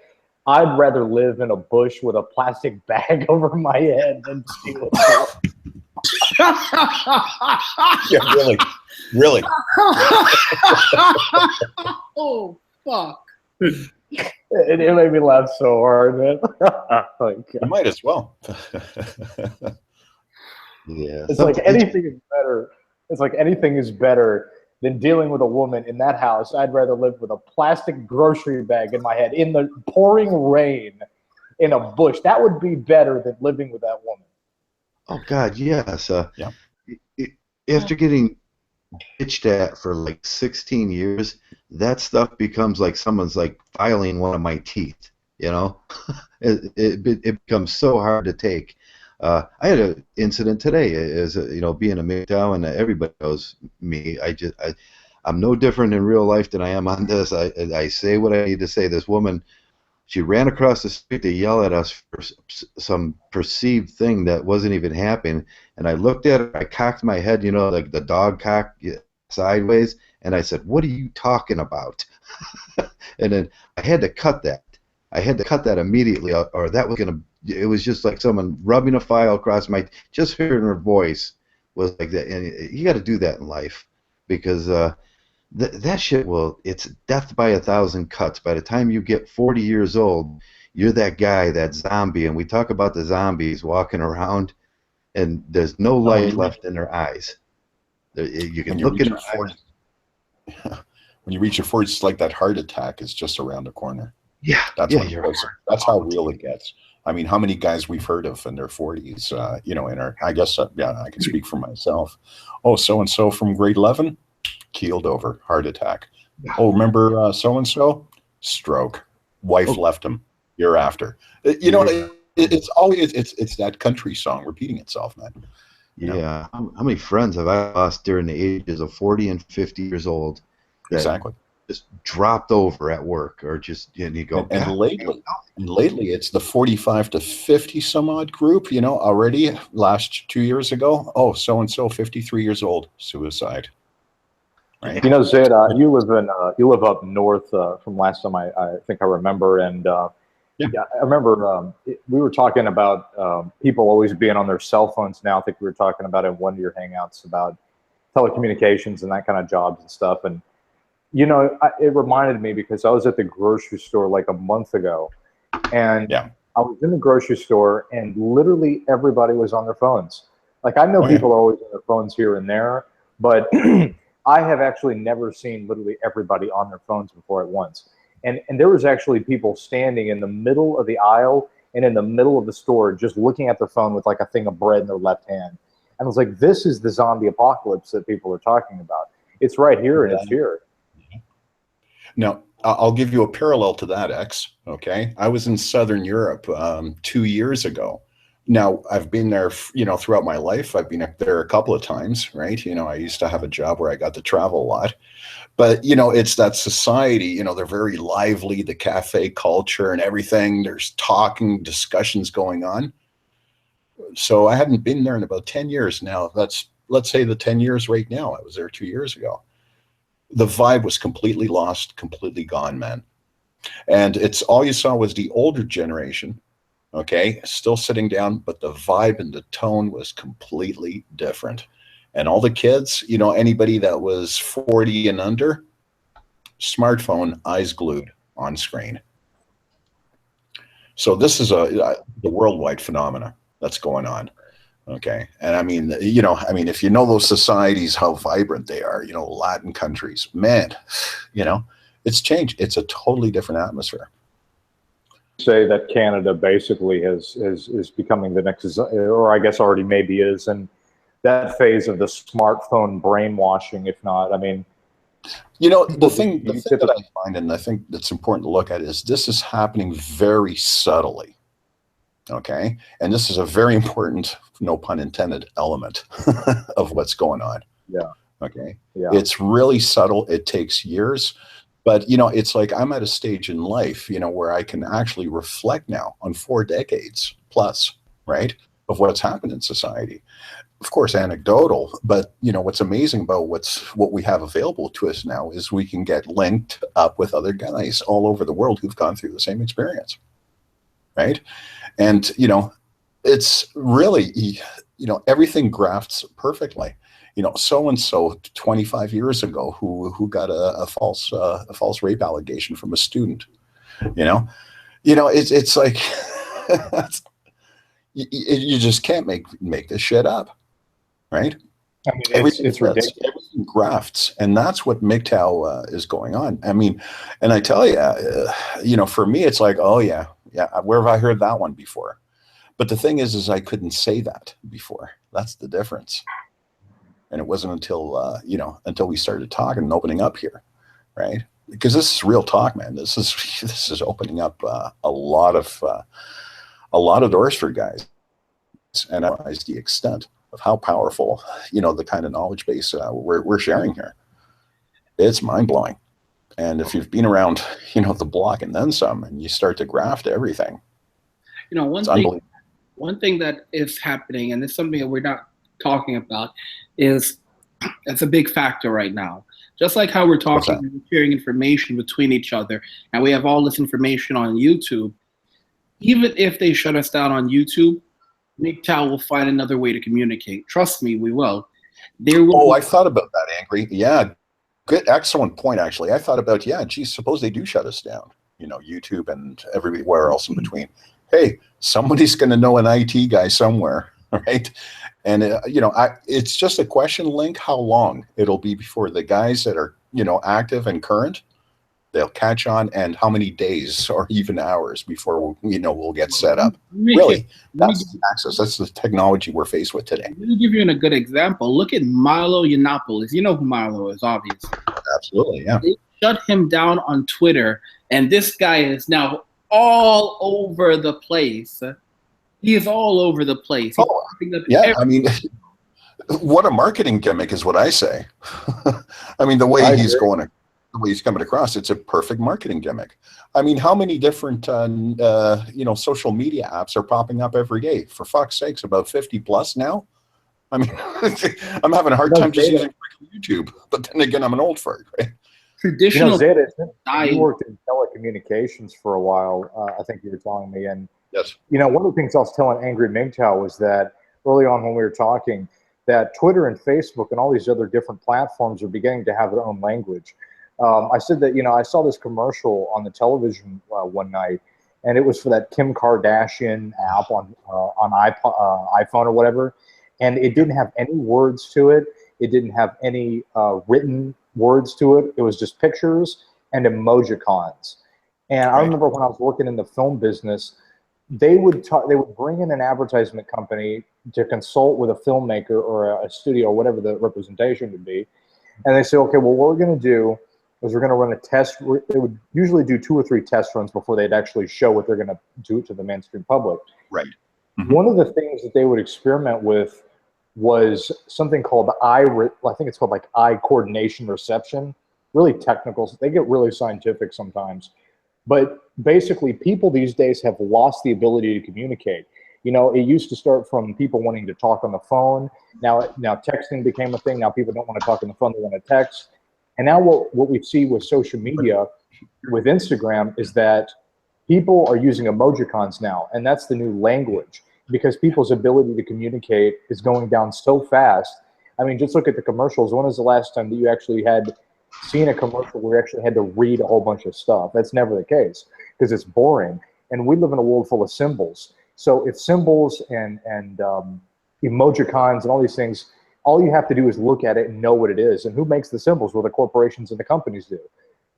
I'd rather live in a bush with a plastic bag over my head than steal it. Yeah, really. Oh, fuck. It made me laugh so hard, man. You might as well. Yeah. It's like anything is better. It's like anything is better than dealing with a woman in that house. I'd rather live with a plastic grocery bag in my head in the pouring rain in a bush. That would be better than living with that woman. Oh God, yes. Yeah. After getting bitched at for like 16 years, that stuff becomes like someone's like filing one of my teeth. You know, it becomes so hard to take. I had an incident today, as you know, being a Mgtow, and everybody knows me. I'm no different in real life than I am on this. I say what I need to say. This woman, she ran across the street to yell at us for some perceived thing that wasn't even happening. And I looked at her, I cocked my head, you know, like the dog cock sideways, and I said, "What are you talking about?" And then I had to cut that. I had to cut that immediately, or that was gonna. It was just like someone rubbing a file across my. Just hearing her voice was like that. And you got to do that in life, because that shit will. It's death by 1,000 cuts. By the time you get 40 years old, you're that guy, that zombie. And we talk about the zombies walking around, and there's no light left in their eyes. You can look in their eyes. When you reach your 40s, it's like that heart attack is just around the corner. Yeah, that's how real it gets. I mean, how many guys we've heard of in their 40s? You know, in our, I guess, yeah, I can speak for myself. Oh, so and so from grade 11, keeled over, heart attack. Oh, remember so and so, stroke. Wife left him. Year after. You know, it's always it's that country song repeating itself, man. Yeah. How many friends have I lost during the ages of 40 and 50 years old? Exactly. Just dropped over at work, or just, and you go. And lately, it's the 45 to 50 some odd group. You know, already last 2 years ago. Oh, so and so, 53 years old, suicide. Right. You know, Zed, you live up north from last time I think I remember, and yeah, I remember we were talking about people always being on their cell phones now. I think we were talking about in one of your hangouts about telecommunications and that kind of jobs and stuff. And you know, it reminded me because I was at the grocery store like a month ago, and I was in the grocery store, and literally everybody was on their phones. Like, I know people are always on their phones here and there, but I have actually never seen literally everybody on their phones before at once. And there was actually people standing in the middle of the aisle and in the middle of the store just looking at their phone with like a thing of bread in their left hand. And I was like, this is the zombie apocalypse that people are talking about. It's right here, and it's here. Now, I'll give you a parallel to that, X. Okay, I was in Southern Europe 2 years ago. Now, I've been there, you know, throughout my life. I've been up there a couple of times, right? You know, I used to have a job where I got to travel a lot. But, you know, it's that society, you know, they're very lively, the cafe culture and everything. There's talking, discussions going on. So I hadn't been there in about 10 years now. Let's say the 10 years right now. I was there 2 years ago. The vibe was completely lost, completely gone, man. And it's all you saw was the older generation, okay, still sitting down, but the vibe and the tone was completely different. And all the kids, you know, anybody that was 40 and under, smartphone, eyes glued on screen. So this is the worldwide phenomena that's going on. Okay. And I mean, if you know those societies, how vibrant they are, Latin countries, man, it's changed. It's a totally different atmosphere. Say that Canada basically is becoming the next, or I guess already maybe is, and that phase of the smartphone brainwashing, if not, I mean, the thing that I find, and I think that's important to look at, is this is happening very subtly. Okay. And this is a very important, no pun intended, element of what's going on. Yeah. Okay. Yeah. It's really subtle. It takes years. But, it's like I'm at a stage in life, where I can actually reflect now on 4 decades plus, right, of what's happened in society. Of course, anecdotal, but, what's amazing about what we have available to us now is we can get linked up with other guys all over the world who've gone through the same experience, right? And, it's really, everything grafts perfectly. So-and-so 25 years ago who got a false rape allegation from a student, it's like, you just can't make this shit up, right? I mean, it's ridiculous. Everything grafts, and that's what Mgtow is going on. I mean, and I tell you, for me, it's like, oh yeah, where have I heard that one before? But the thing is I couldn't say that before. That's the difference. And it wasn't until we started talking and opening up here, right? Because this is real talk, man. This is opening up a lot of doors for guys, and I realize the extent of how powerful, the kind of knowledge base we're sharing here. It's mind blowing. And if you've been around, the block and then some, and you start to graft everything, one thing that is happening, and it's something that we're not talking about, is that's a big factor right now. Just like how we're talking and sharing information between each other, and we have all this information on YouTube, even if they shut us down on YouTube, Mgtow will find another way to communicate. Trust me, we will. I thought about that, Angry. Yeah, good, excellent point, actually. I thought about, suppose they do shut us down, YouTube and everywhere else in between. Hey, somebody's going to know an IT guy somewhere, right? And, it's just a question, Link, how long it'll be before the guys that are, active and current, they'll catch on, and how many days or even hours before, we'll get set up. Really, that's the access. That's the technology we're faced with today. Let me give you a good example. Look at Milo Yiannopoulos. You know who Milo is, obviously. Absolutely, yeah. They shut him down on Twitter, and this guy is now all over the place. He is all over the place. I mean, what a marketing gimmick is what I say. I mean, the way he's coming across, it's a perfect marketing gimmick. I mean, how many different, social media apps are popping up every day? For fuck's sakes, about 50 plus now. I mean, I'm having a hard time just using YouTube, but then again, I'm an old fart, right? Traditional. You worked in telecommunications for a while. I think you were telling me, and yes. One of the things I was telling Angry Mgtow was that early on when we were talking, that Twitter and Facebook and all these other different platforms are beginning to have their own language. I said that, I saw this commercial on the television one night, and it was for that Kim Kardashian app on iPhone or whatever, and it didn't have any words to it. It didn't have any written words to it. It was just pictures and emojicons. And I remember when I was working in the film business, they would bring in an advertisement company to consult with a filmmaker or a studio or whatever the representation would be. And they say, okay, well, what we're going to do is we're going to run a test. They would usually do 2 or 3 test runs before they'd actually show what they're going to do to the mainstream public. Right. Mm-hmm. One of the things that they would experiment with was something called I think it's called like eye coordination reception. Really technical. They get really scientific sometimes. But basically, people these days have lost the ability to communicate. It used to start from people wanting to talk on the phone. Now texting became a thing. Now people don't want to talk on the phone, they want to text. And now what we see with social media, with Instagram, is that people are using emojicons now, and that's the new language, because people's ability to communicate is going down so fast. I mean, just look at the commercials. When was the last time that you actually had seen a commercial where we actually had to read a whole bunch of stuff. That's never the case because it's boring. And we live in a world full of symbols. So if symbols and emojicons and all these things, all you have to do is look at it and know what it is. And who makes the symbols? Well, the corporations and the companies do.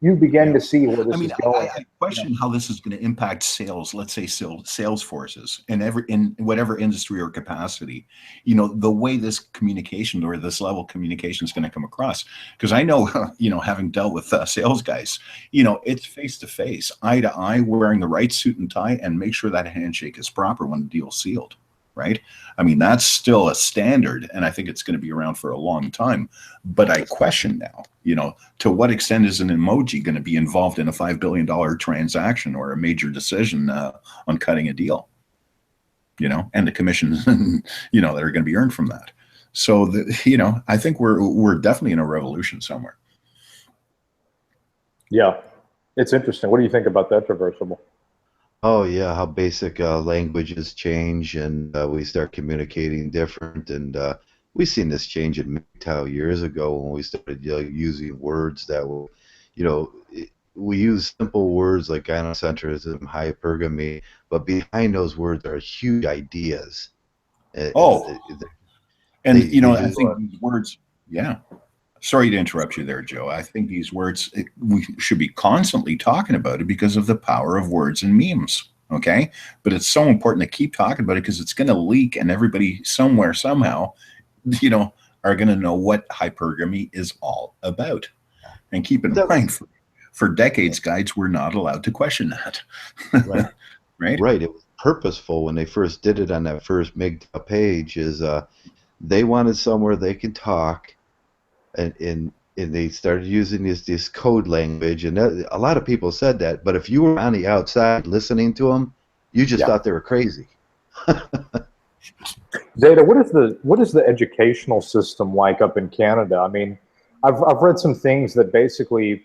You begin to see where this is going. I question how this is going to impact sales. Let's say sales forces in whatever industry or capacity. You know, the way this communication or this level of communication is going to come across. Because I know, you know, having dealt with sales guys, you know, it's face to face, eye to eye, wearing the right suit and tie, and make sure that handshake is proper when the deal's sealed. Right? I mean, that's still a standard, and I think it's going to be around for a long time. But I question now, you know, to what extent is an emoji going to be involved in a $5 billion transaction or a major decision on cutting a deal, you know, and the commissions, you know, that are going to be earned from that. So, you know, I think we're definitely in a revolution somewhere. Yeah, it's interesting. What do you think about that, Traversable? Oh yeah, how basic languages change, and we start communicating different. And we've seen this change in Mgtow years ago when we started using words that will, you know, we use simple words like gynocentrism, hypergamy, but behind those words are huge ideas. You know, I think these words, yeah. Sorry to interrupt you there, Joe. I think these words, we should be constantly talking about it because of the power of words and memes, okay? But it's so important to keep talking about it because it's going to leak, and everybody somewhere, somehow, you know, are going to know what hypergamy is all about. And keep in mind, for decades, guides were not allowed to question that. Right. Right? Right. It was purposeful when they first did it on that first Mgtow page, is they wanted somewhere they could talk. And they started using this code language, and a lot of people said that. But if you were on the outside listening to them, you just thought they were crazy. Zeta, what is the educational system like up in Canada? I mean, I've read some things that basically,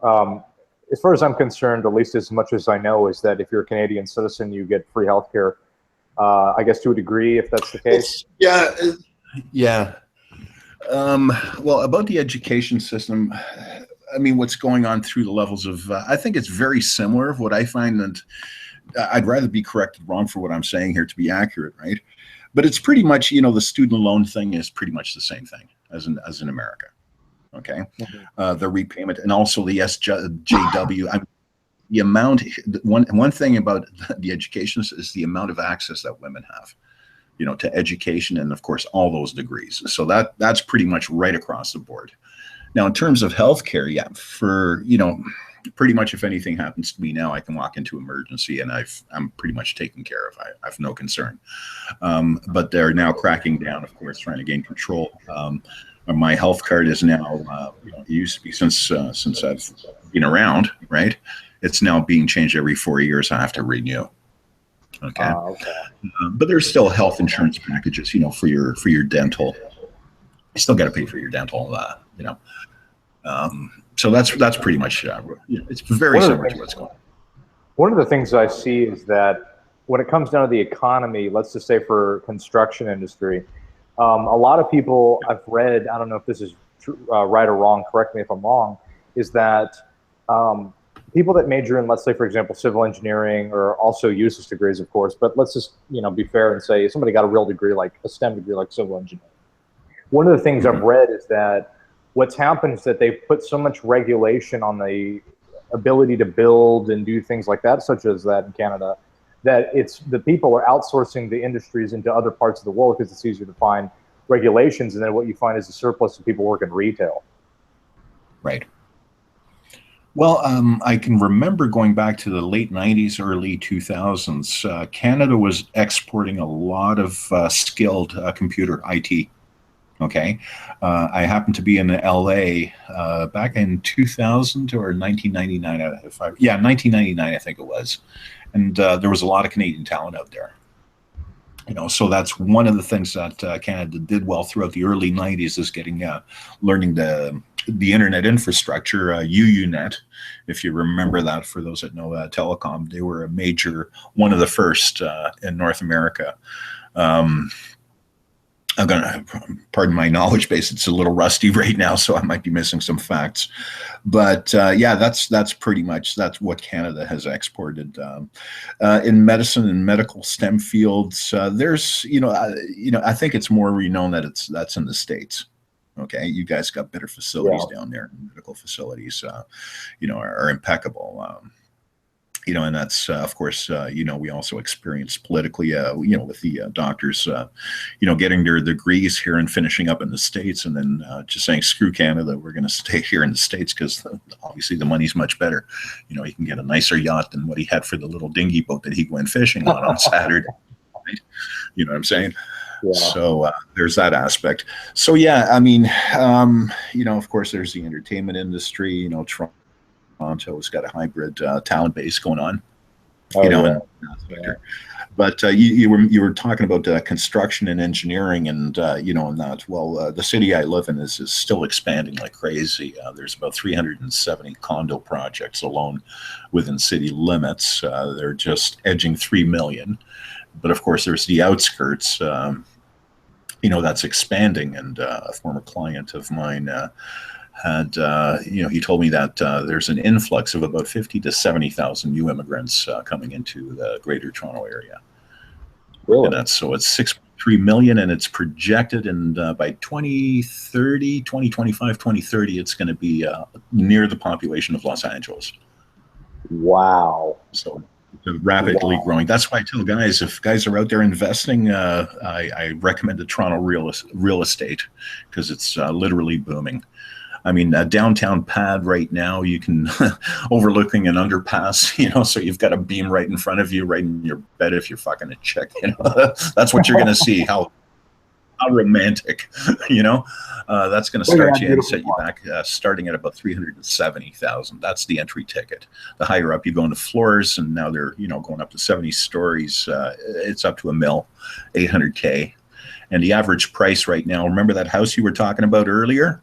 as far as I'm concerned, at least as much as I know, is that if you're a Canadian citizen, you get free healthcare. I guess to a degree, if that's the case. Yeah. Well, about the education system, I mean, what's going on through the levels of, I think it's very similar of what I find, and I'd rather be corrected wrong for what I'm saying here to be accurate, right? But it's pretty much, you know, the student loan thing is pretty much the same thing as in America, okay? Mm-hmm. The repayment, and also the SJW. I mean, the amount, one thing about the education is the amount of access that women have, you know, to education, and of course all those degrees. So that's pretty much right across the board. Now, in terms of healthcare, yeah, for, you know, pretty much if anything happens to me now, I can walk into emergency and I'm pretty much taken care of. I have no concern. But they're now cracking down, of course, trying to gain control. My health card is now, you know, it used to be since I've been around, right? It's now being changed every 4 years. I have to renew. Okay. But there's still health insurance packages, you know, for your dental. You still got to pay for your dental, you know. So that's pretty much, it's very similar to what's going on. One of the things I see is that when it comes down to the economy, let's just say for construction industry, a lot of people I've read, I don't know if this is right or wrong, correct me if I'm wrong, is that people that major in, let's say, for example, civil engineering, or also useless degrees, of course, but let's just, you know, be fair and say somebody got a real degree, like a STEM degree, like civil engineering. One of the things I've read is that what's happened is that they've put so much regulation on the ability to build and do things like that, such as that in Canada, that it's the people are outsourcing the industries into other parts of the world because it's easier to find regulations, and then what you find is a surplus of people working retail. Right. Well, I can remember going back to the late 90s, early 2000s, Canada was exporting a lot of skilled computer IT. Okay. I happened to be in LA back in 2000 or 1999. 1999, I think it was. And there was a lot of Canadian talent out there. You know, so that's one of the things that Canada did well throughout the early 90s, is getting learning the internet infrastructure, UUNet, if you remember that. For those that know telecom, they were a major, one of the first in North America. I'm gonna pardon my knowledge base. It's a little rusty right now, so I might be missing some facts. But yeah, that's pretty much that's what Canada has exported in medicine and medical STEM fields. There's I think it's more renowned that that's in the States. Okay, you guys got better facilities down there. Medical facilities, are impeccable. And that's of course, we also experience politically, with the doctors, getting their degrees here and finishing up in the States, and then just saying, screw Canada, we're going to stay here in the States because obviously the money's much better. He can get a nicer yacht than what he had for the little dinghy boat that he went fishing on Saturday. Right? You know what I'm saying? Yeah. So there's that aspect. So yeah, I mean, of course, there's the entertainment industry. Toronto's got a hybrid talent base going on, But you were talking about construction and engineering, and and that. Well, the city I live in is still expanding like crazy. There's about 370 condo projects alone within city limits. They're just edging 3 million. But of course, there's the outskirts. That's expanding, and a former client of mine had, he told me that there's an influx of about 50 to 70,000 new immigrants coming into the Greater Toronto area. Really? And it's 6.3 million, and it's projected, and by 2030, 2025, 2030, it's going to be near the population of Los Angeles. Wow. So rapidly growing. That's why I tell guys, if guys are out there investing, I recommend the Toronto real estate, because it's literally booming. I mean, downtown pad right now, you can overlooking an underpass, so you've got a beam right in front of you, right in your bed if you're fucking a chick. That's what you're going to see. How romantic, that's going to start you and set you back, starting at about 370,000. That's the entry ticket. The higher up you go into floors, and now they're going up to 70 stories. It's up to $1,800,000, and the average price right now. Remember that house you were talking about earlier?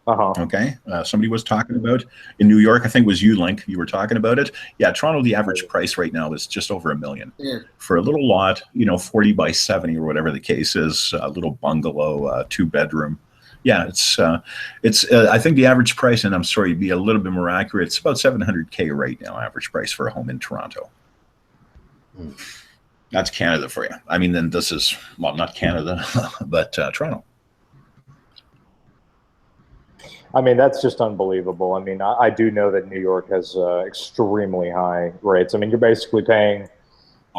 Okay. Somebody was talking about in New York, I think it was you, Link. You were talking about it. Yeah, Toronto, the average price right now is just over $1 million for a little lot, 40 by 70 or whatever the case is, a little bungalow, 2-bedroom. Yeah, it's I think the average price, and I'm sorry to be a little bit more accurate, it's about $700,000 right now, average price for a home in Toronto. That's Canada for you. I mean, then this is, well, not Canada, but Toronto. I mean, that's just unbelievable. I mean, I do know that New York has extremely high rates. I mean, you're basically paying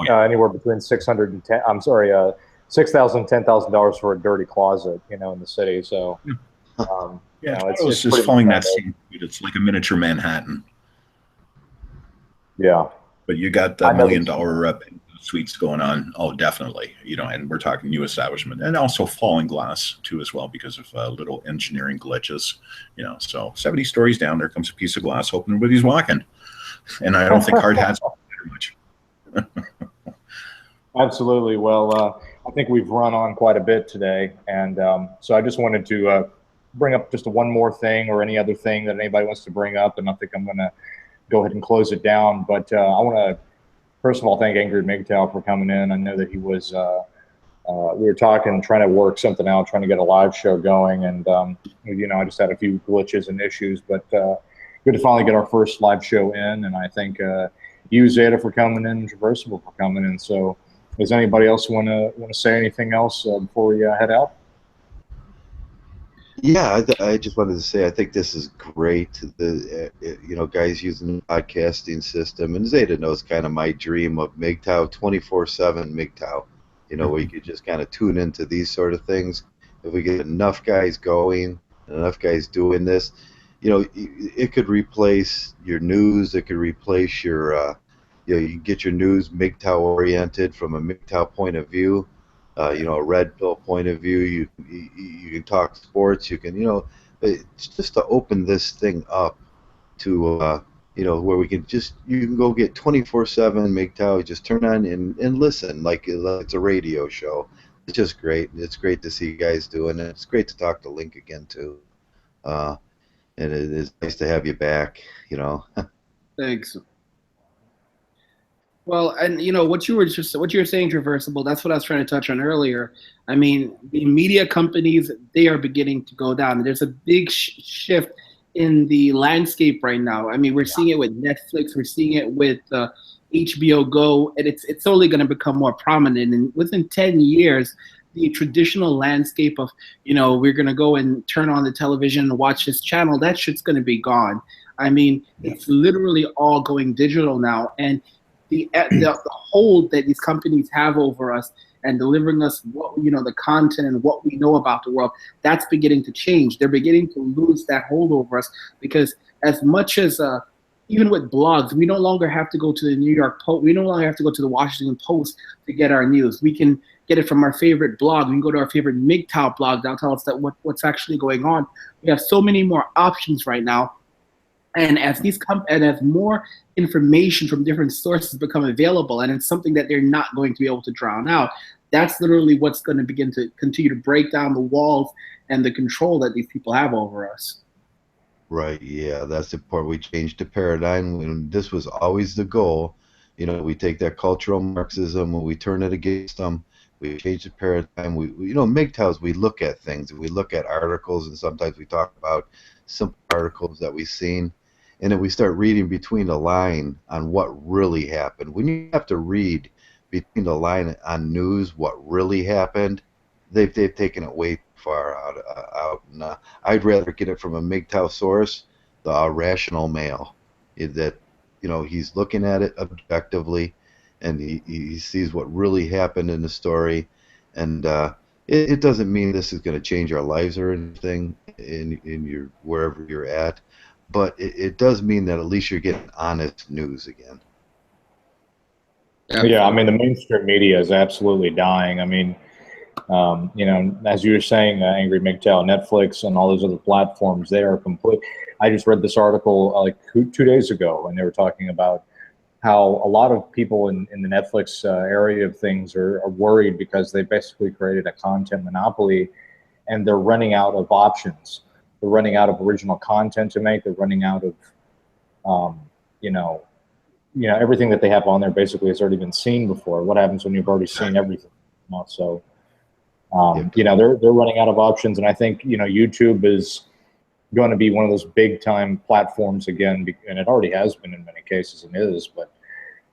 anywhere between $6,000 and $10,000 for a dirty closet, in the city. So, it's just following that same. It's like a miniature Manhattan. Yeah, but you got $1 million suites going on. Oh, definitely. And we're talking new establishment, and also falling glass too, as well, because of little engineering glitches. So 70 stories down, there comes a piece of glass, hoping nobody's walking. And I don't think hard hats matter much. Absolutely. Well, I think we've run on quite a bit today, and so I just wanted to bring up just one more thing, or any other thing that anybody wants to bring up, and I think I'm going to go ahead and close it down. But I want to first of all thank Angry Mgtow for coming in. I know that he was we were talking, trying to work something out, trying to get a live show going, and I just had a few glitches and issues, but good to finally get our first live show in. And I thank you, Zeta, for coming in, and Traversable for coming in. So does anybody else want to say anything else before we head out? Yeah, I just wanted to say I think this is great. Guys using the podcasting system, and Zeta knows kind of my dream of Mgtow 24/7 Mgtow. Where you could just kind of tune into these sort of things. If we get enough guys going, enough guys doing this, it could replace your news. It could replace your, you can get your news Mgtow oriented from a Mgtow point of view. A red pill point of view. You can talk sports. You can, it's just to open this thing up to, where we can you can go get 24/7 Mgtow. Just turn on and listen like it's a radio show. It's just great. It's great to see you guys doing it. It's great to talk to Link again too. And it is nice to have you back. Thanks. Well, and what you were saying is reversible. That's what I was trying to touch on earlier. I mean, the media companies, they are beginning to go down. There's a big shift in the landscape right now. I mean, we're seeing it with Netflix, we're seeing it with HBO Go, and it's only going to become more prominent. And within 10 years, the traditional landscape of we're going to go and turn on the television and watch this channel, that shit's going to be gone. I mean, it's literally all going digital now, and the hold that these companies have over us and delivering us the content and what we know about the world, that's beginning to change. They're beginning to lose that hold over us, because as much as even with blogs, we no longer have to go to the New York Post. We no longer have to go to the Washington Post to get our news. We can get it from our favorite blog. We can go to our favorite Mgtow blog. That'll tell us what's actually going on. We have so many more options right now. And as as more information from different sources become available, and it's something that they're not going to be able to drown out, that's literally what's going to begin to continue to break down the walls and the control that these people have over us. Right, yeah, that's the part. We changed the paradigm, and this was always the goal. We take that cultural Marxism and we turn it against them. We change the paradigm. MGTOWs, we look at things, we look at articles, and sometimes we talk about simple articles that we've seen, and then we start reading between the line on what really happened. When you have to read between the line on news what really happened, they've taken it way far out. And, I'd rather get it from a MGTOW source, the rational male, that he's looking at it objectively, and he sees what really happened in the story, and it doesn't mean this is going to change our lives or anything in your wherever you're at, but it does mean that at least you're getting honest news again. Yeah, I mean, the mainstream media is absolutely dying. I mean, as you were saying, Angry Mgtow, Netflix, and all those other platforms, they are complete. I just read this article like 2 days ago, and they were talking about how a lot of people in the Netflix area of things are worried because they basically created a content monopoly, and they're running out of options. They're running out of original content to make. They're running out of, everything that they have on there basically has already been seen before. What happens when you've already seen everything? So, they're running out of options, and I think YouTube is going to be one of those big time platforms again, and it already has been in many cases and is. But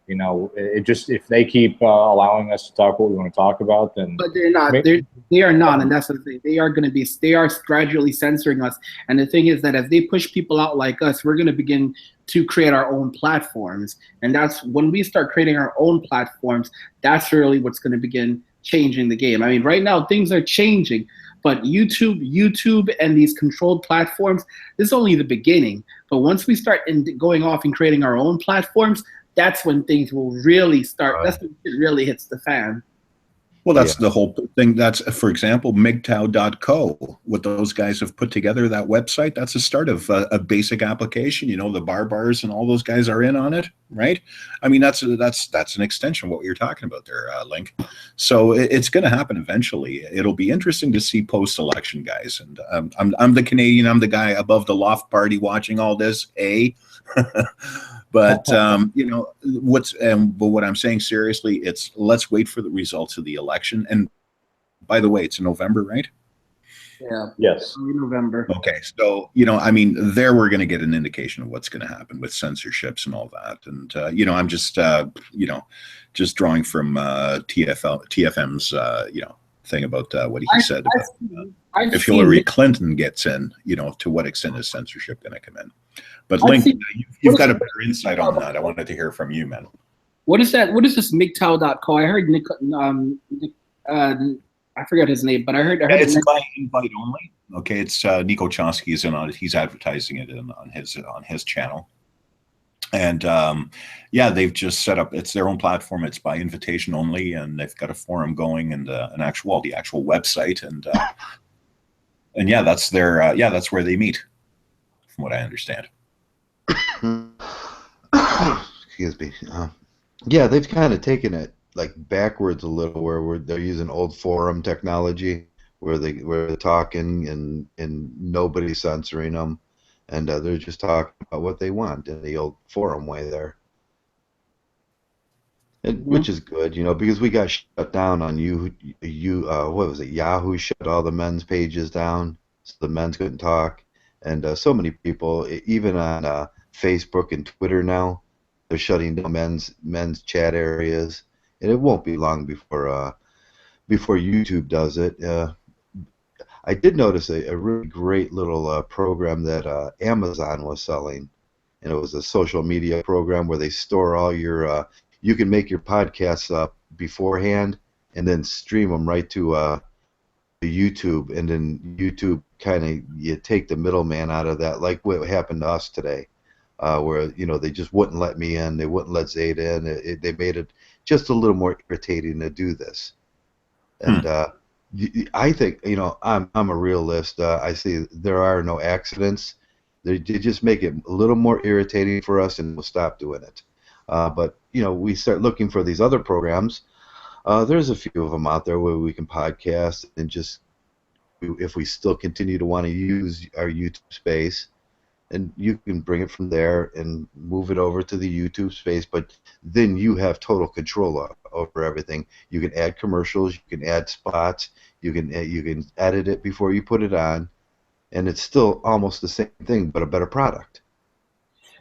it just, if they keep allowing us to talk what we want to talk about, then. But they're not. They are not, and that's the thing. They are gradually censoring us. And the thing is that as they push people out like us, we're going to begin to create our own platforms. And that's when we start creating our own platforms. That's really what's going to begin changing the game. I mean, right now things are changing, but YouTube and these controlled platforms, this is only the beginning. But once we start going off and creating our own platforms, that's when things will really start. That's when it really hits the fan. Well, that's the whole thing. That's, for example, Mgtow.co. What those guys have put together, that website, that's the start of a basic application. The bars and all those guys are in on it, right? I mean, that's an extension of what you're talking about there, Link. So it's going to happen eventually. It'll be interesting to see post-election, guys. And I'm the Canadian. I'm the guy above the loft party watching all this. But but what I'm saying seriously, it's let's wait for the results of the election. And by the way, it's in November, right? Yeah. Yes. November. Okay, so I mean, there we're going to get an indication of what's going to happen with censorships and all that. And I'm just just drawing from TFM's thing about what he said about if Hillary Clinton gets in, to what extent is censorship going to come in? But Link, you've got a better insight on that. I wanted to hear from you, man. What is that? What is this Mgtow.co? I heard Nick, I forgot his name, but I heard it's by invite only. Okay, it's Nico Chomsky is in on it. He's advertising it on his channel. And they've just set up, it's their own platform. It's by invitation only, and they've got a forum going and the actual website, and that's their that's where they meet, from what I understand. Excuse me. They've kind of taken it like backwards a little, where they're using old forum technology, where they're talking and nobody's censoring them, and they're just talking about what they want in the old forum way there. which is good, because we got shut down on what was it? Yahoo shut all the men's pages down, so the men's couldn't talk, and so many people, even on Facebook and Twitter now, they're shutting down men's chat areas, and it won't be long before YouTube does it. I did notice a really great little program that Amazon was selling, and it was a social media program where they store all your you can make your podcasts up beforehand and then stream them right to YouTube, and then YouTube kind of, you take the middleman out of that, like what happened to us today, where they just wouldn't let me in, they wouldn't let Zeta in. They made it just a little more irritating to do this, and I think I'm a realist. I see there are no accidents. They just make it a little more irritating for us, and we'll stop doing it. But we start looking for these other programs. There's a few of them out there where we can podcast, and just, if we still continue to want to use our YouTube space, and you can bring it from there and move it over to the YouTube space, but then you have total control over everything. You can add commercials, you can add spots, you can edit it before you put it on, and it's still almost the same thing, but a better product.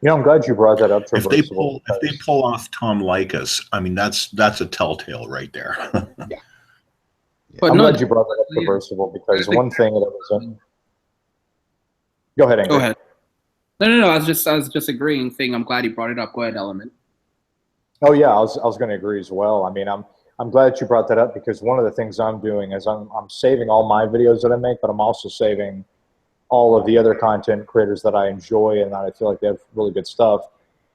I'm glad you brought that up, If they Traversable. pull off Tom Likas, I mean, that's a telltale right there. Yeah. But I'm no, glad you brought that up, Traversable, because one thing that I was in. Go ahead, Angry. Go ahead. No. I was just agreeing. Saying I'm glad you brought it up. Go ahead, Element. Oh yeah, I was going to agree as well. I mean, I'm glad that you brought that up, because one of the things I'm doing is I'm saving all my videos that I make, but I'm also saving all of the other content creators that I enjoy and that I feel like they have really good stuff,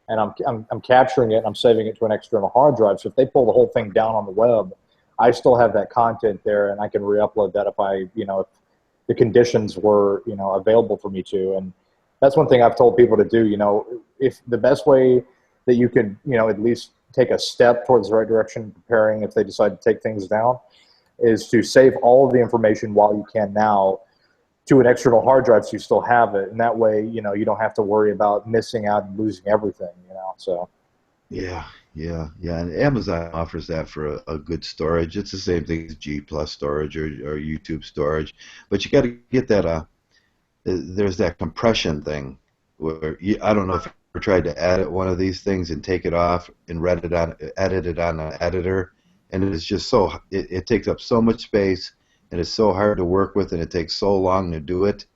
and I'm capturing it and I'm saving it to an external hard drive. So if they pull the whole thing down on the web, I still have that content there, and I can re-upload that if if the conditions were available for me to. And that's one thing I've told people to do. If the best way that you could at least take a step towards the right direction, preparing if they decide to take things down, is to save all of the information while you can now to an external hard drive, so you still have it, and that way you don't have to worry about missing out and losing everything. So Yeah, and Amazon offers that for a good storage. It's the same thing as G Plus storage or YouTube storage, but you got to get that. There's that compression thing where I don't know if you ever tried to edit one of these things and take it off and edit it on an editor, and it is just it takes up so much space, and it's so hard to work with, and it takes so long to do it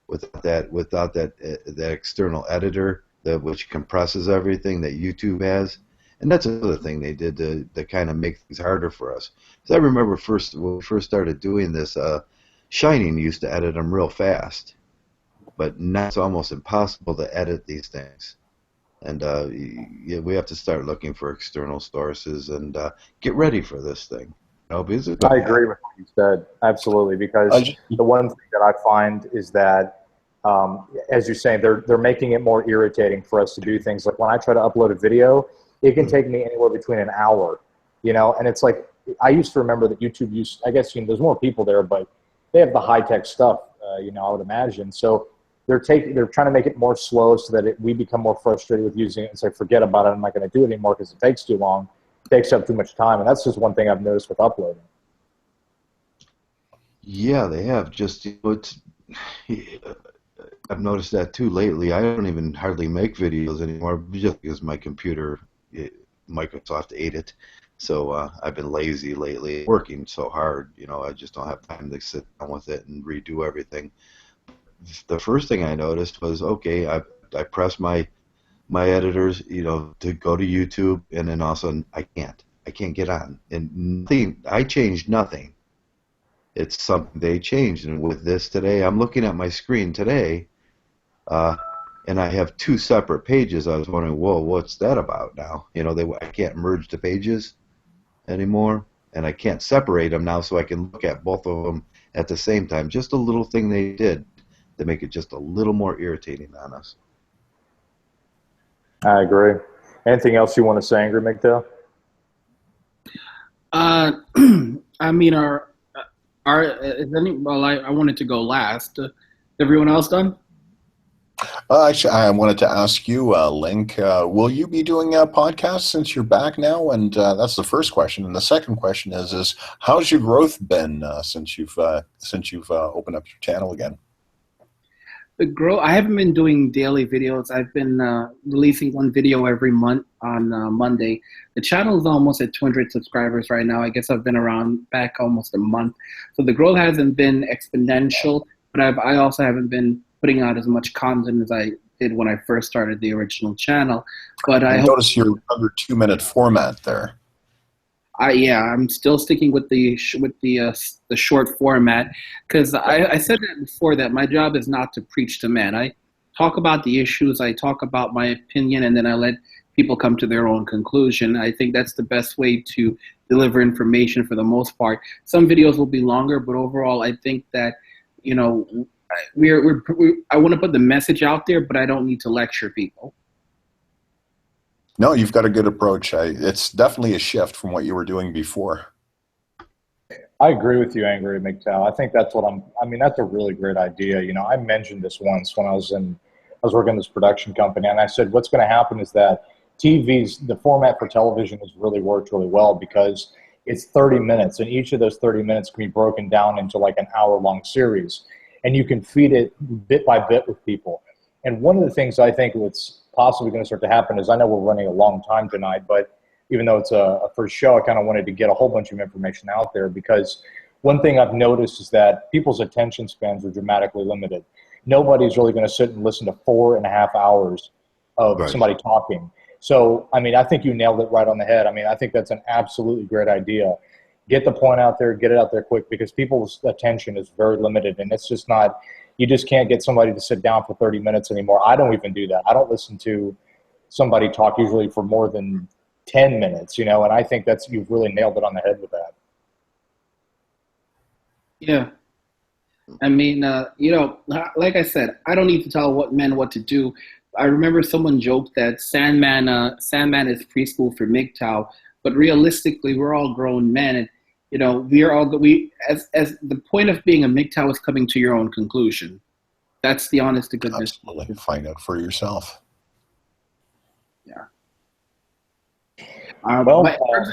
without that external editor which compresses everything that YouTube has. And that's another thing they did to kind of make things harder for us. Because I remember when we first started doing this, Shining used to edit them real fast, but now it's almost impossible to edit these things. And we have to start looking for external sources and get ready for this thing. Because I agree with what you said, absolutely, because the one thing that I find is that, as you're saying, they're making it more irritating for us to do things. Like when I try to upload a video, it can take me anywhere between an hour, and it's like, I used to remember that YouTube I guess there's more people there, but they have the high-tech stuff, I would imagine. So they're trying to make it more slow so that we become more frustrated with using it and say, forget about it, I'm not going to do it anymore because it takes too long, it takes up too much time. And that's just one thing I've noticed with uploading. Yeah, they have. I've noticed that too lately. I don't even hardly make videos anymore, just because my computer, Microsoft ate it. So I've been lazy lately, working so hard. I just don't have time to sit down with it and redo everything. The first thing I noticed was, okay, I press my editors, to go to YouTube, and then also I can't get on, and I changed nothing. It's something they changed, and with this today, I'm looking at my screen today, and I have two separate pages. I was wondering, whoa, what's that about now? I can't merge the pages anymore, and I can't separate them now, so I can look at both of them at the same time. Just a little thing they did to make it just a little more irritating on us. I agree. Anything else you want to say, Angry Mgtow? I mean, I wanted to go last. Everyone else done? Actually, I wanted to ask you, Link, will you be doing a podcast since you're back now? And that's the first question. And the second question is how's your growth been since you've opened up your channel again? I haven't been doing daily videos. I've been releasing one video every month on Monday. The channel is almost at 200 subscribers right now. I guess I've been around back almost a month. So the growth hasn't been exponential, but I also haven't been putting out as much content as I did when I first started the original channel. But I notice your under 2-minute format there. I'm still sticking with the short format, because I said that before, that my job is not to preach to men. I talk about the issues, I talk about my opinion, and then I let people come to their own conclusion. I think that's the best way to deliver information for the most part. Some videos will be longer, but overall, I think that, you know, I want to put the message out there, but I don't need to lecture people. No, you've got a good approach. It's definitely a shift from what you were doing before. I agree with you, Angry Mgtow. I think that's what that's a really great idea. You know, I mentioned this once when I was working in this production company, and I said, what's going to happen is that the format for television has really worked really well, because it's 30 minutes, and each of those 30 minutes can be broken down into like an hour-long series, and you can feed it bit by bit with people. And one of the things I think that's possibly going to start to happen is, I know we're running a long time tonight, but even though it's a first show, I kind of wanted to get a whole bunch of information out there, because one thing I've noticed is that people's attention spans are dramatically limited. Nobody's really going to sit and listen to 4.5 hours of somebody talking. So, I mean, I think you nailed it right on the head. I mean, I think that's an absolutely great idea. Get the point out there, get it out there quick, because people's attention is very limited, and it's just not, you just can't get somebody to sit down for 30 minutes anymore. I don't even do that. I don't listen to somebody talk usually for more than 10 minutes, you know, and I think you've really nailed it on the head with that. Yeah. I mean, you know, like I said, I don't need to tell men what to do. I remember someone joked that Sandman is preschool for Mgtow, but realistically, we're all grown men, and you know, as the point of being a Mgtow is coming to your own conclusion. That's the honest to goodness. Absolutely, find out for yourself. Yeah. In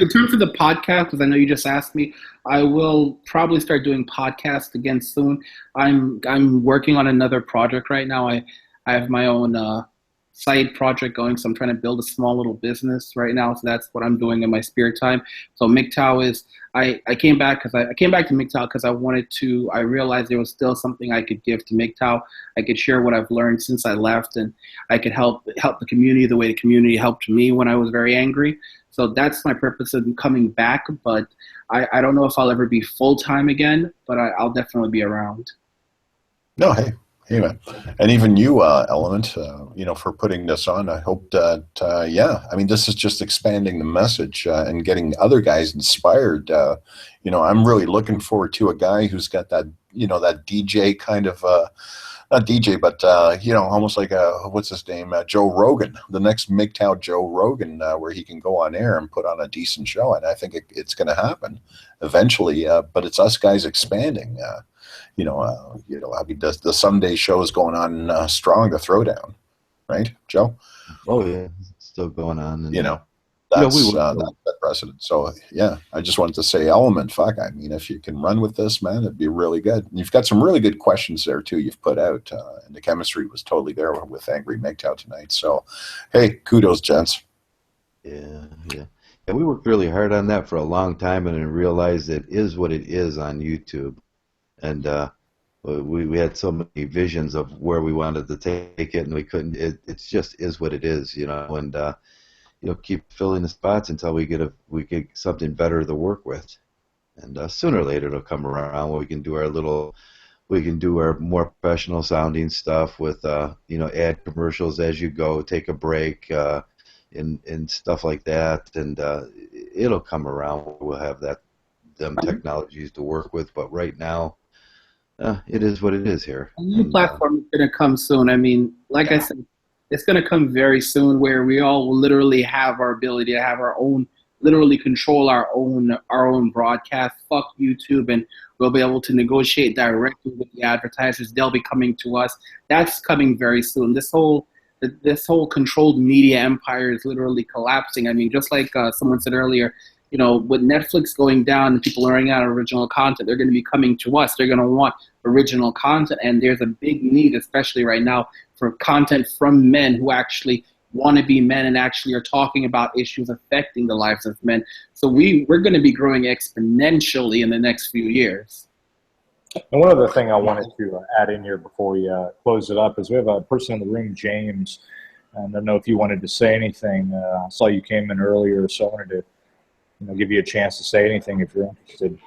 terms of the podcast, because I know you just asked me, I will probably start doing podcasts again soon. I'm working on another project right now. I have my own side project going, so I'm trying to build a small little business right now. So that's what I'm doing in my spare time. So Mgtow is, I came back to Mgtow because I realized there was still something I could give to Mgtow. I could share what I've learned since I left, and I could help the community the way the community helped me when I was very angry. So that's my purpose of coming back, but I don't know if I'll ever be full-time again, but I'll definitely be around. No, hey man. And even you, Element, you know, for putting this on. I hope that, I mean, this is just expanding the message and getting other guys inspired. You know, I'm really looking forward to a guy who's got that, you know, that DJ kind of, not DJ, but, you know, almost like what's his name? Joe Rogan, the next Mgtow Joe Rogan, where he can go on air and put on a decent show. And I think it's going to happen eventually, but it's us guys expanding. You know, I mean, the Sunday show is going on strong, the Throwdown, right, Joe? Oh yeah, it's still going on. And, you know, that's that precedent. So yeah, I just wanted to say, Element, fuck, I mean, if you can run with this, man, it'd be really good. And you've got some really good questions there too. You've put out, and the chemistry was totally there with Angry Mgtow tonight. So, hey, kudos, gents. Yeah. And we worked really hard on that for a long time, and then realized it is what it is on YouTube. And we had so many visions of where we wanted to take it, and we couldn't. It just is what it is, you know. And you know, keep filling the spots until we get something better to work with. And sooner or later, it'll come around where we can do our more professional sounding stuff with you know, ad commercials as you go, take a break, and stuff like that. And it'll come around. We'll have them technologies to work with, but right now. It is what it is here. A new platform is going to come soon. I mean, like I said, it's going to come very soon, where we all will literally have our ability to have our own literally control our own broadcast. Fuck YouTube, and we'll be able to negotiate directly with the advertisers. They'll be coming to us. That's coming very soon. This whole controlled media empire is literally collapsing. I mean, just like someone said earlier, you know, with Netflix going down and people running out of original content, they're going to be coming to us. They're going to want original content, and there's a big need, especially right now, for content from men who actually want to be men and actually are talking about issues affecting the lives of men. So we're going to be growing exponentially in the next few years. And one other thing I wanted to add in here before we close it up is we have a person in the room, James. And I don't know if you wanted to say anything. I saw you came in earlier, so I wanted to give you a chance to say anything if you're interested.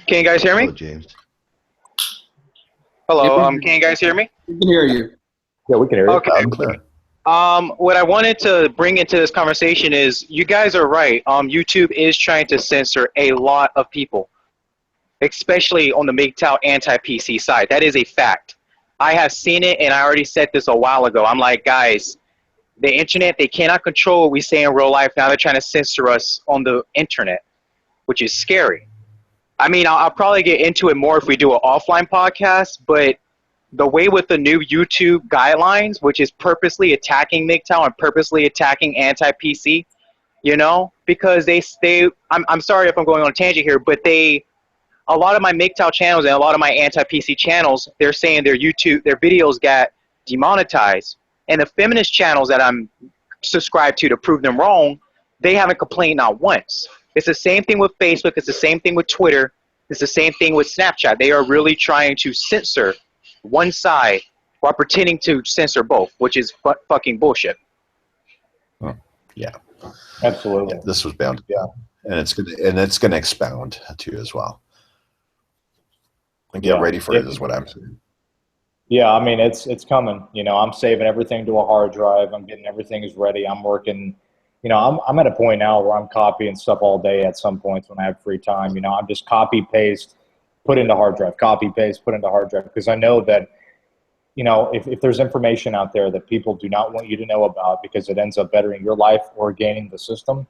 Can you guys hear me? Hello, James. Hello, can you guys hear me? We can hear you. Yeah, we can hear you. Okay. Clear. What I wanted to bring into this conversation is you guys are right. YouTube is trying to censor a lot of people, especially on the Mgtow anti-PC side. That is a fact. I have seen it, and I already said this a while ago. I'm like, guys, the internet, they cannot control what we say in real life. Now they're trying to censor us on the internet, which is scary. I mean, I'll probably get into it more if we do an offline podcast, but the way with the new YouTube guidelines, which is purposely attacking Mgtow and purposely attacking anti-PC, because I'm sorry if I'm going on a tangent here, but a lot of my Mgtow channels and a lot of my anti-PC channels, they're saying their videos got demonetized. And the feminist channels that I'm subscribed to prove them wrong, they haven't complained not once. It's the same thing with Facebook. It's the same thing with Twitter. It's the same thing with Snapchat. They are really trying to censor one side while pretending to censor both, which is fucking bullshit. Oh, yeah, Absolutely. yeah, this was bound. Yeah. And it's gonna expound too as well. And get ready for it is what I'm saying. Yeah, I mean, it's coming. I'm saving everything to a hard drive. I'm getting everything is ready. I'm working. I'm at a point now where I'm copying stuff all day at some points when I have free time. I'm just copy, paste, put into hard drive, copy, paste, put into hard drive. Because I know that, if there's information out there that people do not want you to know about because it ends up bettering your life or gaining the system,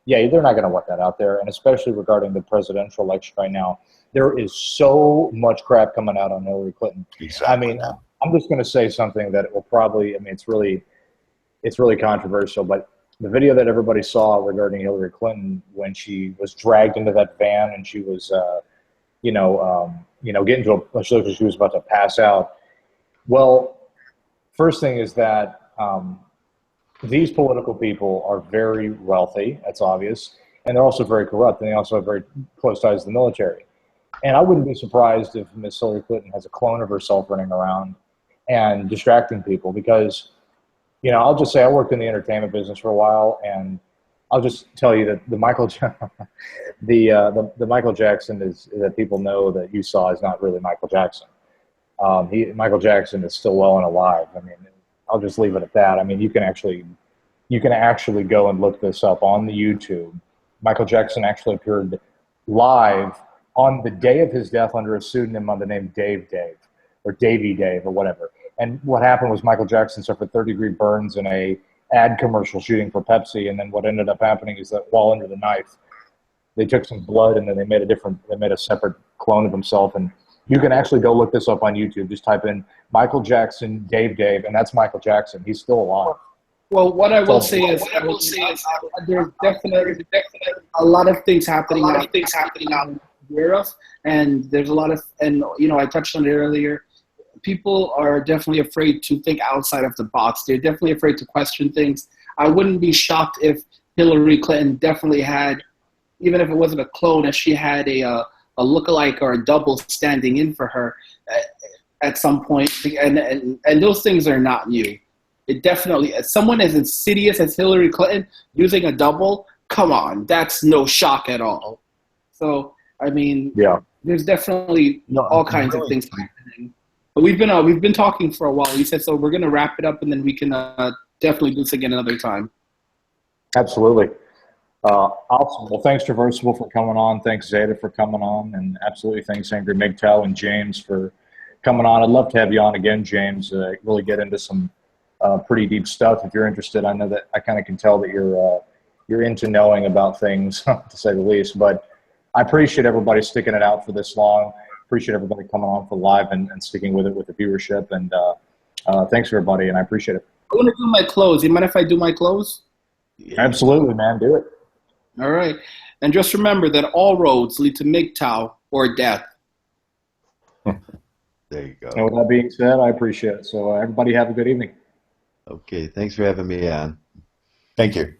yeah, they're not going to want that out there. And especially regarding the presidential election right now, there is so much crap coming out on Hillary Clinton. Exactly. I mean, I'm just going to say something that will probably, it's really controversial, but the video that everybody saw regarding Hillary Clinton when she was dragged into that van and she was, getting to a she was about to pass out. Well, first thing is that these political people are very wealthy. That's obvious. And they're also very corrupt. And they also have very close ties to the military. And I wouldn't be surprised if Miss Hillary Clinton has a clone of herself running around and distracting people because, I'll just say I worked in the entertainment business for a while, and I'll just tell you that the Michael Jackson that people know that you saw is not really Michael Jackson. Michael Jackson is still well and alive. I mean, I'll just leave it at that. I mean, you can actually go and look this up on the YouTube. Michael Jackson actually appeared live on the day of his death under a pseudonym on the name Dave or Davey Dave or whatever. And what happened was Michael Jackson suffered third-degree burns in a ad commercial shooting for Pepsi. And then what ended up happening is that while under the knife, they took some blood and then they made a separate clone of himself. And you can actually go look this up on YouTube. Just type in Michael Jackson, Dave, and that's Michael Jackson. He's still alive. Well, what I will say is there's definitely a lot of things happening out aware of, and there's a lot of, and I touched on it earlier. People are definitely afraid to think outside of the box. They're definitely afraid to question things. I wouldn't be shocked if Hillary Clinton definitely had, even if it wasn't a clone, if she had a lookalike or a double standing in for her at some point. And those things are not new. It definitely, someone as insidious as Hillary Clinton using a double, come on, that's no shock at all. So, I mean, there's definitely all kinds of things happening. But we've been talking for a while. You said so. We're gonna wrap it up, and then we can definitely do this again another time. Absolutely. Awesome. Well, thanks Traversable for coming on. Thanks Zeta for coming on, and absolutely thanks Angry Mgtow and James for coming on. I'd love to have you on again, James. Really get into some pretty deep stuff if you're interested. I know that I kind of can tell that you're you're into knowing about things, to say the least. But I appreciate everybody sticking it out for this long. Appreciate everybody coming on for live and sticking with it with the viewership. And thanks everybody, and I appreciate it. I want to do my close. You mind if I do my close? Absolutely, man. Do it. All right. And just remember that all roads lead to Mgtow or death. There you go. And with that being said, I appreciate it. So everybody have a good evening. Okay, thanks for having me on. Thank you.